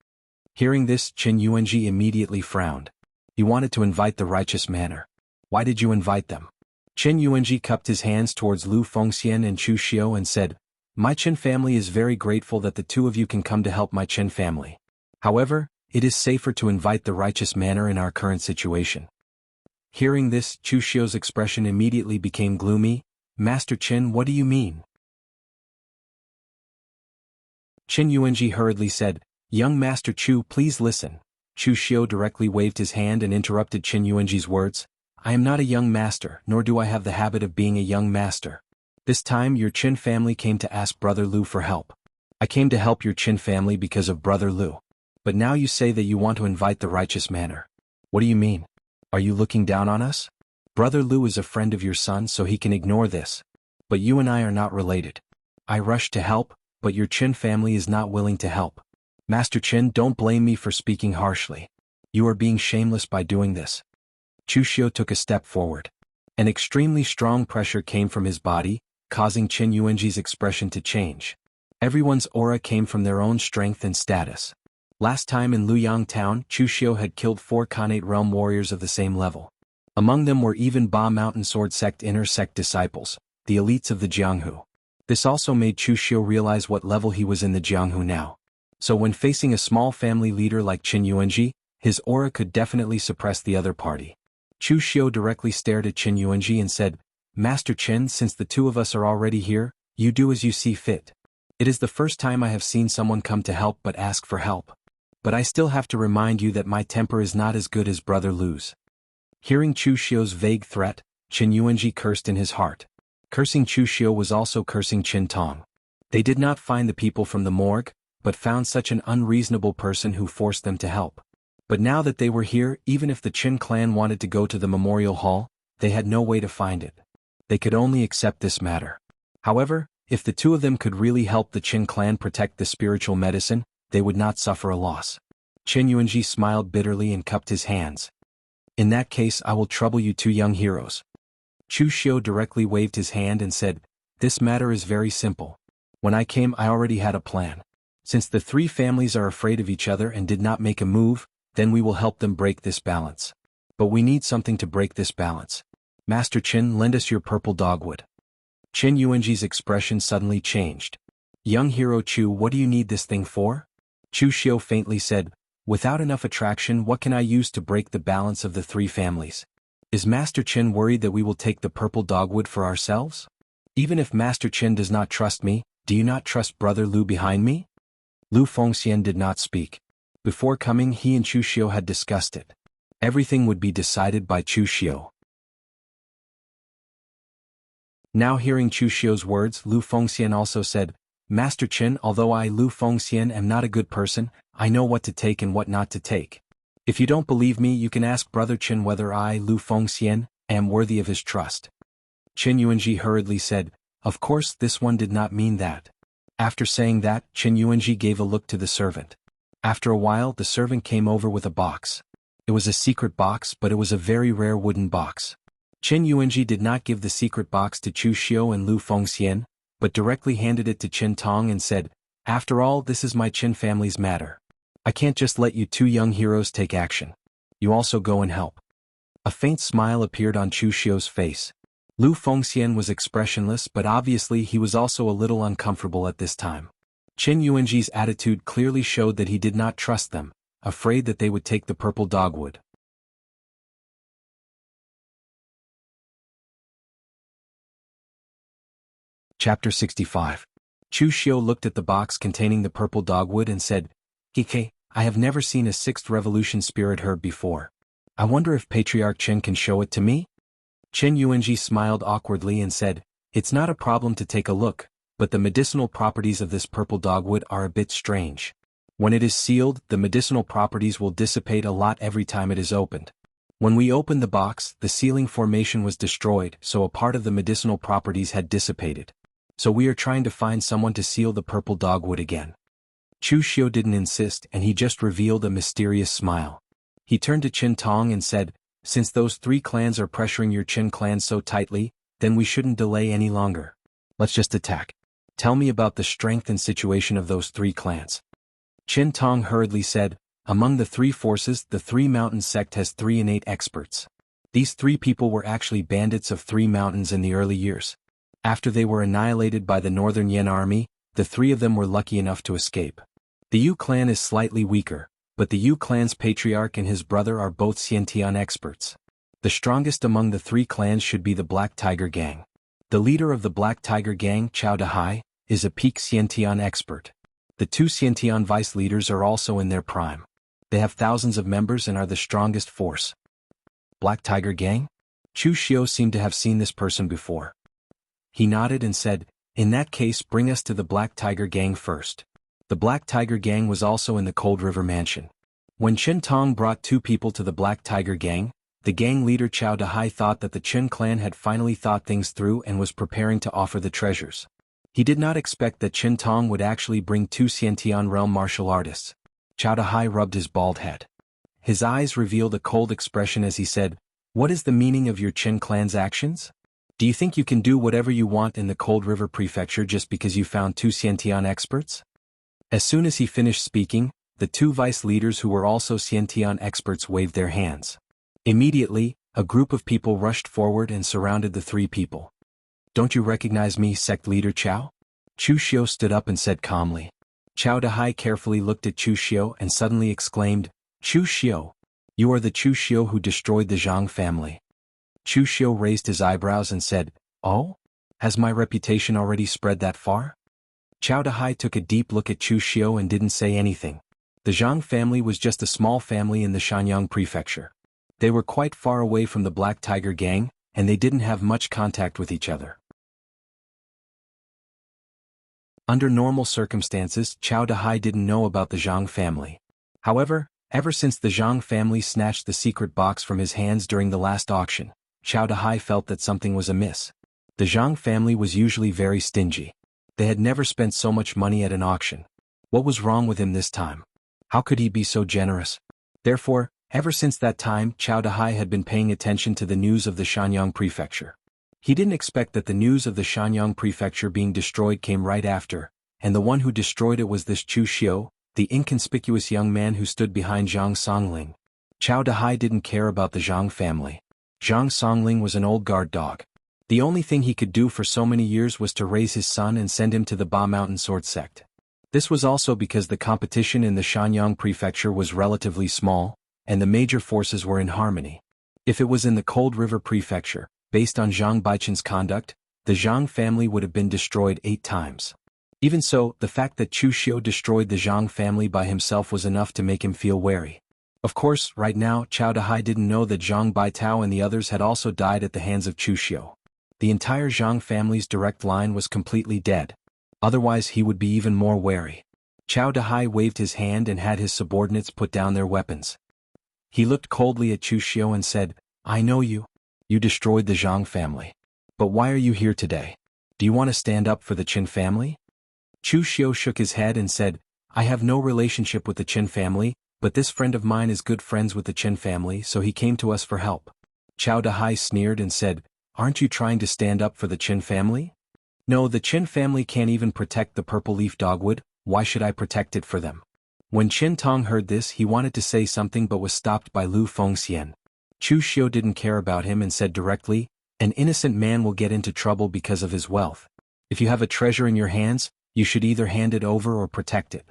Hearing this, Qin Yuanji immediately frowned. He wanted to invite the Righteous Manor. Why did you invite them? Qin Yuanji cupped his hands towards Lu Fengxian and Chu Xiu and said, My Qin family is very grateful that the two of you can come to help my Qin family. However, it is safer to invite the Righteous Manor in our current situation. Hearing this, Chu Xiu's expression immediately became gloomy. Master Qin, what do you mean? Qin Yuanji hurriedly said, Young Master Chu, please listen. Chu Xiu directly waved his hand and interrupted Qin Yuanji's words. I am not a young master, nor do I have the habit of being a young master. This time your Qin family came to ask Brother Lu for help. I came to help your Qin family because of Brother Lu. But now you say that you want to invite the Righteous Manor. What do you mean? Are you looking down on us? Brother Lu is a friend of your son, so he can ignore this. But you and I are not related. I rushed to help, but your Qin family is not willing to help. Master Qin, don't blame me for speaking harshly. You are being shameless by doing this. Chu Xiu took a step forward. An extremely strong pressure came from his body, causing Qin Yuanji's expression to change. Everyone's aura came from their own strength and status. Last time in Luyang town, Chu Xiu had killed 4 Khanate realm warriors of the same level. Among them were even Ba Mountain Sword Sect inner sect disciples, the elites of the Jianghu. This also made Chu Xiu realize what level he was in the Jianghu now. So when facing a small family leader like Qin Yuanji, his aura could definitely suppress the other party. Chu Xiu directly stared at Qin Yuanji and said, Master Qin, since the two of us are already here, you do as you see fit. It is the first time I have seen someone come to help but ask for help. But I still have to remind you that my temper is not as good as Brother Lu's. Hearing Chu Xiu's vague threat, Qin Yuanji cursed in his heart. Cursing Chu Xiu was also cursing Qin Tong. They did not find the people from the morgue, but found such an unreasonable person who forced them to help. But now that they were here, even if the Qin clan wanted to go to the memorial hall, they had no way to find it. They could only accept this matter. However, if the two of them could really help the Qin clan protect the spiritual medicine, they would not suffer a loss. Qin Yuanji smiled bitterly and cupped his hands. In that case, I will trouble you two young heroes. Chu Xiu directly waved his hand and said, "This matter is very simple. When I came, I already had a plan. Since the three families are afraid of each other and did not make a move, then we will help them break this balance. But we need something to break this balance. Master Qin, lend us your purple dogwood." Qin Yuanji's expression suddenly changed. "Young hero Chu, what do you need this thing for?" Chu Xiu faintly said, "Without enough attraction, what can I use to break the balance of the three families? Is Master Qin worried that we will take the purple dogwood for ourselves? Even if Master Qin does not trust me, do you not trust Brother Lu behind me?" Lu Fengxian did not speak. Before coming, he and Chu Xiu had discussed it. Everything would be decided by Chu Xiu. Now hearing Chu Xiu's words, Lu Fengxian also said, "Master Qin, although I, Lu Fengxian, am not a good person, I know what to take and what not to take. If you don't believe me, you can ask Brother Qin whether I, Lu Fengxian, am worthy of his trust." Qin Yuanji hurriedly said, "Of course, this one did not mean that." After saying that, Qin Yuanji gave a look to the servant. After a while, the servant came over with a box. It was a secret box, but it was a very rare wooden box. Qin Yuanji did not give the secret box to Chu Xiu and Lu Fengxian, but directly handed it to Qin Tong and said, "After all, this is my Qin family's matter. I can't just let you two young heroes take action. You also go and help." A faint smile appeared on Chu Xiu's face. Lu Fengxian was expressionless, but obviously he was also a little uncomfortable at this time. Qin Yuanji's attitude clearly showed that he did not trust them, afraid that they would take the purple dogwood. Chapter 65. Chu Xiu looked at the box containing the purple dogwood and said, "Kike, I have never seen a sixth revolution spirit herb before. I wonder if Patriarch Qin can show it to me?" Qin Yuanji smiled awkwardly and said, "It's not a problem to take a look, but the medicinal properties of this purple dogwood are a bit strange. When it is sealed, the medicinal properties will dissipate a lot every time it is opened. When we opened the box, the sealing formation was destroyed, so a part of the medicinal properties had dissipated. So we are trying to find someone to seal the purple dogwood again." Chu Xiu didn't insist, and he just revealed a mysterious smile. He turned to Qin Tong and said, "Since those three clans are pressuring your Qin clan so tightly, then we shouldn't delay any longer. Let's just attack. Tell me about the strength and situation of those three clans." Qin Tong hurriedly said, "Among the three forces, the Three Mountains sect has 3 innate experts. These three people were actually bandits of Three Mountains in the early years. After they were annihilated by the Northern Yen army, the three of them were lucky enough to escape. The Yu clan is slightly weaker, but the Yu clan's patriarch and his brother are both Xiantian experts. The strongest among the three clans should be the Black Tiger Gang. The leader of the Black Tiger Gang, Chao Dahai, is a peak Xiantian expert. The two Xiantian vice leaders are also in their prime. They have thousands of members and are the strongest force." Black Tiger Gang? Chu Xiu seemed to have seen this person before. He nodded and said, "In that case, bring us to the Black Tiger Gang first." The Black Tiger Gang was also in the Cold River Mansion. When Qin Tong brought two people to the Black Tiger Gang, the gang leader Chao Dahai thought that the Qin clan had finally thought things through and was preparing to offer the treasures. He did not expect that Qin Tong would actually bring two Xiantian realm martial artists. Chao Dahai rubbed his bald head. His eyes revealed a cold expression as he said, "What is the meaning of your Qin clan's actions? Do you think you can do whatever you want in the Cold River Prefecture just because you found two Xiantian experts?" As soon as he finished speaking, the two vice leaders who were also Xiantian experts waved their hands. Immediately, a group of people rushed forward and surrounded the three people. "Don't you recognize me, sect leader Chao?" Chu Xiu stood up and said calmly. Chao Dahai carefully looked at Chu Xiu and suddenly exclaimed, "Chu Xiu! You are the Chu Xiu who destroyed the Zhang family." Chu Xiu raised his eyebrows and said, "Oh? Has my reputation already spread that far?" Chao Dahai took a deep look at Chu Xiu and didn't say anything. The Zhang family was just a small family in the Shanyang prefecture. They were quite far away from the Black Tiger gang, and they didn't have much contact with each other. Under normal circumstances, Chao Dahai didn't know about the Zhang family. However, ever since the Zhang family snatched the secret box from his hands during the last auction, Chao Dahai felt that something was amiss. The Zhang family was usually very stingy. They had never spent so much money at an auction. What was wrong with him this time? How could he be so generous? Therefore, ever since that time, Chao Dahai had been paying attention to the news of the Shanyang prefecture. He didn't expect that the news of the Shanyang prefecture being destroyed came right after, and the one who destroyed it was this Chu Xiu, the inconspicuous young man who stood behind Zhang Songling. Chao Dahai didn't care about the Zhang family. Zhang Songling was an old guard dog. The only thing he could do for so many years was to raise his son and send him to the Ba Mountain Sword sect. This was also because the competition in the Shanyang prefecture was relatively small, and the major forces were in harmony. If it was in the Cold River prefecture, based on Zhang Baichen's conduct, the Zhang family would have been destroyed 8 times. Even so, the fact that Chu Xiu destroyed the Zhang family by himself was enough to make him feel wary. Of course, right now, Chao Dahai didn't know that Zhang Baitao and the others had also died at the hands of Chu Xiu. The entire Zhang family's direct line was completely dead. Otherwise he would be even more wary. Chao Dahai waved his hand and had his subordinates put down their weapons. He looked coldly at Chu Xiu and said, "I know you. You destroyed the Zhang family. But why are you here today? Do you want to stand up for the Qin family?" Chu Xiu shook his head and said, "I have no relationship with the Qin family, but this friend of mine is good friends with the Qin family, so he came to us for help." Chao Dahai sneered and said, "Aren't you trying to stand up for the Qin family?" "No, the Qin family can't even protect the purple leaf dogwood. Why should I protect it for them?" When Qin Tong heard this, he wanted to say something but was stopped by Lu Fengxian. Chu Xiu didn't care about him and said directly, "An innocent man will get into trouble because of his wealth. If you have a treasure in your hands, you should either hand it over or protect it.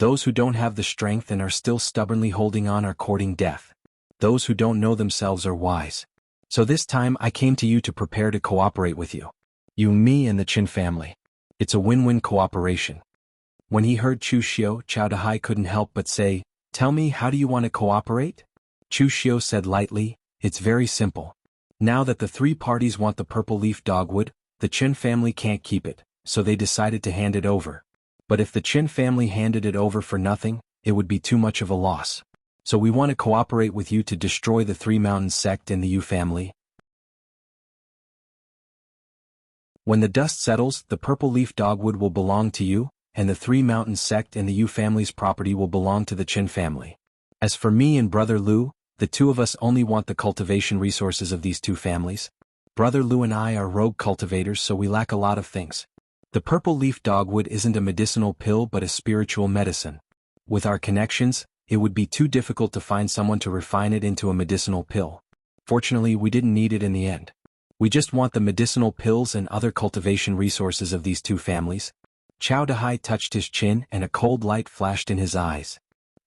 Those who don't have the strength and are still stubbornly holding on are courting death. Those who don't know themselves are wise. So this time I came to you to prepare to cooperate with you. You, me, and the Qin family. It's a win-win cooperation." When he heard Chu Xiu, Chao Dahai couldn't help but say, "Tell me, how do you want to cooperate?" Chu Xiu said lightly, "It's very simple. Now that the 3 parties want the purple leaf dogwood, the Qin family can't keep it, so they decided to hand it over. But if the Qin family handed it over for nothing, it would be too much of a loss. So we want to cooperate with you to destroy the 3 Mountains sect and the Yu family. When the dust settles, the purple leaf dogwood will belong to you, and the 3 Mountains sect and the Yu family's property will belong to the Qin family. As for me and Brother Lu, the 2 of us only want the cultivation resources of these 2 families. Brother Lu and I are rogue cultivators, so we lack a lot of things. The purple leaf dogwood isn't a medicinal pill but a spiritual medicine. With our connections, it would be too difficult to find someone to refine it into a medicinal pill. Fortunately, we didn't need it in the end. We just want the medicinal pills and other cultivation resources of these 2 families." Chao Dahai touched his chin and a cold light flashed in his eyes.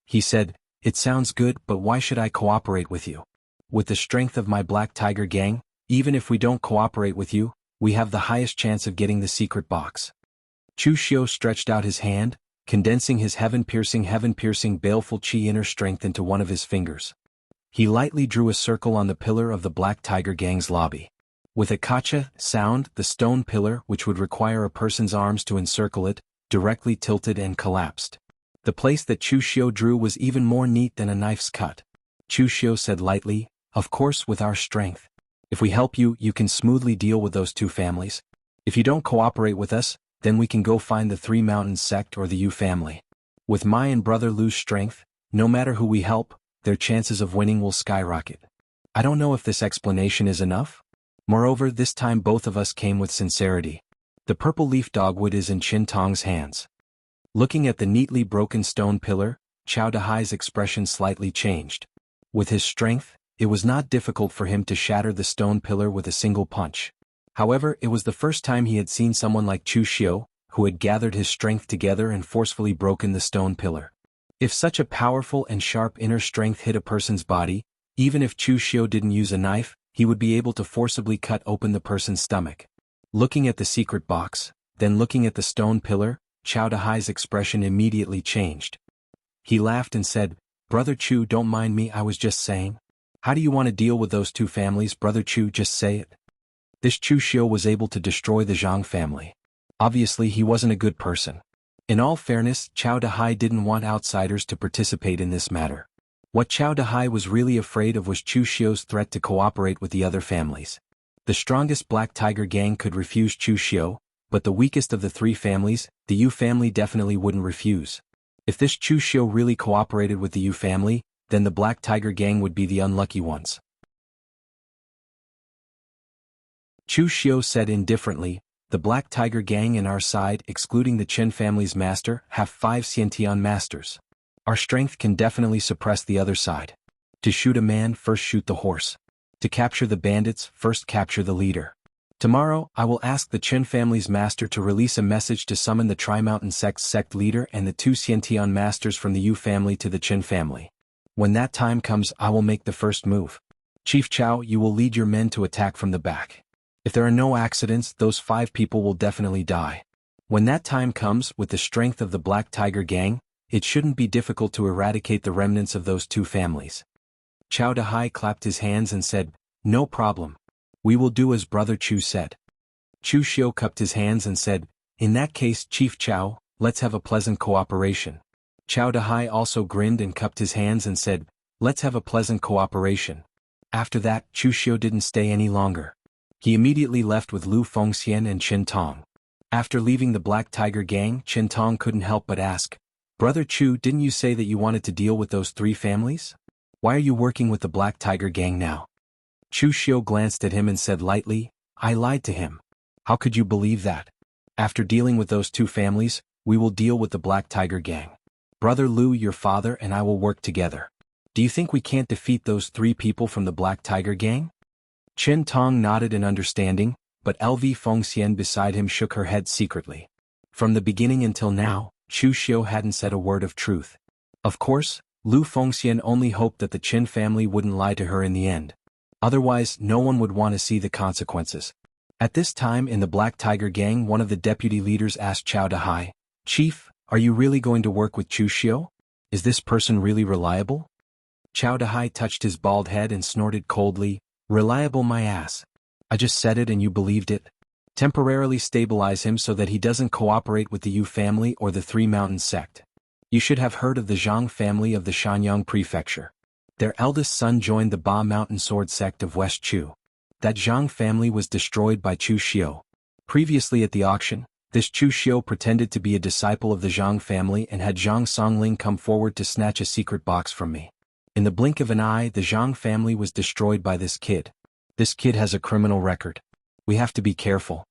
He said, "It sounds good, but why should I cooperate with you? With the strength of my Black Tiger gang, even if we don't cooperate with you, we have the highest chance of getting the secret box." Chu Xiu stretched out his hand, condensing his heaven-piercing baleful qi inner strength into one of his fingers. He lightly drew a circle on the pillar of the Black Tiger gang's lobby. With a kacha sound, the stone pillar, which would require a person's arms to encircle it, directly tilted and collapsed. The place that Chu Xiu drew was even more neat than a knife's cut. Chu Xiu said lightly, "Of course, with our strength. If we help you, you can smoothly deal with those 2 families. If you don't cooperate with us, then we can go find the 3 Mountains sect or the Yu family. With my and Brother Lu's strength, no matter who we help, their chances of winning will skyrocket. I don't know if this explanation is enough. Moreover, this time both of us came with sincerity. The purple leaf dogwood is in Qin Tong's hands." Looking at the neatly broken stone pillar, Chao Dahai's expression slightly changed. With his strength, it was not difficult for him to shatter the stone pillar with a single punch. However, it was the first time he had seen someone like Chu Xiu, who had gathered his strength together and forcefully broken the stone pillar. If such a powerful and sharp inner strength hit a person's body, even if Chu Xiu didn't use a knife, he would be able to forcibly cut open the person's stomach. Looking at the secret box, then looking at the stone pillar, Chao Dahai's expression immediately changed. He laughed and said, "Brother Chu, don't mind me, I was just saying. How do you want to deal with those two families, Brother Chu, just say it." This Chu Xiu was able to destroy the Zhang family. Obviously he wasn't a good person. In all fairness, Chao Dahai didn't want outsiders to participate in this matter. What Chao Dahai was really afraid of was Chu Xiu's threat to cooperate with the other families. The strongest Black Tiger gang could refuse Chu Xiu, but the weakest of the three families, the Yu family, definitely wouldn't refuse. If this Chu Xiu really cooperated with the Yu family, then the Black Tiger gang would be the unlucky ones. Chu Xiu said indifferently, "The Black Tiger gang in our side, excluding the Chen family's master, have 5 Xiantian masters. Our strength can definitely suppress the other side. To shoot a man, first shoot the horse. To capture the bandits, first capture the leader. Tomorrow, I will ask the Chen family's master to release a message to summon the Tri-Mountain Sect's sect leader and the 2 Xiantian masters from the Yu family to the Chen family. When that time comes, I will make the first move. Chief Chao, you will lead your men to attack from the back. If there are no accidents, those 5 people will definitely die. When that time comes, with the strength of the Black Tiger gang, it shouldn't be difficult to eradicate the remnants of those 2 families." Chao Dahai clapped his hands and said, "No problem. We will do as Brother Chu said." Chu Xiu cupped his hands and said, "In that case, Chief Chao, let's have a pleasant cooperation." Chao Dahai also grinned and cupped his hands and said, "Let's have a pleasant cooperation." After that, Chu Xiu didn't stay any longer. He immediately left with Lu Fengxian and Qin Tong. After leaving the Black Tiger gang, Qin Tong couldn't help but ask, "Brother Chu, didn't you say that you wanted to deal with those 3 families? Why are you working with the Black Tiger gang now?" Chu Xiu glanced at him and said lightly, "I lied to him. How could you believe that? After dealing with those 2 families, we will deal with the Black Tiger gang. Brother Lu, your father and I will work together. Do you think we can't defeat those 3 people from the Black Tiger gang?" Qin Tong nodded in understanding, but Lv Fengxian beside him shook her head secretly. From the beginning until now, Chu Xiu hadn't said a word of truth. Of course, Lu Fengxian only hoped that the Qin family wouldn't lie to her in the end. Otherwise, no one would want to see the consequences. At this time in the Black Tiger gang, one of the deputy leaders asked Chao Dahai, "Chief, are you really going to work with Chu Xiu? Is this person really reliable?" Chao Dahai touched his bald head and snorted coldly, "Reliable my ass. I just said it and you believed it. Temporarily stabilize him so that he doesn't cooperate with the Yu family or the 3 Mountain sect. You should have heard of the Zhang family of the Shanyang prefecture. Their eldest son joined the Ba Mountain sword sect of West Chu. That Zhang family was destroyed by Chu Xiu. Previously at the auction, this Chu Xiu pretended to be a disciple of the Zhang family and had Zhang Songling come forward to snatch a secret box from me. In the blink of an eye, the Zhang family was destroyed by this kid. This kid has a criminal record. We have to be careful."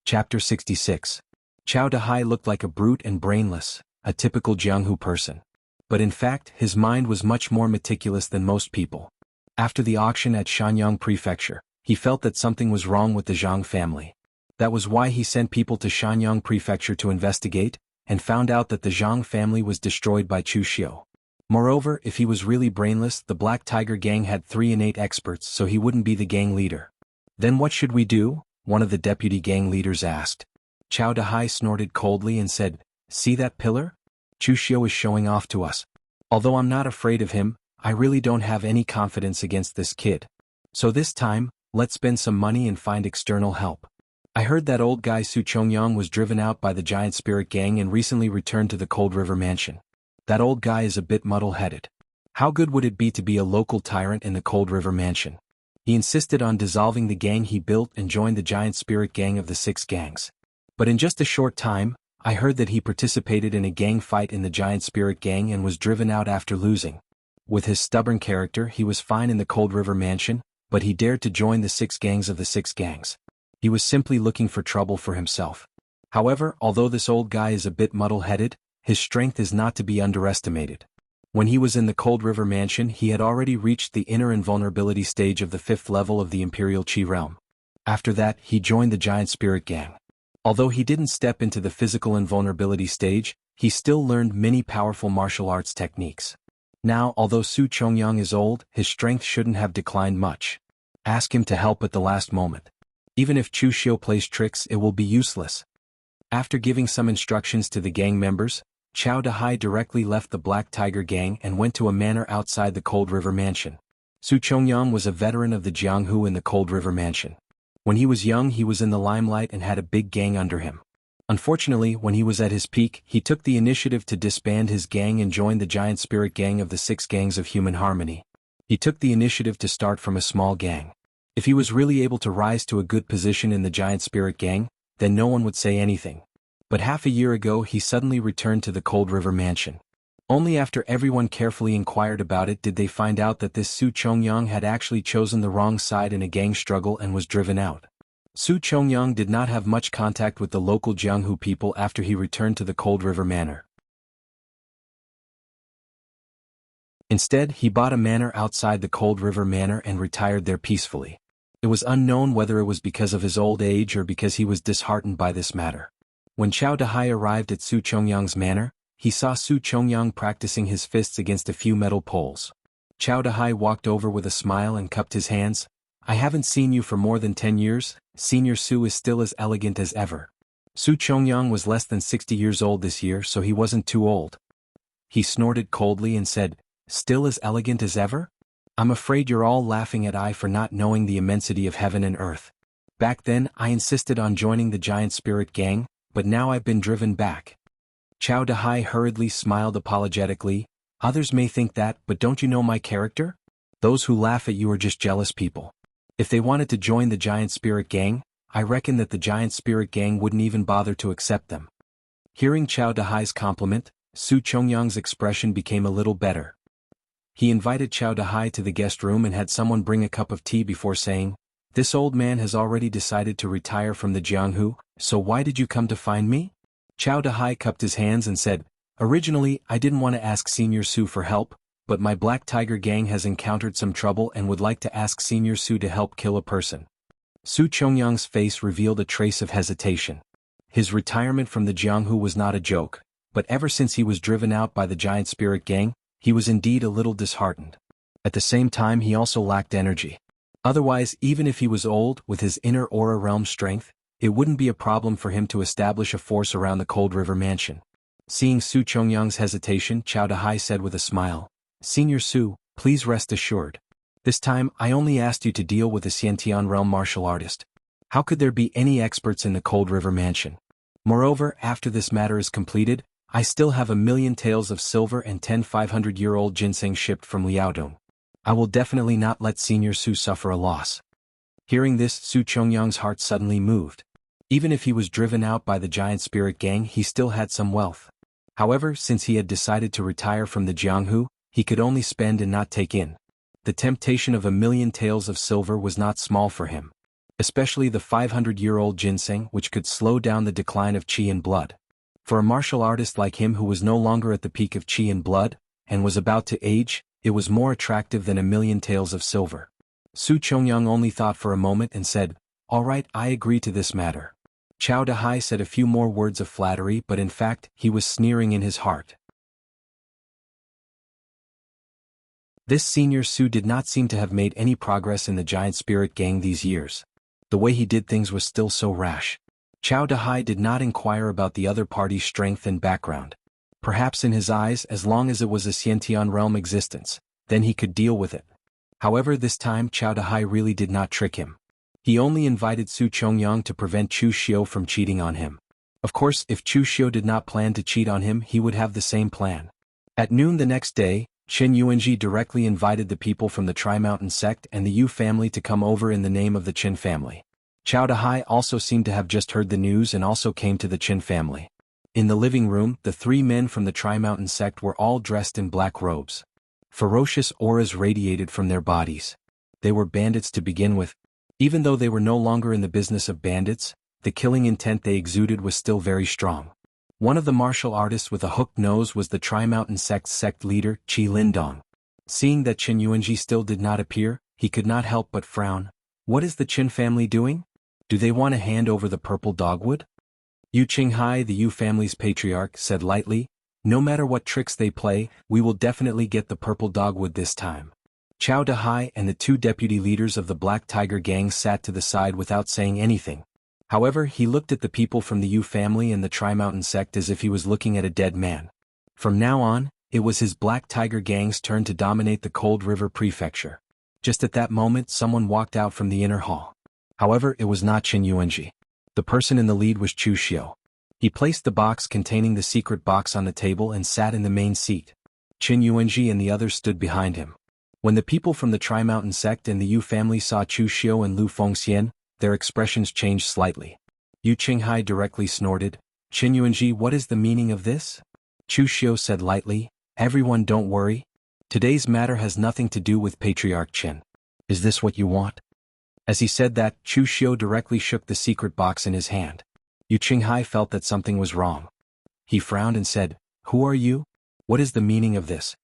Chapter 66. Chao Dahai looked like a brute and brainless, a typical Jianghu person. But in fact, his mind was much more meticulous than most people. After the auction at Shanyang Prefecture, he felt that something was wrong with the Zhang family. That was why he sent people to Shanyang Prefecture to investigate, and found out that the Zhang family was destroyed by Chu Xiu. Moreover, if he was really brainless, the Black Tiger gang had 3 innate experts, so he wouldn't be the gang leader. "Then what should we do?" one of the deputy gang leaders asked. Chao Dahai snorted coldly and said, "See that pillar? Chu Xiu is showing off to us. Although I'm not afraid of him, I really don't have any confidence against this kid. So this time, let's spend some money and find external help. I heard that old guy Su Chongyang was driven out by the Giant Spirit gang and recently returned to the Cold River Mansion. That old guy is a bit muddle-headed. How good would it be to be a local tyrant in the Cold River Mansion? He insisted on dissolving the gang he built and joined the Giant Spirit gang of the 6 gangs. But in just a short time, I heard that he participated in a gang fight in the Giant Spirit gang and was driven out after losing. With his stubborn character, he was fine in the Cold River Mansion, but he dared to join the 6 gangs of the 6 gangs. He was simply looking for trouble for himself. However, although this old guy is a bit muddle-headed, his strength is not to be underestimated. When he was in the Cold River Mansion, he had already reached the inner invulnerability stage of the 5th level of the Imperial Qi realm. After that, he joined the Giant Spirit gang. Although he didn't step into the physical invulnerability stage, he still learned many powerful martial arts techniques. Now, although Su Chongyang is old, his strength shouldn't have declined much. Ask him to help at the last moment. Even if Chu Xiu plays tricks, it will be useless. After giving some instructions to the gang members, Chao Dahai directly left the Black Tiger gang and went to a manor outside the Cold River Mansion. Su Chongyang was a veteran of the Jianghu in the Cold River Mansion. When he was young, he was in the limelight and had a big gang under him. Unfortunately, when he was at his peak, he took the initiative to disband his gang and join the giant spirit gang of the 6 gangs of human harmony. He took the initiative to start from a small gang. If he was really able to rise to a good position in the giant spirit gang, then no one would say anything. But half a year ago he suddenly returned to the Cold River Mansion. Only after everyone carefully inquired about it did they find out that this Su Chongyang had actually chosen the wrong side in a gang struggle and was driven out. Su Chongyang did not have much contact with the local Jianghu people after he returned to the Cold River Manor. Instead, he bought a manor outside the Cold River Manor and retired there peacefully. It was unknown whether it was because of his old age or because he was disheartened by this matter. When Chao Dahai arrived at Su Chongyang's manor, he saw Su Chongyang practicing his fists against a few metal poles. Chao Dahai walked over with a smile and cupped his hands. "I haven't seen you for more than 10 years, Senior Su is still as elegant as ever." Su Chongyang was less than 60 years old this year, so he wasn't too old. He snorted coldly and said, "Still as elegant as ever? I'm afraid you're all laughing at I for not knowing the immensity of heaven and earth. Back then I insisted on joining the giant spirit gang, but now I've been driven back." Chao Dahai hurriedly smiled apologetically. "Others may think that, but don't you know my character? Those who laugh at you are just jealous people. If they wanted to join the giant spirit gang, I reckon that the giant spirit gang wouldn't even bother to accept them." Hearing Chao Dahai's compliment, Su Chongyang's expression became a little better. He invited Chao Dahai to the guest room and had someone bring a cup of tea before saying, "This old man has already decided to retire from the Jianghu, so why did you come to find me?" Chao Dahai cupped his hands and said, "Originally, I didn't want to ask Senior Su for help, but my Black Tiger gang has encountered some trouble and would like to ask Senior Su to help kill a person." Su Chongyang's face revealed a trace of hesitation. His retirement from the Jianghu was not a joke, but ever since he was driven out by the giant spirit gang, he was indeed a little disheartened. At the same time, he also lacked energy. Otherwise, even if he was old, with his inner aura realm strength, it wouldn't be a problem for him to establish a force around the Cold River Mansion. Seeing Su Chongyang's hesitation, Chao Dahai said with a smile, "Senior Su, please rest assured. This time I only asked you to deal with a Xiantian realm martial artist. How could there be any experts in the Cold River Mansion? Moreover, after this matter is completed, I still have 1,000,000 taels of silver and 10 500-year-old ginseng shipped from Liaodong. I will definitely not let Senior Su suffer a loss." Hearing this, Su Chongyang's heart suddenly moved. Even if he was driven out by the giant spirit gang, he still had some wealth. However, since he had decided to retire from the Jianghu, he could only spend and not take in. The temptation of 1,000,000 taels of silver was not small for him. Especially the 500-year-old ginseng, which could slow down the decline of qi and blood. For a martial artist like him who was no longer at the peak of qi and blood, and was about to age, it was more attractive than 1,000,000 taels of silver. Su Chongyang only thought for a moment and said, "All right, I agree to this matter." Chao Dahai said a few more words of flattery, but in fact, he was sneering in his heart. This Senior Su did not seem to have made any progress in the giant spirit gang these years. The way he did things was still so rash. Chao Dahai did not inquire about the other party's strength and background. Perhaps in his eyes, as long as it was a Xiantian realm existence, then he could deal with it. However, this time Chao Dahai really did not trick him. He only invited Su Chongyang to prevent Chu Xiu from cheating on him. Of course, if Chu Xiu did not plan to cheat on him, he would have the same plan. At noon the next day, Chen Yuanji directly invited the people from the Tri-Mountain sect and the Yu family to come over in the name of the Qin family. Chao Dahai also seemed to have just heard the news and also came to the Qin family. In the living room, the 3 men from the Tri-Mountain sect were all dressed in black robes. Ferocious auras radiated from their bodies. They were bandits to begin with. Even though they were no longer in the business of bandits, the killing intent they exuded was still very strong. One of the martial artists with a hooked nose was the Tri-Mountain sect's sect leader, Qi Lindong. Seeing that Chen Yuanji still did not appear, he could not help but frown. What is the Qin family doing? Do they want to hand over the purple dogwood? Yu Qinghai, the Yu family's patriarch, said lightly, "No matter what tricks they play, we will definitely get the purple dogwood this time." Chao Dahai and the two deputy leaders of the Black Tiger gang sat to the side without saying anything. However, he looked at the people from the Yu family and the Tri-Mountain sect as if he was looking at a dead man. From now on, it was his Black Tiger gang's turn to dominate the Cold River Prefecture. Just at that moment, someone walked out from the inner hall. However, it was not Qin Yuanji. The person in the lead was Chu Xiu. He placed the box containing the secret box on the table and sat in the main seat. Qin Yuanji and the others stood behind him. When the people from the Tri-Mountain sect and the Yu family saw Chu Xiu and Lu Fengxian, their expressions changed slightly. Yu Qinghai directly snorted, "Qin Yuanji, what is the meaning of this?" Chu Xiu said lightly, "Everyone don't worry. Today's matter has nothing to do with Patriarch Qin. Is this what you want?" As he said that, Chu Xiu directly shook the secret box in his hand. Yu Qinghai felt that something was wrong. He frowned and said, "Who are you? What is the meaning of this?"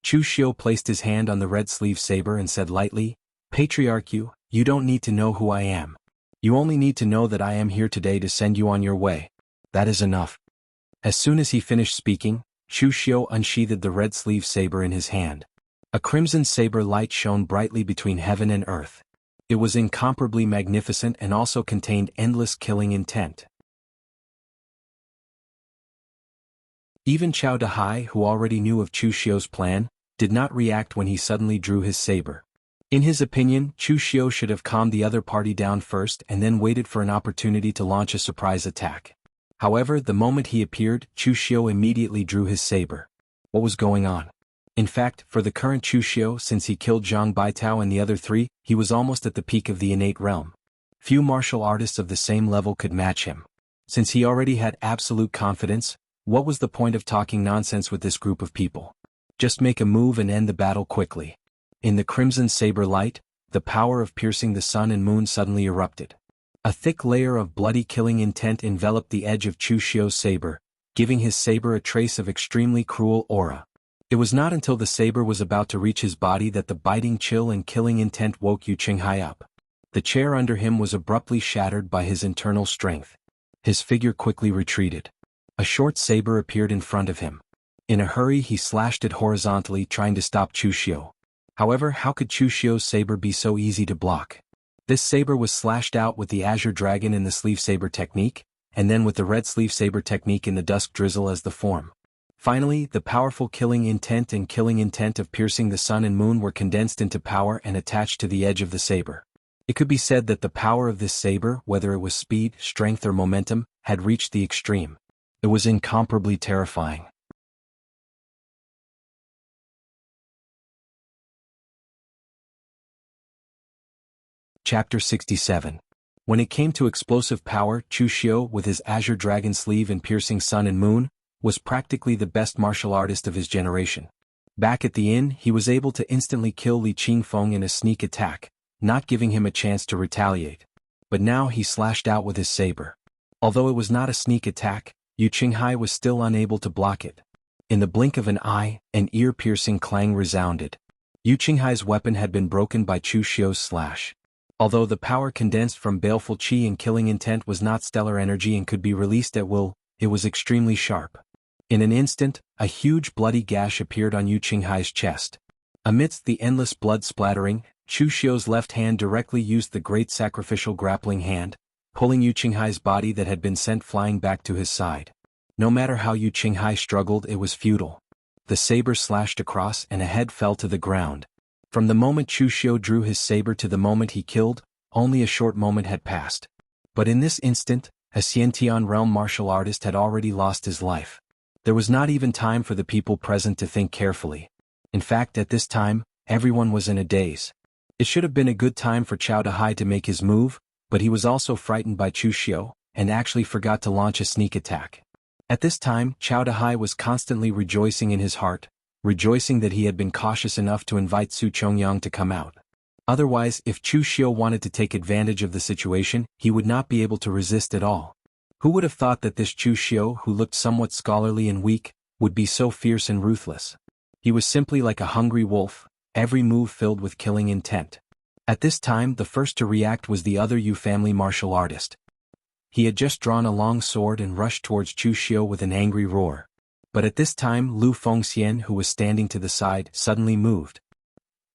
Chu Xiu placed his hand on the red sleeve saber and said lightly, "Patriarch Yu, you don't need to know who I am. You only need to know that I am here today to send you on your way. That is enough." As soon as he finished speaking, Chu Xiu unsheathed the red sleeve saber in his hand. A crimson saber light shone brightly between heaven and earth. It was incomparably magnificent and also contained endless killing intent. Even Chao Dahai, who already knew of Chu Xiu's plan, did not react when he suddenly drew his saber. In his opinion, Chu Xiu should have calmed the other party down first and then waited for an opportunity to launch a surprise attack. However, the moment he appeared, Chu Xiu immediately drew his saber. What was going on? In fact, for the current Chu Xiu, since he killed Zhang Baitao and the other three, he was almost at the peak of the innate realm. Few martial artists of the same level could match him. Since he already had absolute confidence, what was the point of talking nonsense with this group of people? Just make a move and end the battle quickly. In the crimson saber light, the power of piercing the sun and moon suddenly erupted. A thick layer of bloody killing intent enveloped the edge of Chu Xiu's saber, giving his saber a trace of extremely cruel aura. It was not until the saber was about to reach his body that the biting chill and killing intent woke Yu Qinghai up. The chair under him was abruptly shattered by his internal strength. His figure quickly retreated. A short saber appeared in front of him. In a hurry he slashed it horizontally, trying to stop Chu Xiu. However, how could Chu Xiu's saber be so easy to block? This saber was slashed out with the Azure Dragon in the sleeve saber technique, and then with the red sleeve saber technique in the dusk drizzle as the form. Finally, the powerful killing intent and killing intent of piercing the sun and moon were condensed into power and attached to the edge of the saber. It could be said that the power of this saber, whether it was speed, strength or momentum, had reached the extreme. It was incomparably terrifying. Chapter 67. When it came to explosive power, Chu Xiu, with his Azure Dragon sleeve and piercing sun and moon, was practically the best martial artist of his generation. Back at the inn, he was able to instantly kill Li Qingfeng in a sneak attack, not giving him a chance to retaliate. But now he slashed out with his saber. Although it was not a sneak attack, Yu Qinghai was still unable to block it. In the blink of an eye, an ear-piercing clang resounded. Yu Qinghai's weapon had been broken by Chu Xiu's slash. Although the power condensed from baleful qi and killing intent was not stellar energy and could be released at will, it was extremely sharp. In an instant, a huge bloody gash appeared on Yu Qinghai's chest. Amidst the endless blood splattering, Chu Xiu's left hand directly used the great sacrificial grappling hand, pulling Yu Qinghai's body that had been sent flying back to his side. No matter how Yu Qinghai struggled, it was futile. The saber slashed across and a head fell to the ground. From the moment Chu Xiu drew his saber to the moment he killed, only a short moment had passed. But in this instant, a Xiantian realm martial artist had already lost his life. There was not even time for the people present to think carefully. In fact, at this time, everyone was in a daze. It should have been a good time for Chao Dahai to make his move, but he was also frightened by Chu Xiu, and actually forgot to launch a sneak attack. At this time, Chao Dahai was constantly rejoicing in his heart, rejoicing that he had been cautious enough to invite Su Chongyang to come out. Otherwise, if Chu Xiu wanted to take advantage of the situation, he would not be able to resist at all. Who would have thought that this Chu Xiu, who looked somewhat scholarly and weak, would be so fierce and ruthless? He was simply like a hungry wolf, every move filled with killing intent. At this time, the first to react was the other Yu family martial artist. He had just drawn a long sword and rushed towards Chu Xiu with an angry roar. But at this time, Lu Fengxian, who was standing to the side, suddenly moved.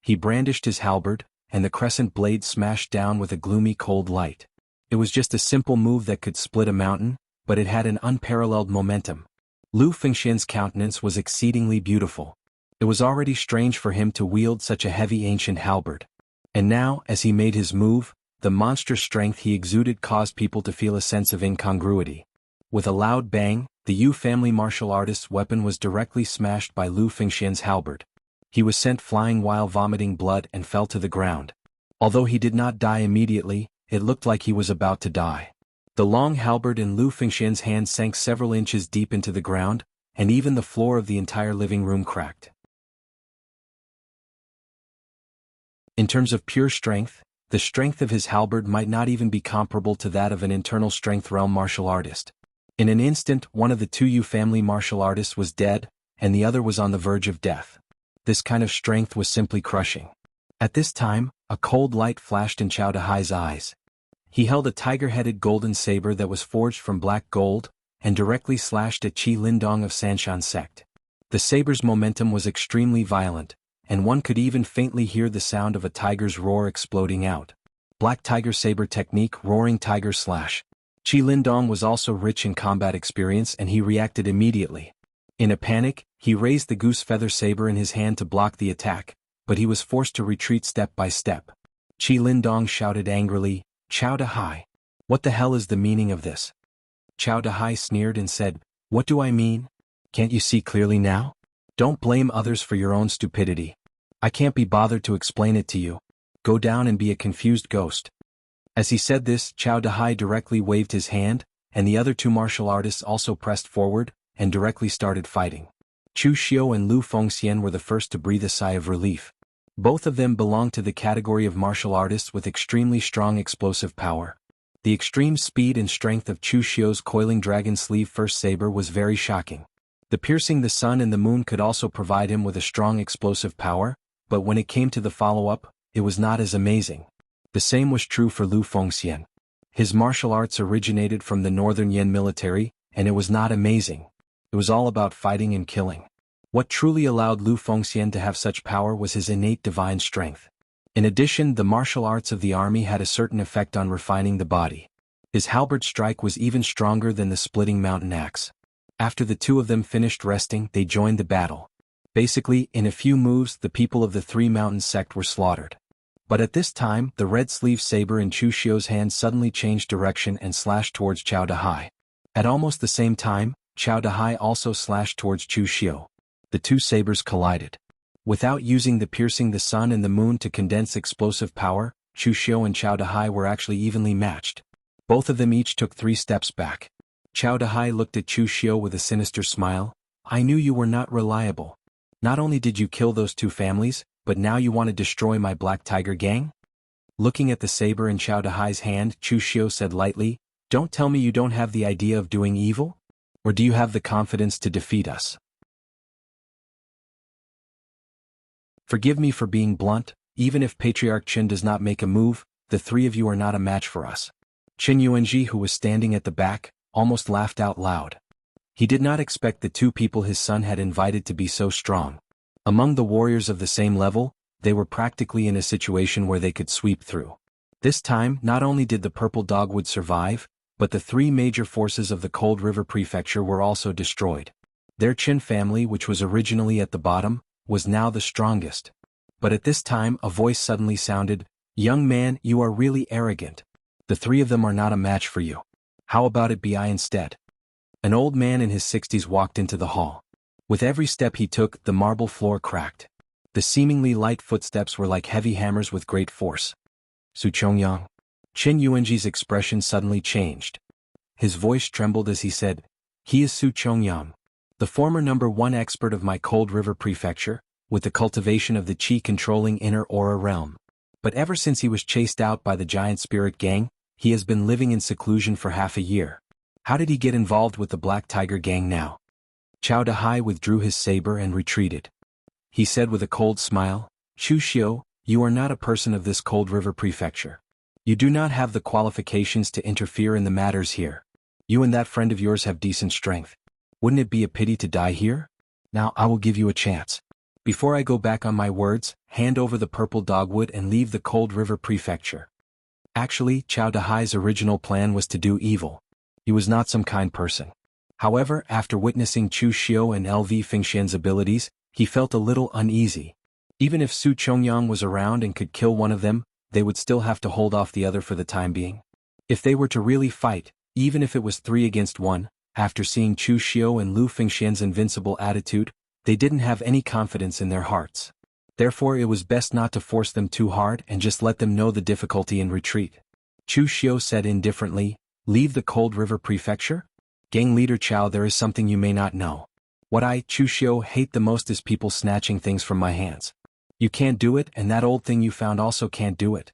He brandished his halberd, and the crescent blade smashed down with a gloomy cold light. It was just a simple move that could split a mountain, but it had an unparalleled momentum. Lu Fengxian's countenance was exceedingly beautiful. It was already strange for him to wield such a heavy ancient halberd. And now, as he made his move, the monstrous strength he exuded caused people to feel a sense of incongruity. With a loud bang, the Yu family martial artist's weapon was directly smashed by Lu Fengxian's halberd. He was sent flying while vomiting blood and fell to the ground. Although he did not die immediately, it looked like he was about to die. The long halberd in Lu Fengxian's hand sank several inches deep into the ground, and even the floor of the entire living room cracked. In terms of pure strength, the strength of his halberd might not even be comparable to that of an internal strength realm martial artist. In an instant, one of the two Yu family martial artists was dead, and the other was on the verge of death. This kind of strength was simply crushing. At this time, a cold light flashed in Chao Dahai's eyes. He held a tiger-headed golden saber that was forged from black gold, and directly slashed at Qi Lindong of Sanshan sect. The saber's momentum was extremely violent, and one could even faintly hear the sound of a tiger's roar exploding out. Black Tiger Saber Technique, Roaring Tiger Slash. Qi Lindong was also rich in combat experience and he reacted immediately. In a panic, he raised the goose feather saber in his hand to block the attack, but he was forced to retreat step by step. Qi Lindong shouted angrily, "Chao Dahai! What the hell is the meaning of this?" Chao Dahai sneered and said, "What do I mean? Can't you see clearly now? Don't blame others for your own stupidity. I can't be bothered to explain it to you. Go down and be a confused ghost." As he said this, Chao Dahai directly waved his hand, and the other two martial artists also pressed forward, and directly started fighting. Chu Xiu and Lu Fengxian were the first to breathe a sigh of relief. Both of them belonged to the category of martial artists with extremely strong explosive power. The extreme speed and strength of Chu Xiu's coiling dragon sleeve first saber was very shocking. The piercing the sun and the moon could also provide him with a strong explosive power, but when it came to the follow-up, it was not as amazing. The same was true for Lu Fengxian. His martial arts originated from the Northern Yan military, and it was not amazing. It was all about fighting and killing. What truly allowed Lu Fengxian to have such power was his innate divine strength. In addition, the martial arts of the army had a certain effect on refining the body. His halberd strike was even stronger than the splitting mountain axe. After the two of them finished resting, they joined the battle. Basically, in a few moves, the people of the Three Mountains sect were slaughtered. But at this time, the red sleeve saber in Chu Xiu's hand suddenly changed direction and slashed towards Chao Dahai. At almost the same time, Chao Dahai also slashed towards Chu Xiu. The two sabers collided. Without using the piercing the sun and the moon to condense explosive power, Chu Xiu and Chao Dahai were actually evenly matched. Both of them each took 3 steps back. Chao Dahai looked at Chu Xiu with a sinister smile. "I knew you were not reliable. Not only did you kill those two families, but now you want to destroy my Black Tiger gang?" Looking at the saber in Chao Dahai's hand, Chu Xiu said lightly, "Don't tell me you don't have the idea of doing evil? Or do you have the confidence to defeat us?" "Forgive me for being blunt, even if Patriarch Qin does not make a move, the 3 of you are not a match for us." Qin Yuanji, who was standing at the back, almost laughed out loud. He did not expect the 2 people his son had invited to be so strong. Among the warriors of the same level, they were practically in a situation where they could sweep through. This time, not only did the Purple Dogwood survive, but the 3 major forces of the Cold River Prefecture were also destroyed. Their Qin family, which was originally at the bottom, was now the strongest. But at this time a voice suddenly sounded, "Young man, you are really arrogant. The 3 of them are not a match for you. How about it be I instead?" An old man in his 60s walked into the hall. With every step he took, the marble floor cracked. The seemingly light footsteps were like heavy hammers with great force. "Su Chongyang." Qin Yuanji's expression suddenly changed. His voice trembled as he said, "He is Su Chongyang, the former #1 expert of my Cold River Prefecture, with the cultivation of the Qi controlling inner aura realm. But ever since he was chased out by the giant spirit gang, he has been living in seclusion for half a year. How did he get involved with the Black Tiger gang now?" Chao Dahai withdrew his saber and retreated. He said with a cold smile, "Chu Xiu, you are not a person of this Cold River Prefecture. You do not have the qualifications to interfere in the matters here. You and that friend of yours have decent strength. Wouldn't it be a pity to die here? Now I will give you a chance. Before I go back on my words, hand over the purple dogwood and leave the Cold River Prefecture. Actually, Chao Dahai's original plan was to do evil. He was not some kind person. However, after witnessing Chu Xiu and LV Fengxian's abilities, he felt a little uneasy. Even if Su Chongyang was around and could kill one of them, they would still have to hold off the other for the time being. If they were to really fight, even if it was 3 against 1, after seeing Chu Xiu and Lu Fengxian's invincible attitude, they didn't have any confidence in their hearts. Therefore it was best not to force them too hard and just let them know the difficulty and retreat. Chu Xiu said indifferently, "Leave the Cold River Prefecture? Gang leader Chao, there is something you may not know. What I, Chu Xiu, hate the most is people snatching things from my hands. You can't do it, and that old thing you found also can't do it."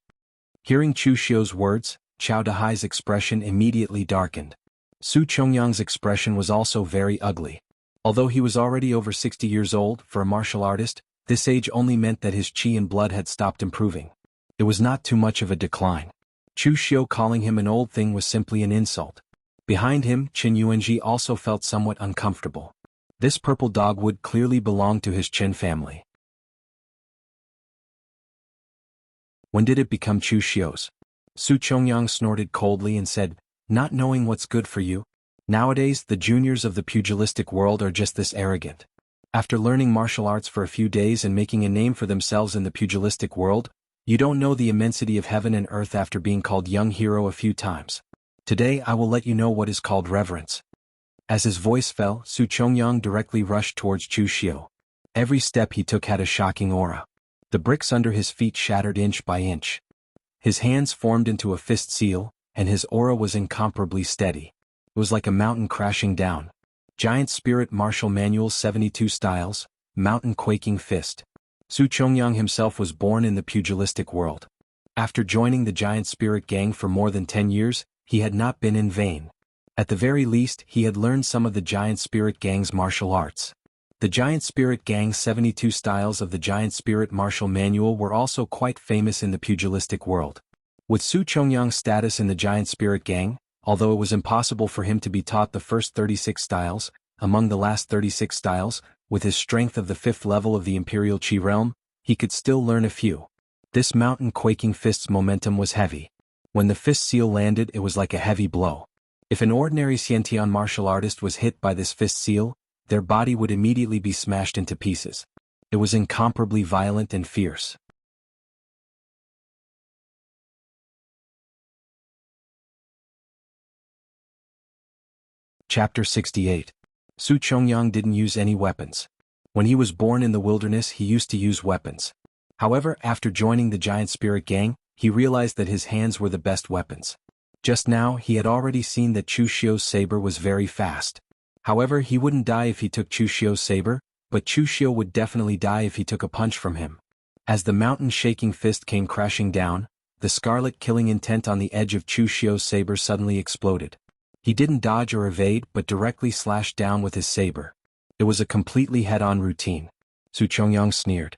Hearing Chu Xiu's words, Chao Dahai's expression immediately darkened. Su Chongyang's expression was also very ugly. Although he was already over 60 years old, for a martial artist, this age only meant that his qi and blood had stopped improving. It was not too much of a decline. Chu Xiu calling him an old thing was simply an insult. Behind him, Qin Yuanji also felt somewhat uncomfortable. This purple dogwood clearly belonged to his Qin family. When did it become Chu Xiu's? Su Chongyang snorted coldly and said, "Not knowing what's good for you? Nowadays, the juniors of the pugilistic world are just this arrogant. After learning martial arts for a few days and making a name for themselves in the pugilistic world, you don't know the immensity of heaven and earth after being called young hero a few times. Today I will let you know what is called reverence." As his voice fell, Su Chongyang directly rushed towards Chu Xiu. Every step he took had a shocking aura. The bricks under his feet shattered inch by inch. His hands formed into a fist seal, and his aura was incomparably steady. It was like a mountain crashing down. Giant Spirit Martial Manual 72 Styles, Mountain Quaking Fist. Su Chongyang himself was born in the pugilistic world. After joining the Giant Spirit Gang for more than 10 years, he had not been in vain. At the very least, he had learned some of the Giant Spirit Gang's martial arts. The Giant Spirit Gang's 72 styles of the Giant Spirit Martial Manual were also quite famous in the pugilistic world. With Su Chongyang's status in the Giant Spirit Gang, although it was impossible for him to be taught the first 36 styles, among the last 36 styles, with his strength of the 5th level of the Imperial Qi realm, he could still learn a few. This mountain quaking fist's momentum was heavy. When the fist seal landed, it was like a heavy blow. If an ordinary Xiantian martial artist was hit by this fist seal, their body would immediately be smashed into pieces. It was incomparably violent and fierce. Chapter 68. Su Chongyang didn't use any weapons. When he was born in the wilderness, he used to use weapons. However, after joining the Giant Spirit Gang, he realized that his hands were the best weapons. Just now, he had already seen that Chu Xiu's saber was very fast. However, he wouldn't die if he took Chu Xiu's saber, but Chu Xiu would definitely die if he took a punch from him. As the mountain-shaking fist came crashing down, the scarlet killing intent on the edge of Chu Xiu's saber suddenly exploded. He didn't dodge or evade but directly slashed down with his saber. It was a completely head-on routine. Su Chongyang sneered.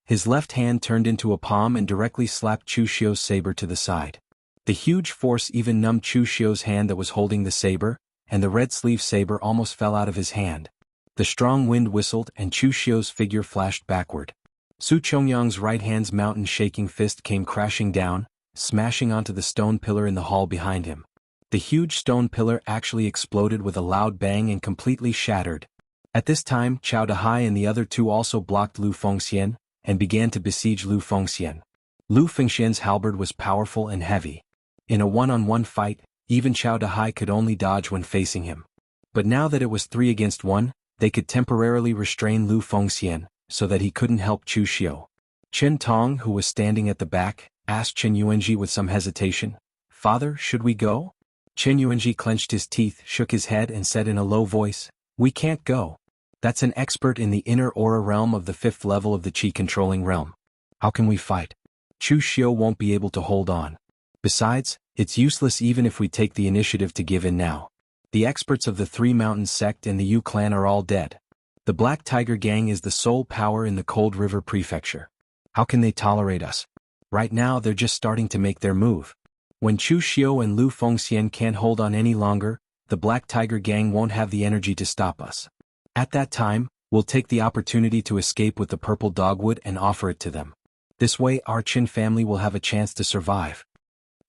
His left hand turned into a palm and directly slapped Chu Xiu's saber to the side. The huge force even numbed Chu Xiu's hand that was holding the saber, and the red sleeve saber almost fell out of his hand. The strong wind whistled and Chu Xiu's figure flashed backward. Su Chongyang's right hand's mountain-shaking fist came crashing down, smashing onto the stone pillar in the hall behind him. The huge stone pillar actually exploded with a loud bang and completely shattered. At this time, Chao Dahai and the other two also blocked Lu Fengxian, and began to besiege Lu Fengxian. Lu Fengxian's halberd was powerful and heavy. In a one-on-one fight, even Chao Dahai could only dodge when facing him. But now that it was 3 against 1, they could temporarily restrain Lu Fengxian, so that he couldn't help Chu Xiu. Chen Tong, who was standing at the back, asked Qin Yuanji with some hesitation, "Father, should we go?" Qin Yuanji clenched his teeth, shook his head and said in a low voice, "We can't go. That's an expert in the inner aura realm of the 5th level of the Qi-controlling realm. How can we fight? Chu Xiu won't be able to hold on. Besides, it's useless even if we take the initiative to give in now. The experts of the Three Mountains sect and the Yu clan are all dead. The Black Tiger Gang is the sole power in the Cold River Prefecture. How can they tolerate us? Right now they're just starting to make their move. When Chu Xiu and Lu Fengxian can't hold on any longer, the Black Tiger Gang won't have the energy to stop us. At that time, We'll take the opportunity to escape with the purple dogwood and offer it to them. This way our Qin family will have a chance to survive.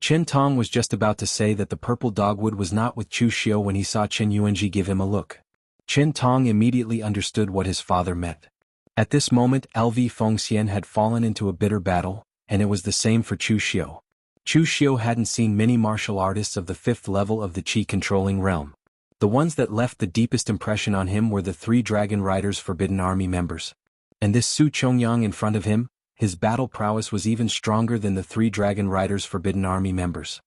Chen Tong was just about to say that the purple dogwood was not with Chu Xiu when he saw Chen Yuanji give him a look. Chen Tong immediately understood what his father meant. At this moment LV Fengxian had fallen into a bitter battle, and it was the same for Chu Xiu. Chu Xiu hadn't seen many martial artists of the 5th level of the Qi-controlling realm. The ones that left the deepest impression on him were the 3 Dragon Riders' Forbidden Army members. And this Su Chongyang in front of him, his battle prowess was even stronger than the 3 Dragon Riders' Forbidden Army members.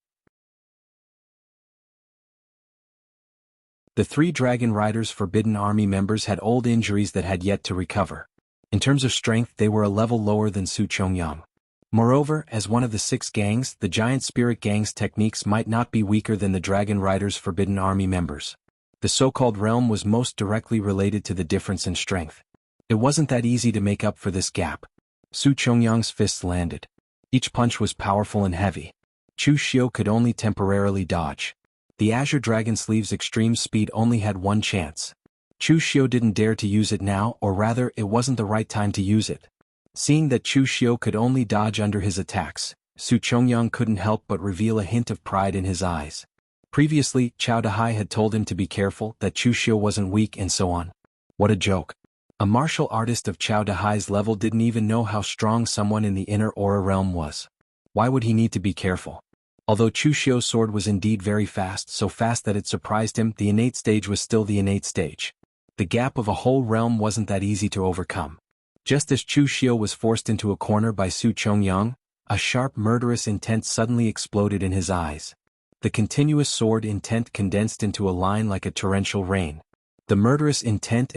The 3 Dragon Riders' Forbidden Army members had old injuries that had yet to recover. In terms of strength they were a level lower than Su Chongyang. Moreover, as one of the 6 gangs, the Giant Spirit Gang's techniques might not be weaker than the Dragon Riders' Forbidden Army members. The so-called realm was most directly related to the difference in strength. It wasn't that easy to make up for this gap. Su Chongyang's fists landed. Each punch was powerful and heavy. Chu Xiu could only temporarily dodge. The Azure Dragon Sleeve's extreme speed only had one chance. Chu Xiu didn't dare to use it now, or rather, it wasn't the right time to use it. Seeing that Chu Xiu could only dodge under his attacks, Su Chongyang couldn't help but reveal a hint of pride in his eyes. Previously, Chao Dahai had told him to be careful, that Chu Xiu wasn't weak and so on. What a joke. A martial artist of Chao Dahai's level didn't even know how strong someone in the inner aura realm was. Why would he need to be careful? Although Chu Xiu's sword was indeed very fast, so fast that it surprised him, the innate stage was still the innate stage. The gap of a whole realm wasn't that easy to overcome. Just as Chu Xiu was forced into a corner by Su Chongyang, a sharp murderous intent suddenly exploded in his eyes. The continuous sword intent condensed into a line like a torrential rain. The murderous intent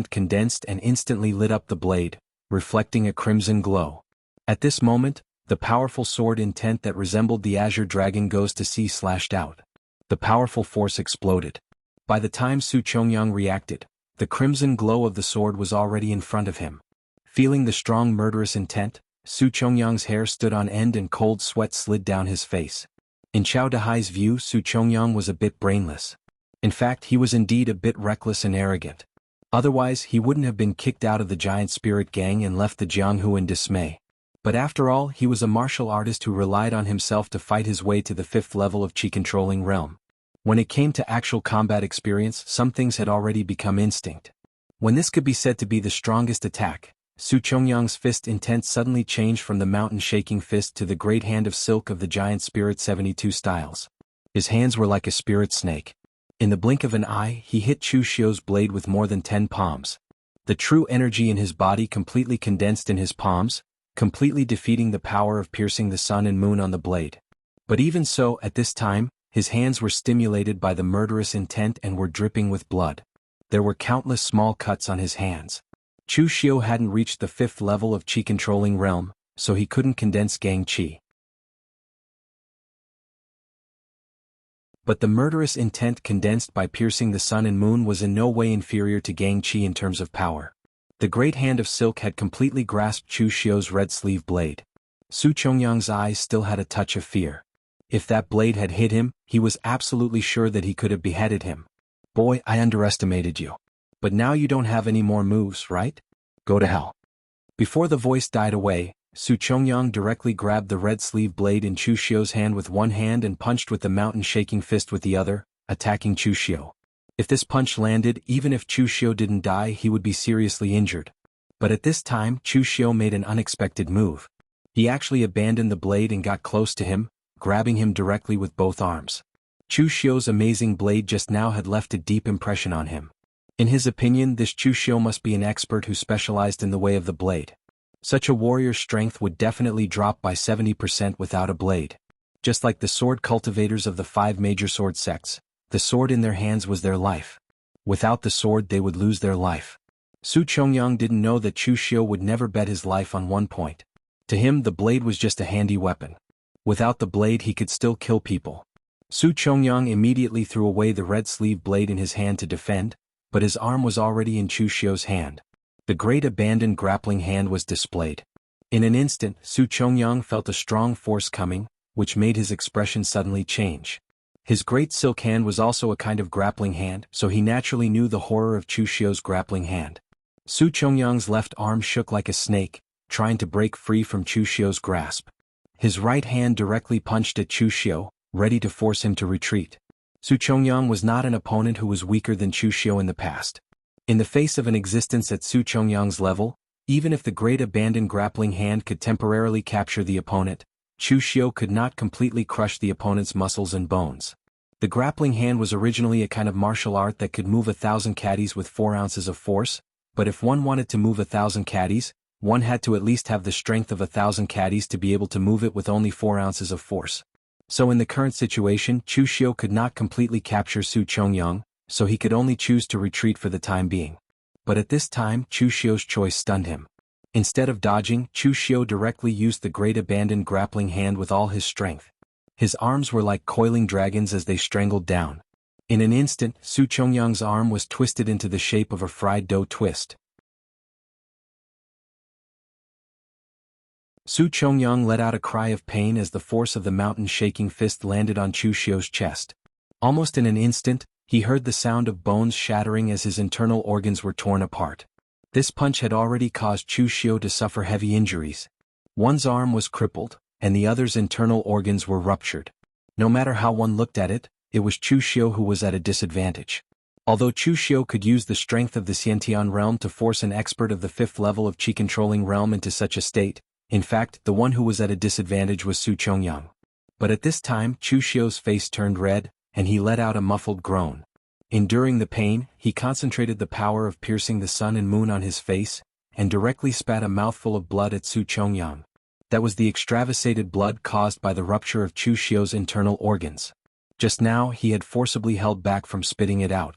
condensed and instantly lit up the blade, reflecting a crimson glow. At this moment, the powerful sword intent that resembled the Azure Dragon goes to sea slashed out. The powerful force exploded. By the time Su Chongyang reacted, the crimson glow of the sword was already in front of him. Feeling the strong murderous intent, Su Chongyang's hair stood on end and cold sweat slid down his face. In Chao Dahai's view, Su Chongyang was a bit brainless. In fact, he was indeed a bit reckless and arrogant. Otherwise, he wouldn't have been kicked out of the Giant Spirit Gang and left the Jianghu in dismay. But after all, he was a martial artist who relied on himself to fight his way to the 5th level of Qi-controlling realm. When it came to actual combat experience, some things had already become instinct. When this could be said to be the strongest attack, Su Chongyang's fist intent suddenly changed from the mountain-shaking fist to the great hand of silk of the Giant Spirit 72 styles. His hands were like a spirit snake. In the blink of an eye, he hit Chu Xiu's blade with more than 10 palms. The true energy in his body completely condensed in his palms, completely defeating the power of piercing the sun and moon on the blade. But even so, at this time, his hands were stimulated by the murderous intent and were dripping with blood. There were countless small cuts on his hands. Chu Xiu hadn't reached the 5th level of Qi-controlling realm, so he couldn't condense Gang Qi. But the murderous intent condensed by piercing the sun and moon was in no way inferior to Gang Qi in terms of power. The great hand of silk had completely grasped Chu Xiu's red sleeve blade. Su Chongyang's eyes still had a touch of fear. If that blade had hit him, he was absolutely sure that he could have beheaded him. Boy, I underestimated you. But now you don't have any more moves, right? Go to hell. Before the voice died away, Su Chongyang directly grabbed the red sleeve blade in Chu Xiu's hand with one hand and punched with the mountain-shaking fist with the other, attacking Chu Xiu. If this punch landed, even if Chu Xiu didn't die, he would be seriously injured. But at this time, Chu Xiu made an unexpected move. He actually abandoned the blade and got close to him, grabbing him directly with both arms. Chu Xiu's amazing blade just now had left a deep impression on him. In his opinion, this Chu Xiu must be an expert who specialized in the way of the blade. Such a warrior's strength would definitely drop by 70% without a blade. Just like the sword cultivators of the 5 major sword sects, the sword in their hands was their life. Without the sword they would lose their life. Su Chongyang didn't know that Chu Xiu would never bet his life on one point. To him the blade was just a handy weapon. Without the blade he could still kill people. Su Chongyang immediately threw away the red sleeve blade in his hand to defend, but his arm was already in Chu Xiu's hand. The great abandoned grappling hand was displayed. In an instant, Su Chongyang felt a strong force coming, which made his expression suddenly change. His great silk hand was also a kind of grappling hand, so he naturally knew the horror of Chu Xiu's grappling hand. Su Chongyang's left arm shook like a snake, trying to break free from Chu Xiu's grasp. His right hand directly punched at Chu Xiu, ready to force him to retreat. Su Chongyang was not an opponent who was weaker than Chu Xiu in the past. In the face of an existence at Su Chongyang's level, even if the great abandoned grappling hand could temporarily capture the opponent, Chu Xiu could not completely crush the opponent's muscles and bones. The grappling hand was originally a kind of martial art that could move 1,000 caddies with 4 ounces of force, but if one wanted to move 1,000 caddies, one had to at least have the strength of 1,000 caddies to be able to move it with only 4 ounces of force. So in the current situation, Chu Xiu could not completely capture Su Chongyang, so he could only choose to retreat for the time being. But at this time, Chu Xiu's choice stunned him. Instead of dodging, Chu Xiu directly used the great abandoned grappling hand with all his strength. His arms were like coiling dragons as they strangled down. In an instant, Su Chongyang's arm was twisted into the shape of a fried dough twist. Su Chongyang let out a cry of pain as the force of the mountain-shaking fist landed on Chu Xiu's chest. Almost in an instant, he heard the sound of bones shattering as his internal organs were torn apart. This punch had already caused Chu Xiu to suffer heavy injuries. One's arm was crippled, and the other's internal organs were ruptured. No matter how one looked at it, it was Chu Xiu who was at a disadvantage. Although Chu Xiu could use the strength of the Xiantian realm to force an expert of the 5th level of Qi-controlling realm into such a state, in fact, the one who was at a disadvantage was Su Chongyang. But at this time, Chu Xiu's face turned red, and he let out a muffled groan. Enduring the pain, he concentrated the power of piercing the sun and moon on his face, and directly spat a mouthful of blood at Su Chongyang. That was the extravasated blood caused by the rupture of Chu Xiu's internal organs. Just now he had forcibly held back from spitting it out.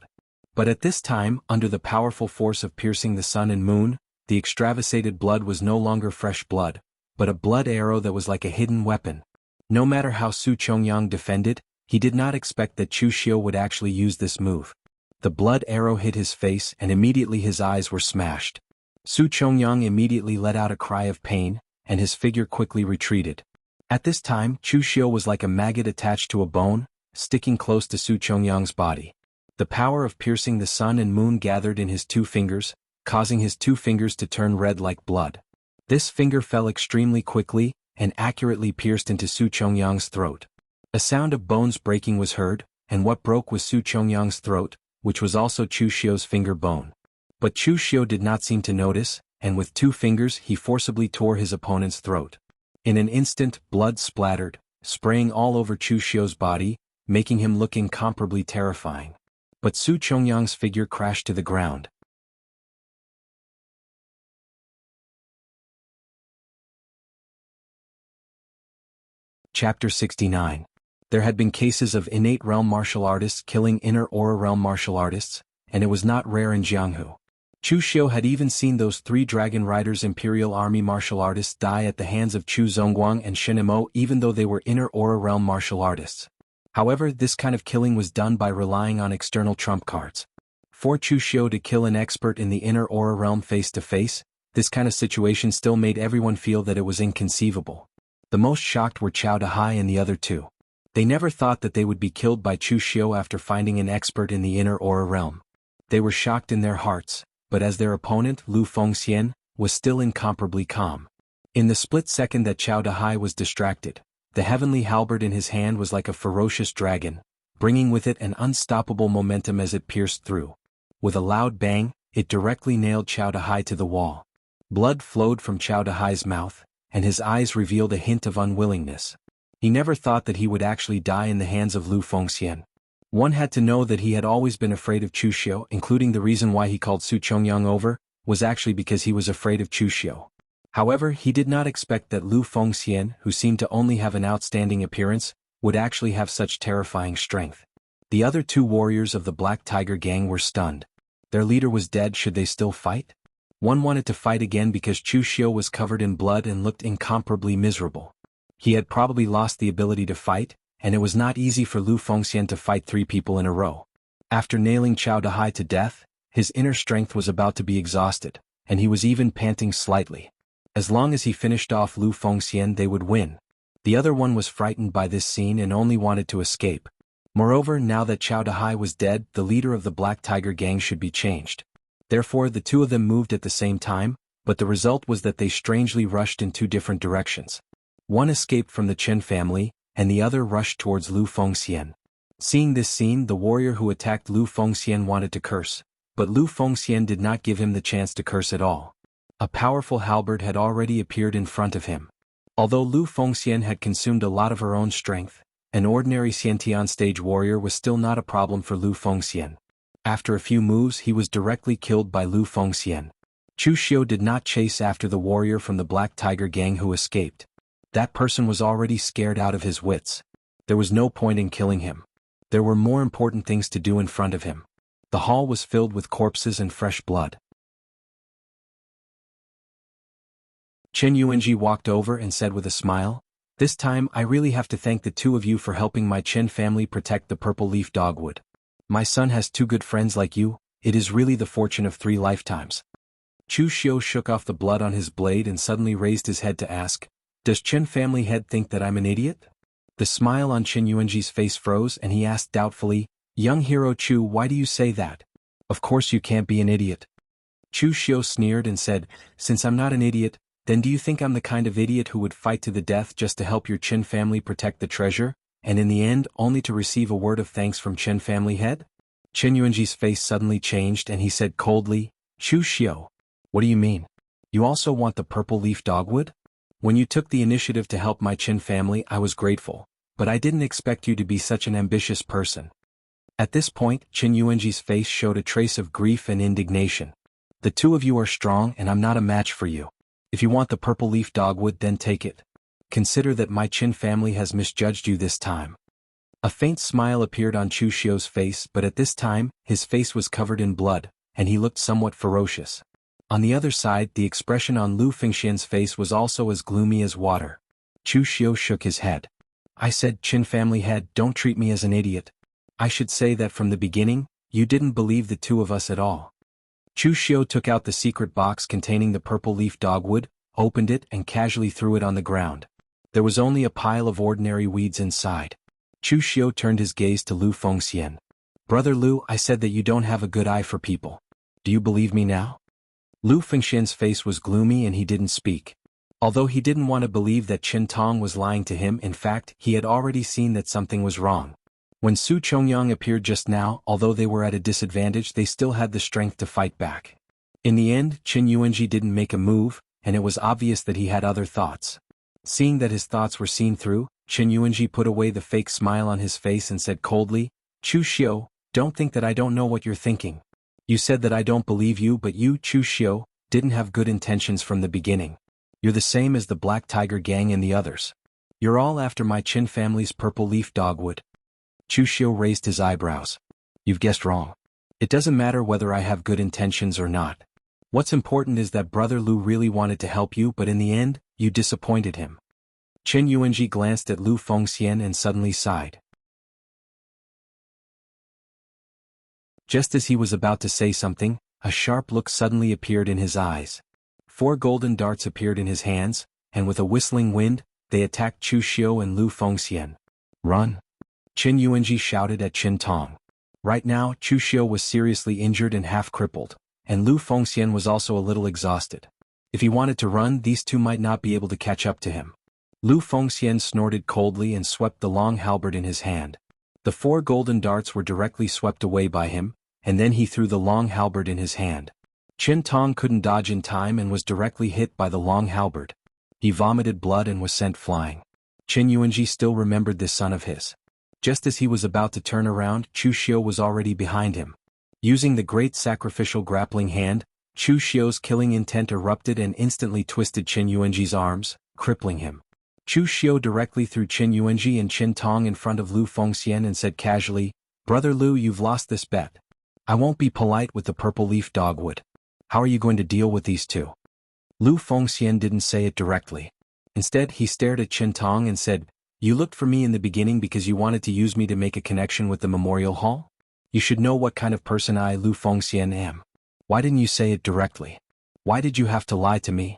But at this time, under the powerful force of piercing the sun and moon, the extravasated blood was no longer fresh blood, but a blood arrow that was like a hidden weapon. No matter how Su Chongyang defended, he did not expect that Chu Xiu would actually use this move. The blood arrow hit his face and immediately his eyes were smashed. Su Chongyang immediately let out a cry of pain, and his figure quickly retreated. At this time, Chu Xiu was like a maggot attached to a bone, sticking close to Su Chongyang's body. The power of piercing the sun and moon gathered in his 2 fingers, causing his 2 fingers to turn red like blood. This finger fell extremely quickly, and accurately pierced into Su Chongyang's throat. A sound of bones breaking was heard, and what broke was Su Chongyang's throat, which was also Chu Xiu's finger bone. But Chu Xiu did not seem to notice, and with 2 fingers he forcibly tore his opponent's throat. In an instant, blood splattered, spraying all over Chu Xiu's body, making him look incomparably terrifying. But Su Chongyang's figure crashed to the ground. Chapter 69. There had been cases of innate realm martial artists killing inner aura realm martial artists, and it was not rare in Jianghu. Chu Xiu had even seen those 3 Dragon Riders Imperial Army martial artists die at the hands of Chu Zongguang and Shen Yimou even though they were inner aura realm martial artists. However, this kind of killing was done by relying on external trump cards. For Chu Xiu to kill an expert in the inner aura realm face to face, this kind of situation still made everyone feel that it was inconceivable. The most shocked were Chao Dahai and the other 2. They never thought that they would be killed by Chu Xiu after finding an expert in the inner aura realm. They were shocked in their hearts, but as their opponent, Lu Fengxian, was still incomparably calm. In the split second that Chao Dahai was distracted, the heavenly halberd in his hand was like a ferocious dragon, bringing with it an unstoppable momentum as it pierced through. With a loud bang, it directly nailed Chao Dahai to the wall. Blood flowed from Chao Dahai's mouth, and his eyes revealed a hint of unwillingness. He never thought that he would actually die in the hands of Lu Fengxian. One had to know that he had always been afraid of Chu Xiu, including the reason why he called Su Chongyang over, was actually because he was afraid of Chu Xiu. However, he did not expect that Lu Fengxian, who seemed to only have an outstanding appearance, would actually have such terrifying strength. The other 2 warriors of the Black Tiger gang were stunned. Their leader was dead. Should they still fight? One wanted to fight again because Chu Xiu was covered in blood and looked incomparably miserable. He had probably lost the ability to fight, and it was not easy for Lu Fengxian to fight 3 people in a row. After nailing Chao Dahai to death, his inner strength was about to be exhausted, and he was even panting slightly. As long as he finished off Lu Fengxian, they would win. The other one was frightened by this scene and only wanted to escape. Moreover, now that Chao Dahai was dead, the leader of the Black Tiger gang should be changed. Therefore, the two of them moved at the same time, but the result was that they strangely rushed in two different directions. One escaped from the Chen family, and the other rushed towards Lu Fengxian. Seeing this scene, the warrior who attacked Lu Fengxian wanted to curse, but Lu Fengxian did not give him the chance to curse at all. A powerful halberd had already appeared in front of him. Although Lu Fengxian had consumed a lot of her own strength, an ordinary Xiantian stage warrior was still not a problem for Lu Fengxian. After a few moves, he was directly killed by Lu Fengxian. Chu Xiu did not chase after the warrior from the Black Tiger gang who escaped. That person was already scared out of his wits. There was no point in killing him. There were more important things to do in front of him. The hall was filled with corpses and fresh blood. Chen Yuanji walked over and said with a smile, "This time I really have to thank the two of you for helping my Chen family protect the purple leaf dogwood. My son has two good friends like you. It is really the fortune of 3 lifetimes." Chu Xiu shook off the blood on his blade and suddenly raised his head to ask, "Does Chen family head think that I'm an idiot?" The smile on Chen Yuanji's face froze and he asked doubtfully, "Young hero Chu, why do you say that? Of course you can't be an idiot." Chu Xiu sneered and said, "Since I'm not an idiot, then do you think I'm the kind of idiot who would fight to the death just to help your Chen family protect the treasure, and in the end only to receive a word of thanks from Chen family head?" Chen Yuanji's face suddenly changed and he said coldly, "Chu Xiu, what do you mean? You also want the purple leaf dogwood? When you took the initiative to help my Chen family, I was grateful, but I didn't expect you to be such an ambitious person." At this point, Chen Yuanji's face showed a trace of grief and indignation. "The two of you are strong and I'm not a match for you. If you want the purple leaf dogwood, then take it. Consider that my Chen family has misjudged you this time." A faint smile appeared on Chu Xiu's face, but at this time, his face was covered in blood, and he looked somewhat ferocious. On the other side, the expression on Lu Fengxian's face was also as gloomy as water. Chu Xiu shook his head. "I said, Chen family head, don't treat me as an idiot. I should say that from the beginning, you didn't believe the two of us at all." Chu Xiu took out the secret box containing the purple leaf dogwood, opened it and casually threw it on the ground. There was only a pile of ordinary weeds inside. Chu Xiu turned his gaze to Lu Fengxian. "Brother Lu, I said that you don't have a good eye for people. Do you believe me now?" Lu Fengxian's face was gloomy and he didn't speak. Although he didn't want to believe that Chen Tong was lying to him, in fact, he had already seen that something was wrong. When Su Chongyang appeared just now, although they were at a disadvantage, they still had the strength to fight back. In the end, Chen Yuanji didn't make a move, and it was obvious that he had other thoughts. Seeing that his thoughts were seen through, Chen Yuanji put away the fake smile on his face and said coldly, "Chu Xiu, don't think that I don't know what you're thinking. You said that I don't believe you, but you, Chu Xiu, didn't have good intentions from the beginning. You're the same as the Black Tiger gang and the others. You're all after my Chen family's purple leaf dogwood." Chu Xiu raised his eyebrows. "You've guessed wrong. It doesn't matter whether I have good intentions or not. What's important is that Brother Lu really wanted to help you, but in the end, you disappointed him." Chen Yuanji glanced at Lu Fengxian and suddenly sighed. Just as he was about to say something, a sharp look suddenly appeared in his eyes. 4 golden darts appeared in his hands, and with a whistling wind, they attacked Chu Xiu and Lu Fengxian. "Run!" Chen Yuanji shouted at Chen Tong. Right now, Chu Xiu was seriously injured and half crippled, and Lu Fengxian was also a little exhausted. If he wanted to run, these two might not be able to catch up to him. Lu Fengxian snorted coldly and swept the long halberd in his hand. The 4 golden darts were directly swept away by him, and then he threw the long halberd in his hand. Chen Tong couldn't dodge in time and was directly hit by the long halberd. He vomited blood and was sent flying. Chen Yuanji still remembered this son of his. Just as he was about to turn around, Chu Xiu was already behind him. Using the great sacrificial grappling hand, Chu Xiu's killing intent erupted and instantly twisted Chen Yuanji's arms, crippling him. Chu Xiu directly threw Chen Yuanji and Chen Tong in front of Lu Fengxian and said casually, "Brother Lu, you've lost this bet. I won't be polite with the purple leaf dogwood. How are you going to deal with these two?" Lu Fengxian didn't say it directly. Instead, he stared at Chen Tong and said, "You looked for me in the beginning because you wanted to use me to make a connection with the memorial hall? You should know what kind of person I, Lu Fengxian, am. Why didn't you say it directly? Why did you have to lie to me?"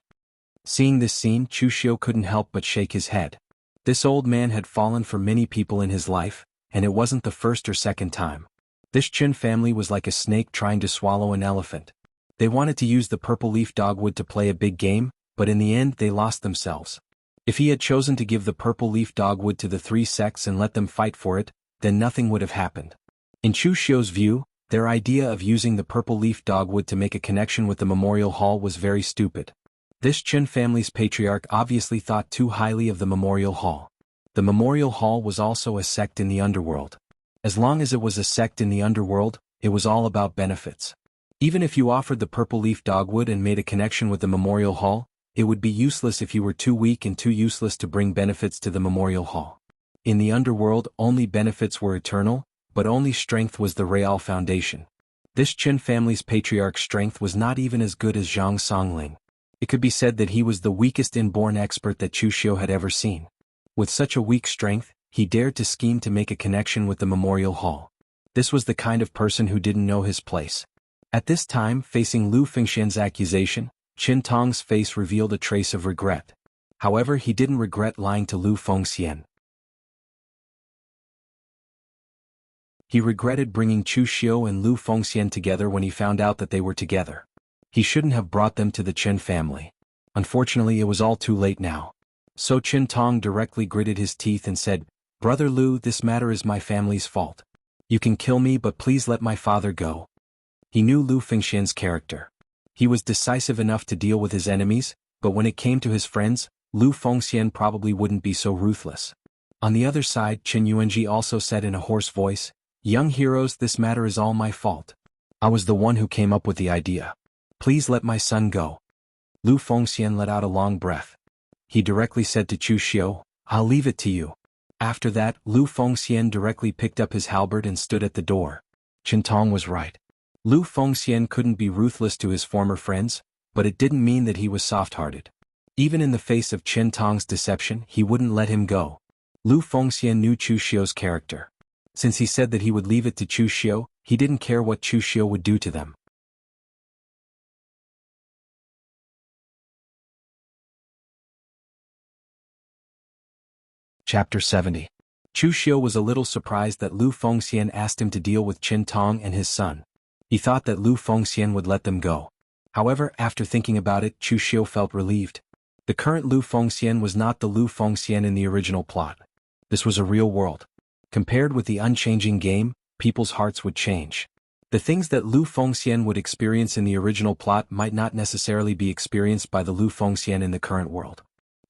Seeing this scene, Chu Xiu couldn't help but shake his head. This old man had fallen for many people in his life, and it wasn't the first or second time. This Chen family was like a snake trying to swallow an elephant. They wanted to use the purple leaf dogwood to play a big game, but in the end they lost themselves. If he had chosen to give the purple leaf dogwood to the three sects and let them fight for it, then nothing would have happened. In Chu Xiu's view, their idea of using the purple leaf dogwood to make a connection with the memorial hall was very stupid. This Chen family's patriarch obviously thought too highly of the memorial hall. The memorial hall was also a sect in the underworld. As long as it was a sect in the underworld, it was all about benefits. Even if you offered the purple leaf dogwood and made a connection with the memorial hall, it would be useless if you were too weak and too useless to bring benefits to the memorial hall. In the underworld, only benefits were eternal, but only strength was the real foundation. This Chen family's patriarch's strength was not even as good as Zhang Songling. It could be said that he was the weakest inborn expert that Chu Xiu had ever seen. With such a weak strength, he dared to scheme to make a connection with the memorial hall. This was the kind of person who didn't know his place. At this time, facing Lu Fengxian's accusation, Qin Tong's face revealed a trace of regret. However, he didn't regret lying to Lu Fengxian. He regretted bringing Chu Xiu and Lu Fengxian together when he found out that they were together. He shouldn't have brought them to the Chen family. Unfortunately, it was all too late now. So Qin Tong directly gritted his teeth and said, "Brother Lu, this matter is my family's fault. You can kill me, but please let my father go." He knew Lu Fengxian's character. He was decisive enough to deal with his enemies, but when it came to his friends, Lu Fengxian probably wouldn't be so ruthless. On the other side, Qin Yuanji also said in a hoarse voice, "Young heroes, this matter is all my fault. I was the one who came up with the idea. Please let my son go." Lu Fengxian let out a long breath. He directly said to Chu Xiu, "I'll leave it to you." After that, Lu Fengxian directly picked up his halberd and stood at the door. Qin Tong was right. Lu Fengxian couldn't be ruthless to his former friends, but it didn't mean that he was soft-hearted. Even in the face of Qin Tong's deception, he wouldn't let him go. Lu Fengxian knew Chu Xiu's character. Since he said that he would leave it to Chu Xiu, he didn't care what Chu Xiu would do to them. Chapter 70. Chu Xiu was a little surprised that Lu Fengxian asked him to deal with Qin Tong and his son. He thought that Lu Fengxian would let them go. However, after thinking about it, Chu Xiu felt relieved. The current Lu Fengxian was not the Lu Fengxian in the original plot. This was a real world. Compared with the unchanging game, people's hearts would change. The things that Lu Fengxian would experience in the original plot might not necessarily be experienced by the Lu Fengxian in the current world.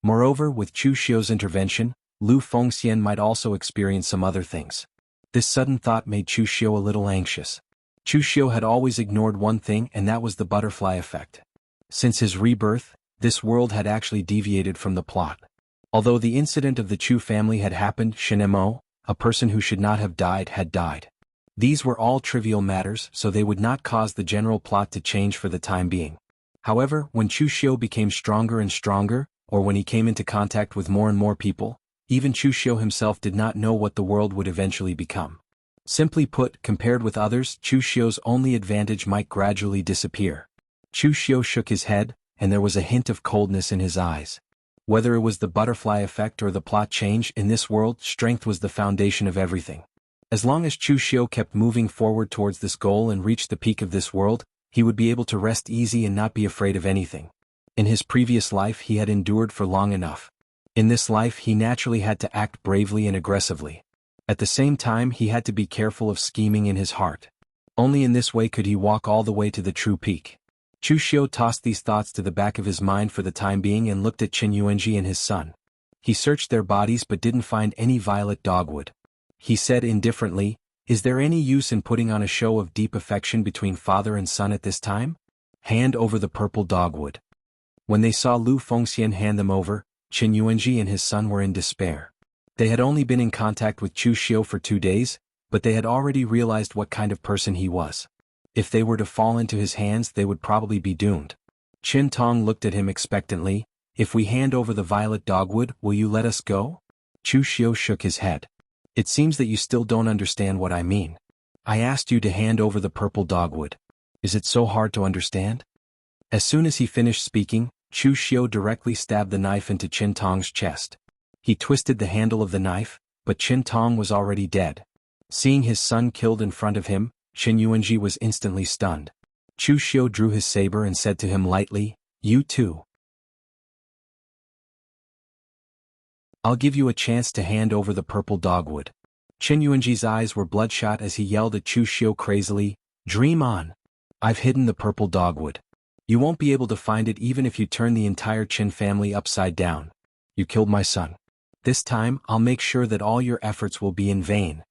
Moreover, with Chu Xiu's intervention, Lu Fengxian might also experience some other things. This sudden thought made Chu Xiu a little anxious. Chu Xiu had always ignored one thing, and that was the butterfly effect. Since his rebirth, this world had actually deviated from the plot. Although the incident of the Chu family had happened, Shenemo, a person who should not have died, had died. These were all trivial matters, so they would not cause the general plot to change for the time being. However, when Chu Xiu became stronger and stronger, or when he came into contact with more and more people, even Chu Xiu himself did not know what the world would eventually become. Simply put, compared with others, Chu Xiu's only advantage might gradually disappear. Chu Xiu shook his head, and there was a hint of coldness in his eyes. Whether it was the butterfly effect or the plot change, in this world, strength was the foundation of everything. As long as Chu Xiu kept moving forward towards this goal and reached the peak of this world, he would be able to rest easy and not be afraid of anything. In his previous life he had endured for long enough. In this life he naturally had to act bravely and aggressively. At the same time he had to be careful of scheming in his heart. Only in this way could he walk all the way to the true peak. Chu Xiu tossed these thoughts to the back of his mind for the time being and looked at Qin Yuanji and his son. He searched their bodies but didn't find any violet dogwood. He said indifferently, "Is there any use in putting on a show of deep affection between father and son at this time? Hand over the purple dogwood." When they saw Lu Fengxian hand them over, Qin Yuanji and his son were in despair. They had only been in contact with Chu Xiu for 2 days, but they had already realized what kind of person he was. If they were to fall into his hands, they would probably be doomed. Qin Tong looked at him expectantly. "If we hand over the violet dogwood, will you let us go?" Chu Xiu shook his head. "It seems that you still don't understand what I mean. I asked you to hand over the purple dogwood. Is it so hard to understand?" As soon as he finished speaking, Chu Xiu directly stabbed the knife into Qin Tong's chest. He twisted the handle of the knife, but Qin Tong was already dead. Seeing his son killed in front of him, Qin Yuanji was instantly stunned. Chu Xiu drew his saber and said to him lightly, "You too. I'll give you a chance to hand over the purple dogwood." Qin Yuanji's eyes were bloodshot as he yelled at Chu Xiu crazily, "Dream on! I've hidden the purple dogwood. You won't be able to find it even if you turn the entire Qin family upside down. You killed my son. This time, I'll make sure that all your efforts will be in vain."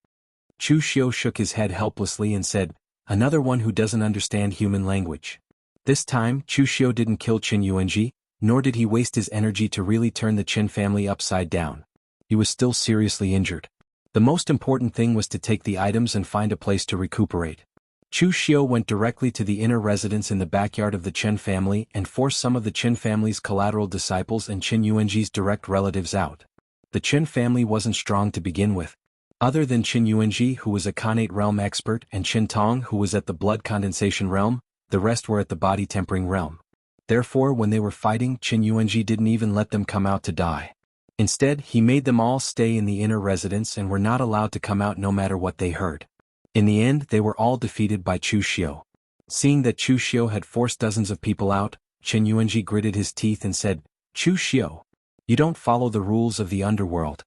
Chu Xiu shook his head helplessly and said, "Another one who doesn't understand human language." This time, Chu Xiu didn't kill Qin Yuanji, nor did he waste his energy to really turn the Qin family upside down. He was still seriously injured. The most important thing was to take the items and find a place to recuperate. Chu Xiu went directly to the inner residence in the backyard of the Qin family and forced some of the Qin family's collateral disciples and Qin Yuanji's direct relatives out. The Qin family wasn't strong to begin with. Other than Qin Yuanji, who was a Khanate realm expert, and Qin Tong, who was at the blood condensation realm, the rest were at the body tempering realm. Therefore, when they were fighting, Qin Yuanji didn't even let them come out to die. Instead, he made them all stay in the inner residence and were not allowed to come out no matter what they heard. In the end, they were all defeated by Chu Xiu. Seeing that Chu Xiu had forced dozens of people out, Qin Yuanji gritted his teeth and said, "Chu Xiu, you don't follow the rules of the underworld."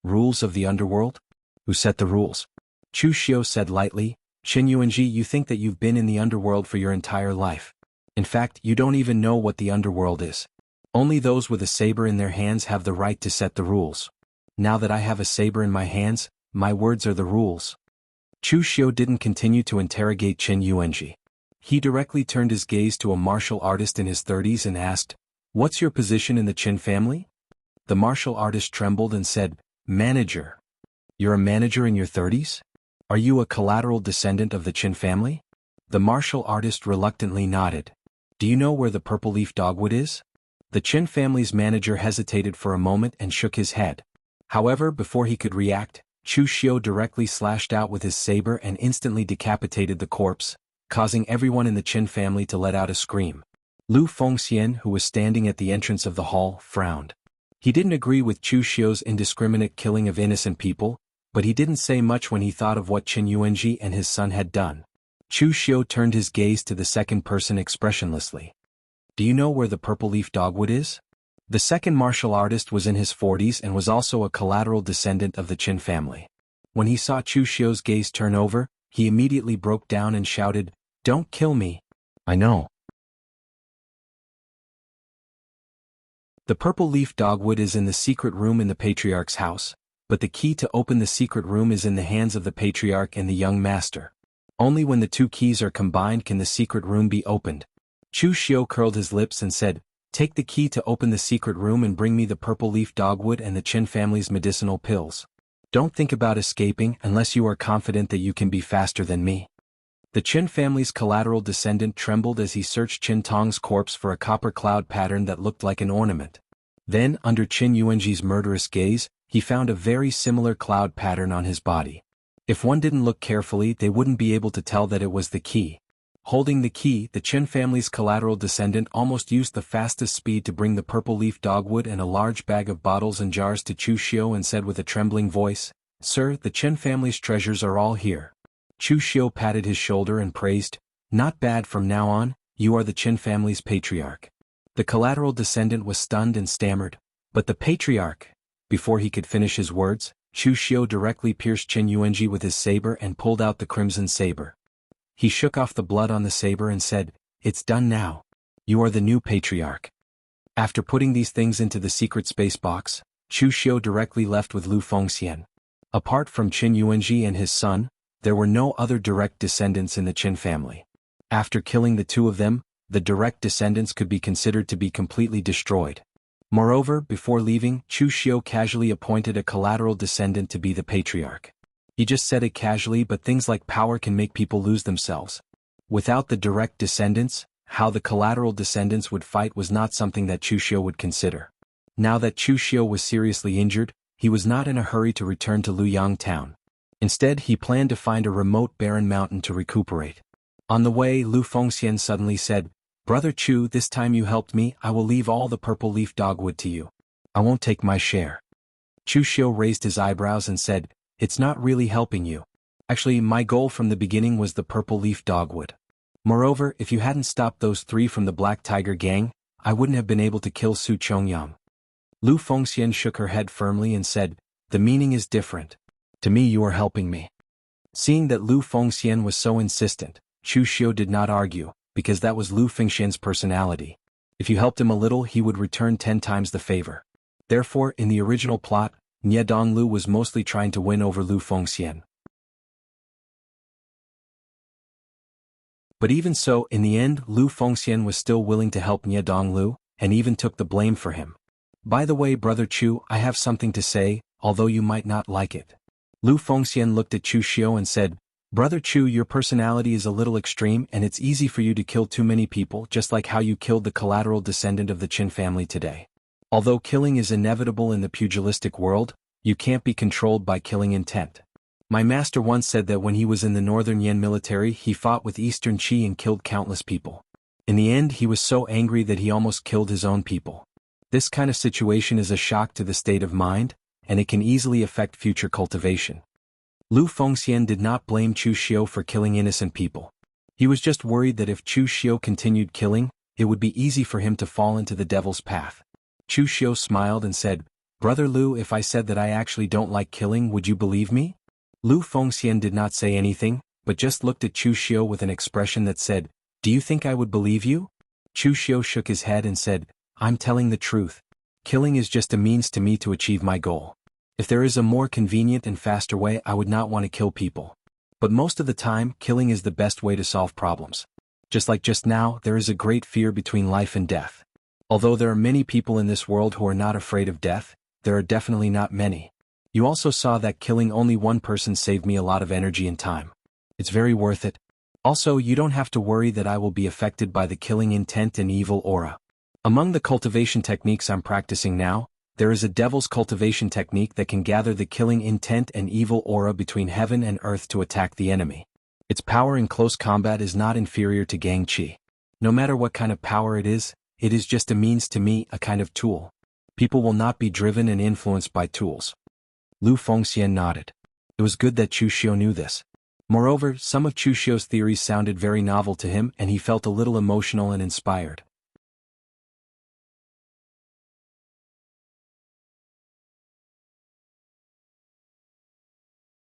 "Rules of the underworld? Who set the rules?" Chu Xiu said lightly, "Qin Yuanji, you think that you've been in the underworld for your entire life. In fact, you don't even know what the underworld is. Only those with a saber in their hands have the right to set the rules. Now that I have a saber in my hands, my words are the rules." Chu Xiu didn't continue to interrogate Qin Yuanji. He directly turned his gaze to a martial artist in his 30s and asked, "What's your position in the Qin family?" The martial artist trembled and said, "Manager." "You're a manager in your 30s? Are you a collateral descendant of the Qin family?" The martial artist reluctantly nodded. "Do you know where the purple leaf dogwood is?" The Qin family's manager hesitated for a moment and shook his head. However, before he could react, Chu Xiu directly slashed out with his saber and instantly decapitated the corpse, causing everyone in the Qin family to let out a scream. Lu Fengxian, who was standing at the entrance of the hall, frowned. He didn't agree with Chu Xiu's indiscriminate killing of innocent people, but he didn't say much when he thought of what Qin Yuanji and his son had done. Chu Xiu turned his gaze to the second person expressionlessly. "Do you know where the purple leaf dogwood is?" The second martial artist was in his 40s and was also a collateral descendant of the Qin family. When he saw Chu Xiu's gaze turn over, he immediately broke down and shouted, "Don't kill me. I know. The purple leaf dogwood is in the secret room in the patriarch's house, but the key to open the secret room is in the hands of the patriarch and the young master. Only when the two keys are combined can the secret room be opened." Chu Xiu curled his lips and said, "Take the key to open the secret room and bring me the purple leaf dogwood and the Qin family's medicinal pills. Don't think about escaping unless you are confident that you can be faster than me." The Qin family's collateral descendant trembled as he searched Qin Tong's corpse for a copper cloud pattern that looked like an ornament. Then, under Qin Yuanji's murderous gaze, he found a very similar cloud pattern on his body. If one didn't look carefully, they wouldn't be able to tell that it was the key. Holding the key, the Qin family's collateral descendant almost used the fastest speed to bring the purple leaf dogwood and a large bag of bottles and jars to Chu Xiu and said with a trembling voice, "Sir, the Qin family's treasures are all here." Chu Xiu patted his shoulder and praised, "Not bad from now on, you are the Qin family's patriarch." The collateral descendant was stunned and stammered, "But the patriarch." Before he could finish his words, Chu Xiu directly pierced Qin Yuanji with his saber and pulled out the crimson saber. He shook off the blood on the saber and said, "It's done now. You are the new patriarch." After putting these things into the secret space box, Chu Xiu directly left with Lu Fengxian. Apart from Qin Yuanji and his son, there were no other direct descendants in the Qin family. After killing the two of them, the direct descendants could be considered to be completely destroyed. Moreover, before leaving, Chu Xiu casually appointed a collateral descendant to be the patriarch. He just said it casually, but things like power can make people lose themselves. Without the direct descendants, how the collateral descendants would fight was not something that Chu Xiu would consider. Now that Chu Xiu was seriously injured, he was not in a hurry to return to Luyang town. Instead, he planned to find a remote barren mountain to recuperate. On the way, Lu Fengxian suddenly said, "Brother Chu, this time you helped me, I will leave all the purple leaf dogwood to you. I won't take my share." Chu Xiu raised his eyebrows and said, it's not really helping you. Actually, my goal from the beginning was the purple leaf dogwood. Moreover, if you hadn't stopped those 3 from the Black Tiger gang, I wouldn't have been able to kill Su Chongyang." Lu Fengxian shook her head firmly and said, "The meaning is different. To me you are helping me." Seeing that Lu Fengxian was so insistent, Chu Xiu did not argue, because that was Lu Fengxian's personality. If you helped him a little, he would return 10 times the favor. Therefore, in the original plot, Nie Donglu was mostly trying to win over Lu Fengxian. But even so, in the end, Lu Fengxian was still willing to help Nie Donglu, and even took the blame for him. "By the way, Brother Chu, I have something to say, although you might not like it." Lu Fengxian looked at Chu Xiu and said, "Brother Chu, your personality is a little extreme and it's easy for you to kill too many people, just like how you killed the collateral descendant of the Qin family today. Although killing is inevitable in the pugilistic world, you can't be controlled by killing intent. My master once said that when he was in the Northern Yan military, he fought with Eastern Qi and killed countless people. In the end, he was so angry that he almost killed his own people. This kind of situation is a shock to the state of mind, and it can easily affect future cultivation." Lu Fengxian did not blame Chu Xiu for killing innocent people. He was just worried that if Chu Xiu continued killing, it would be easy for him to fall into the devil's path. Chu Xiu smiled and said, "Brother Lu, if I said that I actually don't like killing, would you believe me?" Lu Fengxian did not say anything, but just looked at Chu Xiu with an expression that said, "Do you think I would believe you?" Chu Xiu shook his head and said, "I'm telling the truth. Killing is just a means to me to achieve my goal. If there is a more convenient and faster way, I would not want to kill people. But most of the time, killing is the best way to solve problems. Just like just now, there is a great fear between life and death. Although there are many people in this world who are not afraid of death, there are definitely not many. You also saw that killing only one person saved me a lot of energy and time. It's very worth it. Also, you don't have to worry that I will be affected by the killing intent and evil aura. Among the cultivation techniques I'm practicing now, there is a devil's cultivation technique that can gather the killing intent and evil aura between heaven and earth to attack the enemy. Its power in close combat is not inferior to Gang Qi. No matter what kind of power it is just a means to me, a kind of tool. People will not be driven and influenced by tools." Lu Fengxian nodded. It was good that Chu Xiu knew this. Moreover, some of Chu Xiu's theories sounded very novel to him and he felt a little emotional and inspired.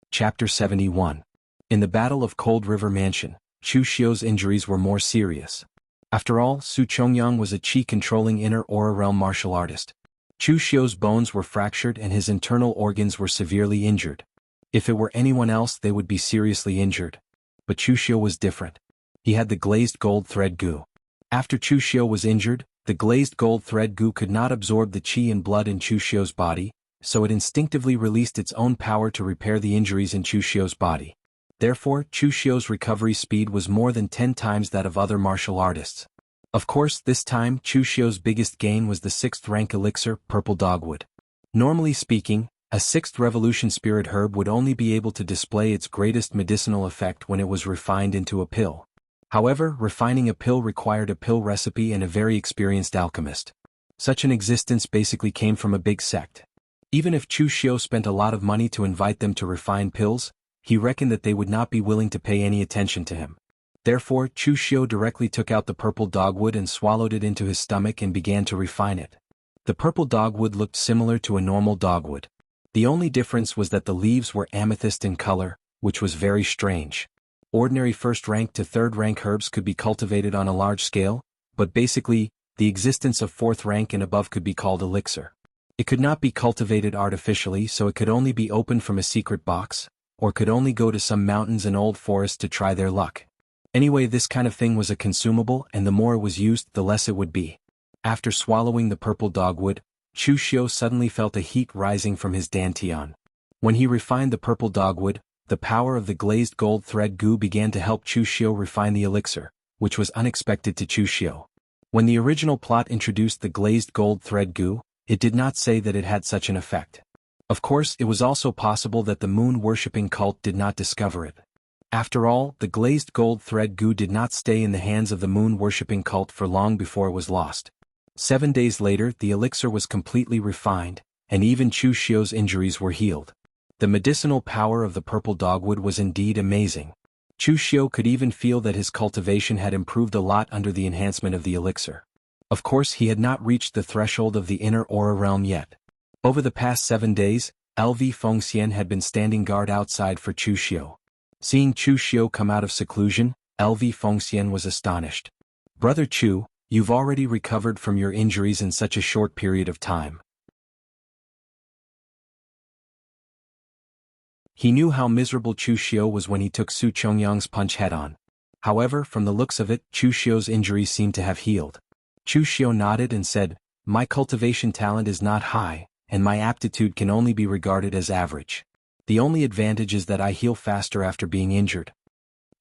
Chapter 71. In the Battle of Cold River Mansion, Chu Xiu's injuries were more serious. After all, Su Chongyang was a qi-controlling inner aura realm martial artist. Chu Xiu's bones were fractured and his internal organs were severely injured. If it were anyone else, they would be seriously injured. But Chu Xiu was different. He had the glazed gold thread goo. After Chu Xiu was injured, the glazed gold thread goo could not absorb the qi and blood in Chu Xiu's body, so it instinctively released its own power to repair the injuries in Chu Xiu's body. Therefore, Chu Xiu's recovery speed was more than 10 times that of other martial artists. Of course, this time, Chu Xiu's biggest gain was the 6th rank elixir, Purple Dogwood. Normally speaking, a 6th revolution spirit herb would only be able to display its greatest medicinal effect when it was refined into a pill. However, refining a pill required a pill recipe and a very experienced alchemist. Such an existence basically came from a big sect. Even if Chu Xiu spent a lot of money to invite them to refine pills, he reckoned that they would not be willing to pay any attention to him. Therefore, Chu Xiu directly took out the purple dogwood and swallowed it into his stomach and began to refine it. The purple dogwood looked similar to a normal dogwood. The only difference was that the leaves were amethyst in color, which was very strange. Ordinary 1st rank to 3rd rank herbs could be cultivated on a large scale, but basically, the existence of 4th rank and above could be called elixir. It could not be cultivated artificially, so it could only be opened from a secret box, or could only go to some mountains and old forests to try their luck. Anyway, this kind of thing was a consumable, and the more it was used, the less it would be. After swallowing the purple dogwood, Chu Xiu suddenly felt a heat rising from his dantian. When he refined the purple dogwood, the power of the glazed gold thread goo began to help Chu Xiu refine the elixir, which was unexpected to Chu Xiu. When the original plot introduced the glazed gold thread goo, it did not say that it had such an effect. Of course, it was also possible that the moon-worshipping cult did not discover it. After all, the glazed gold thread goo did not stay in the hands of the moon-worshipping cult for long before it was lost. 7 days later, the elixir was completely refined, and even Chu Xiu's injuries were healed. The medicinal power of the purple dogwood was indeed amazing. Chu Xiu could even feel that his cultivation had improved a lot under the enhancement of the elixir. Of course, he had not reached the threshold of the inner aura realm yet. Over the past 7 days, LV Fengxian had been standing guard outside for Chu Xiu. Seeing Chu Xiu come out of seclusion, LV Fengxian was astonished. "Brother Chu, you've already recovered from your injuries in such a short period of time." He knew how miserable Chu Xiu was when he took Su Chongyang's punch head-on. However, from the looks of it, Chu Xiu's injuries seemed to have healed. Chu Xiu nodded and said, "My cultivation talent is not high, and my aptitude can only be regarded as average. The only advantage is that I heal faster after being injured."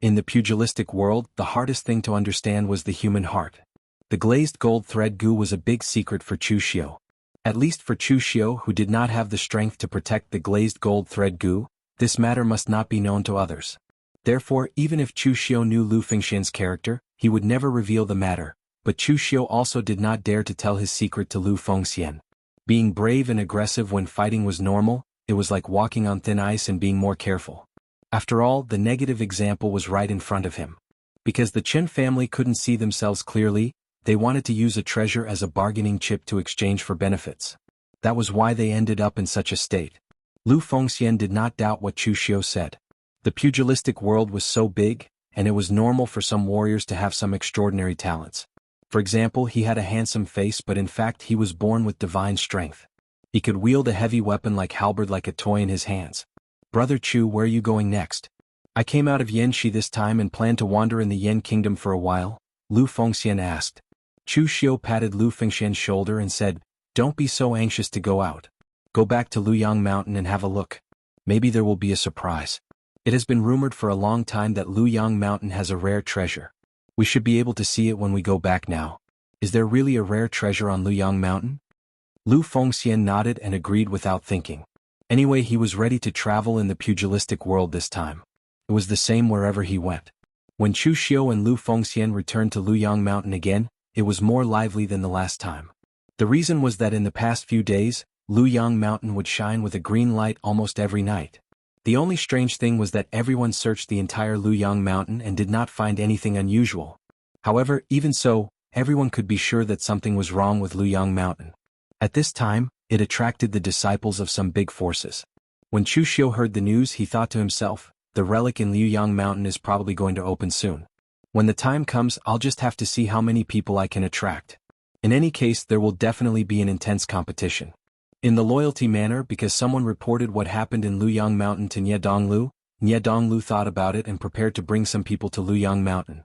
In the pugilistic world, the hardest thing to understand was the human heart. The glazed gold thread goo was a big secret for Chu Xiu. At least for Chu Xiu, who did not have the strength to protect the glazed gold thread goo, this matter must not be known to others. Therefore, even if Chu Xiu knew Lu Fengxian's character, he would never reveal the matter, but Chu Xiu also did not dare to tell his secret to Lu Fengxian. Being brave and aggressive when fighting was normal, it was like walking on thin ice and being more careful. After all, the negative example was right in front of him. Because the Chen family couldn't see themselves clearly, they wanted to use a treasure as a bargaining chip to exchange for benefits. That was why they ended up in such a state. Lu Fengxian did not doubt what Chu Xiu said. The pugilistic world was so big, and it was normal for some warriors to have some extraordinary talents. For example, he had a handsome face, but in fact he was born with divine strength. He could wield a heavy weapon like halberd like a toy in his hands. "Brother Chu, where are you going next?" "I came out of Yanxi this time and plan to wander in the Yan kingdom for a while," Lu Fengxian asked. Chu Xiu patted Lu Fengxian's shoulder and said, "Don't be so anxious to go out. Go back to Luyang Mountain and have a look. Maybe there will be a surprise. It has been rumored for a long time that Luyang Mountain has a rare treasure. We should be able to see it when we go back now. Is there really a rare treasure on Luyang Mountain?" Lu Fengxian nodded and agreed without thinking. Anyway, he was ready to travel in the pugilistic world this time. It was the same wherever he went. When Chu Xiu and Lu Fengxian returned to Luyang Mountain again, it was more lively than the last time. The reason was that in the past few days, Luyang Mountain would shine with a green light almost every night. The only strange thing was that everyone searched the entire Luyang Mountain and did not find anything unusual. However, even so, everyone could be sure that something was wrong with Luyang Mountain. At this time, it attracted the disciples of some big forces. When Chu Xiu heard the news, he thought to himself, "The relic in Luyang Mountain is probably going to open soon. When the time comes, I'll just have to see how many people I can attract. In any case, there will definitely be an intense competition." In the loyalty manner, because someone reported what happened in Luyang Mountain to Nie Donglu thought about it and prepared to bring some people to Luyang Mountain.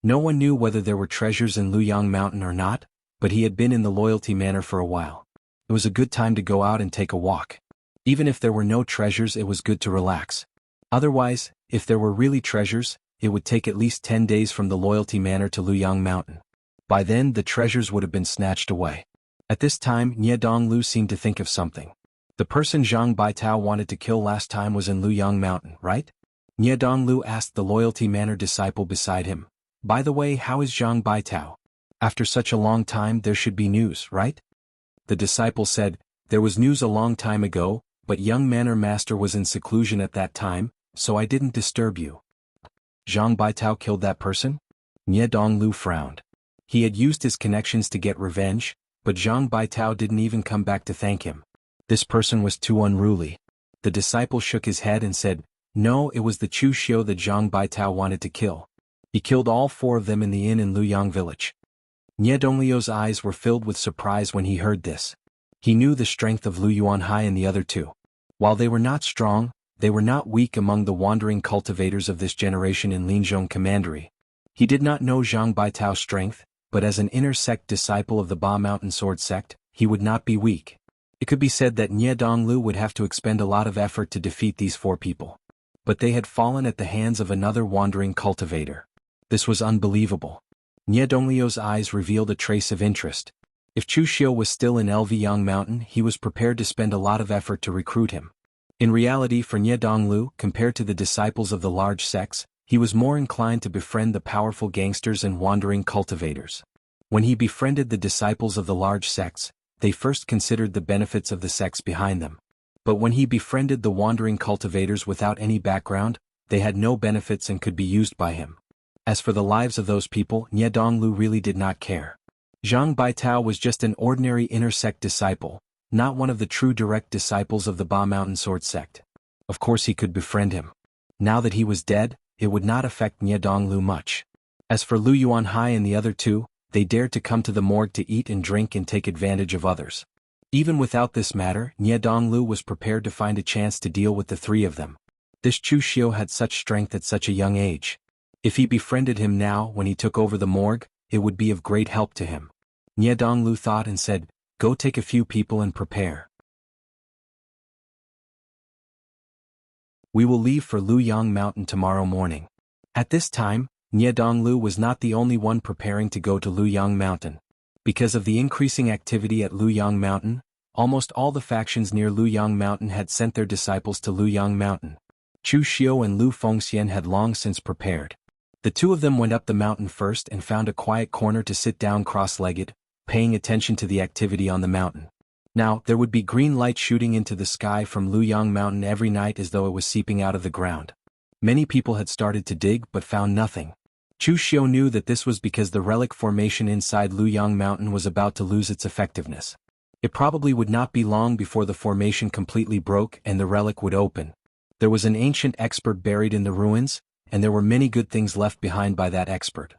No one knew whether there were treasures in Luyang Mountain or not, but he had been in the loyalty manor for a while. It was a good time to go out and take a walk. Even if there were no treasures, it was good to relax. Otherwise, if there were really treasures, it would take at least 10 days from the loyalty manor to Luyang Mountain. By then, the treasures would have been snatched away. At this time, Nie Donglu seemed to think of something. The person Zhang Baitao wanted to kill last time was in Luyang Mountain, right? Nie Donglu asked the loyalty manor disciple beside him. "By the way, how is Zhang Baitao? After such a long time, there should be news, right?" The disciple said, "There was news a long time ago, but young manor master was in seclusion at that time, so I didn't disturb you." "Zhang Baitao killed that person?" Nie Donglu frowned. He had used his connections to get revenge, but Zhang Baitao didn't even come back to thank him. This person was too unruly. The disciple shook his head and said, "No, it was the Chu Xiu that Zhang Baitao wanted to kill. He killed all 4 of them in the inn in Luyang village." Nie Donglio's eyes were filled with surprise when he heard this. He knew the strength of Lu Yuanhai and the other 2. While they were not strong, they were not weak among the wandering cultivators of this generation in Linzhong Commandery. He did not know Zhang Baitao's strength, but as an inner sect disciple of the Ba Mountain Sword sect, he would not be weak. It could be said that Nie Donglu would have to expend a lot of effort to defeat these 4 people. But they had fallen at the hands of another wandering cultivator. This was unbelievable. Nie Donglio's eyes revealed a trace of interest. If Chu Xiu was still in Lvyang Mountain, he was prepared to spend a lot of effort to recruit him. In reality, for Nie Donglu, compared to the disciples of the large sects, he was more inclined to befriend the powerful gangsters and wandering cultivators. When he befriended the disciples of the large sects, they first considered the benefits of the sects behind them. But when he befriended the wandering cultivators without any background, they had no benefits and could be used by him. As for the lives of those people, Nie Donglu really did not care. Zhang Baitao was just an ordinary inner sect disciple, not one of the true direct disciples of the Ba Mountain Sword sect. Of course he could befriend him. Now that he was dead, it would not affect Nie Donglu much. As for Lu Yuanhai and the other two, they dared to come to the morgue to eat and drink and take advantage of others. Even without this matter, Nie Donglu was prepared to find a chance to deal with the three of them. This Chu Xiu had such strength at such a young age. If he befriended him now when he took over the morgue, it would be of great help to him. Nie Donglu thought and said, "Go take a few people and prepare. We will leave for Luyang Mountain tomorrow morning." At this time, Nie Donglu was not the only one preparing to go to Luyang Mountain. Because of the increasing activity at Luyang Mountain, almost all the factions near Luyang Mountain had sent their disciples to Luyang Mountain. Chu Xiu and Lu Fengxian had long since prepared. The two of them went up the mountain first and found a quiet corner to sit down cross-legged, paying attention to the activity on the mountain. Now, there would be green light shooting into the sky from Luyang Mountain every night as though it was seeping out of the ground. Many people had started to dig but found nothing. Chu Xiu knew that this was because the relic formation inside Luyang Mountain was about to lose its effectiveness. It probably would not be long before the formation completely broke and the relic would open. There was an ancient expert buried in the ruins, and there were many good things left behind by that expert.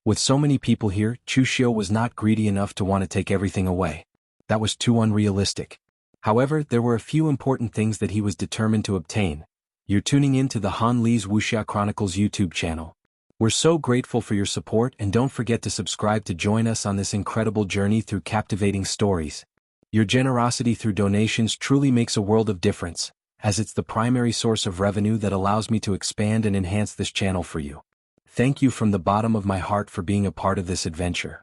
With so many people here, Chu Xiu was not greedy enough to want to take everything away. That was too unrealistic. However, there were a few important things that he was determined to obtain. You're tuning in to the Han Li's Wuxia Chronicles YouTube channel. We're so grateful for your support, and don't forget to subscribe to join us on this incredible journey through captivating stories. Your generosity through donations truly makes a world of difference, as it's the primary source of revenue that allows me to expand and enhance this channel for you. Thank you from the bottom of my heart for being a part of this adventure.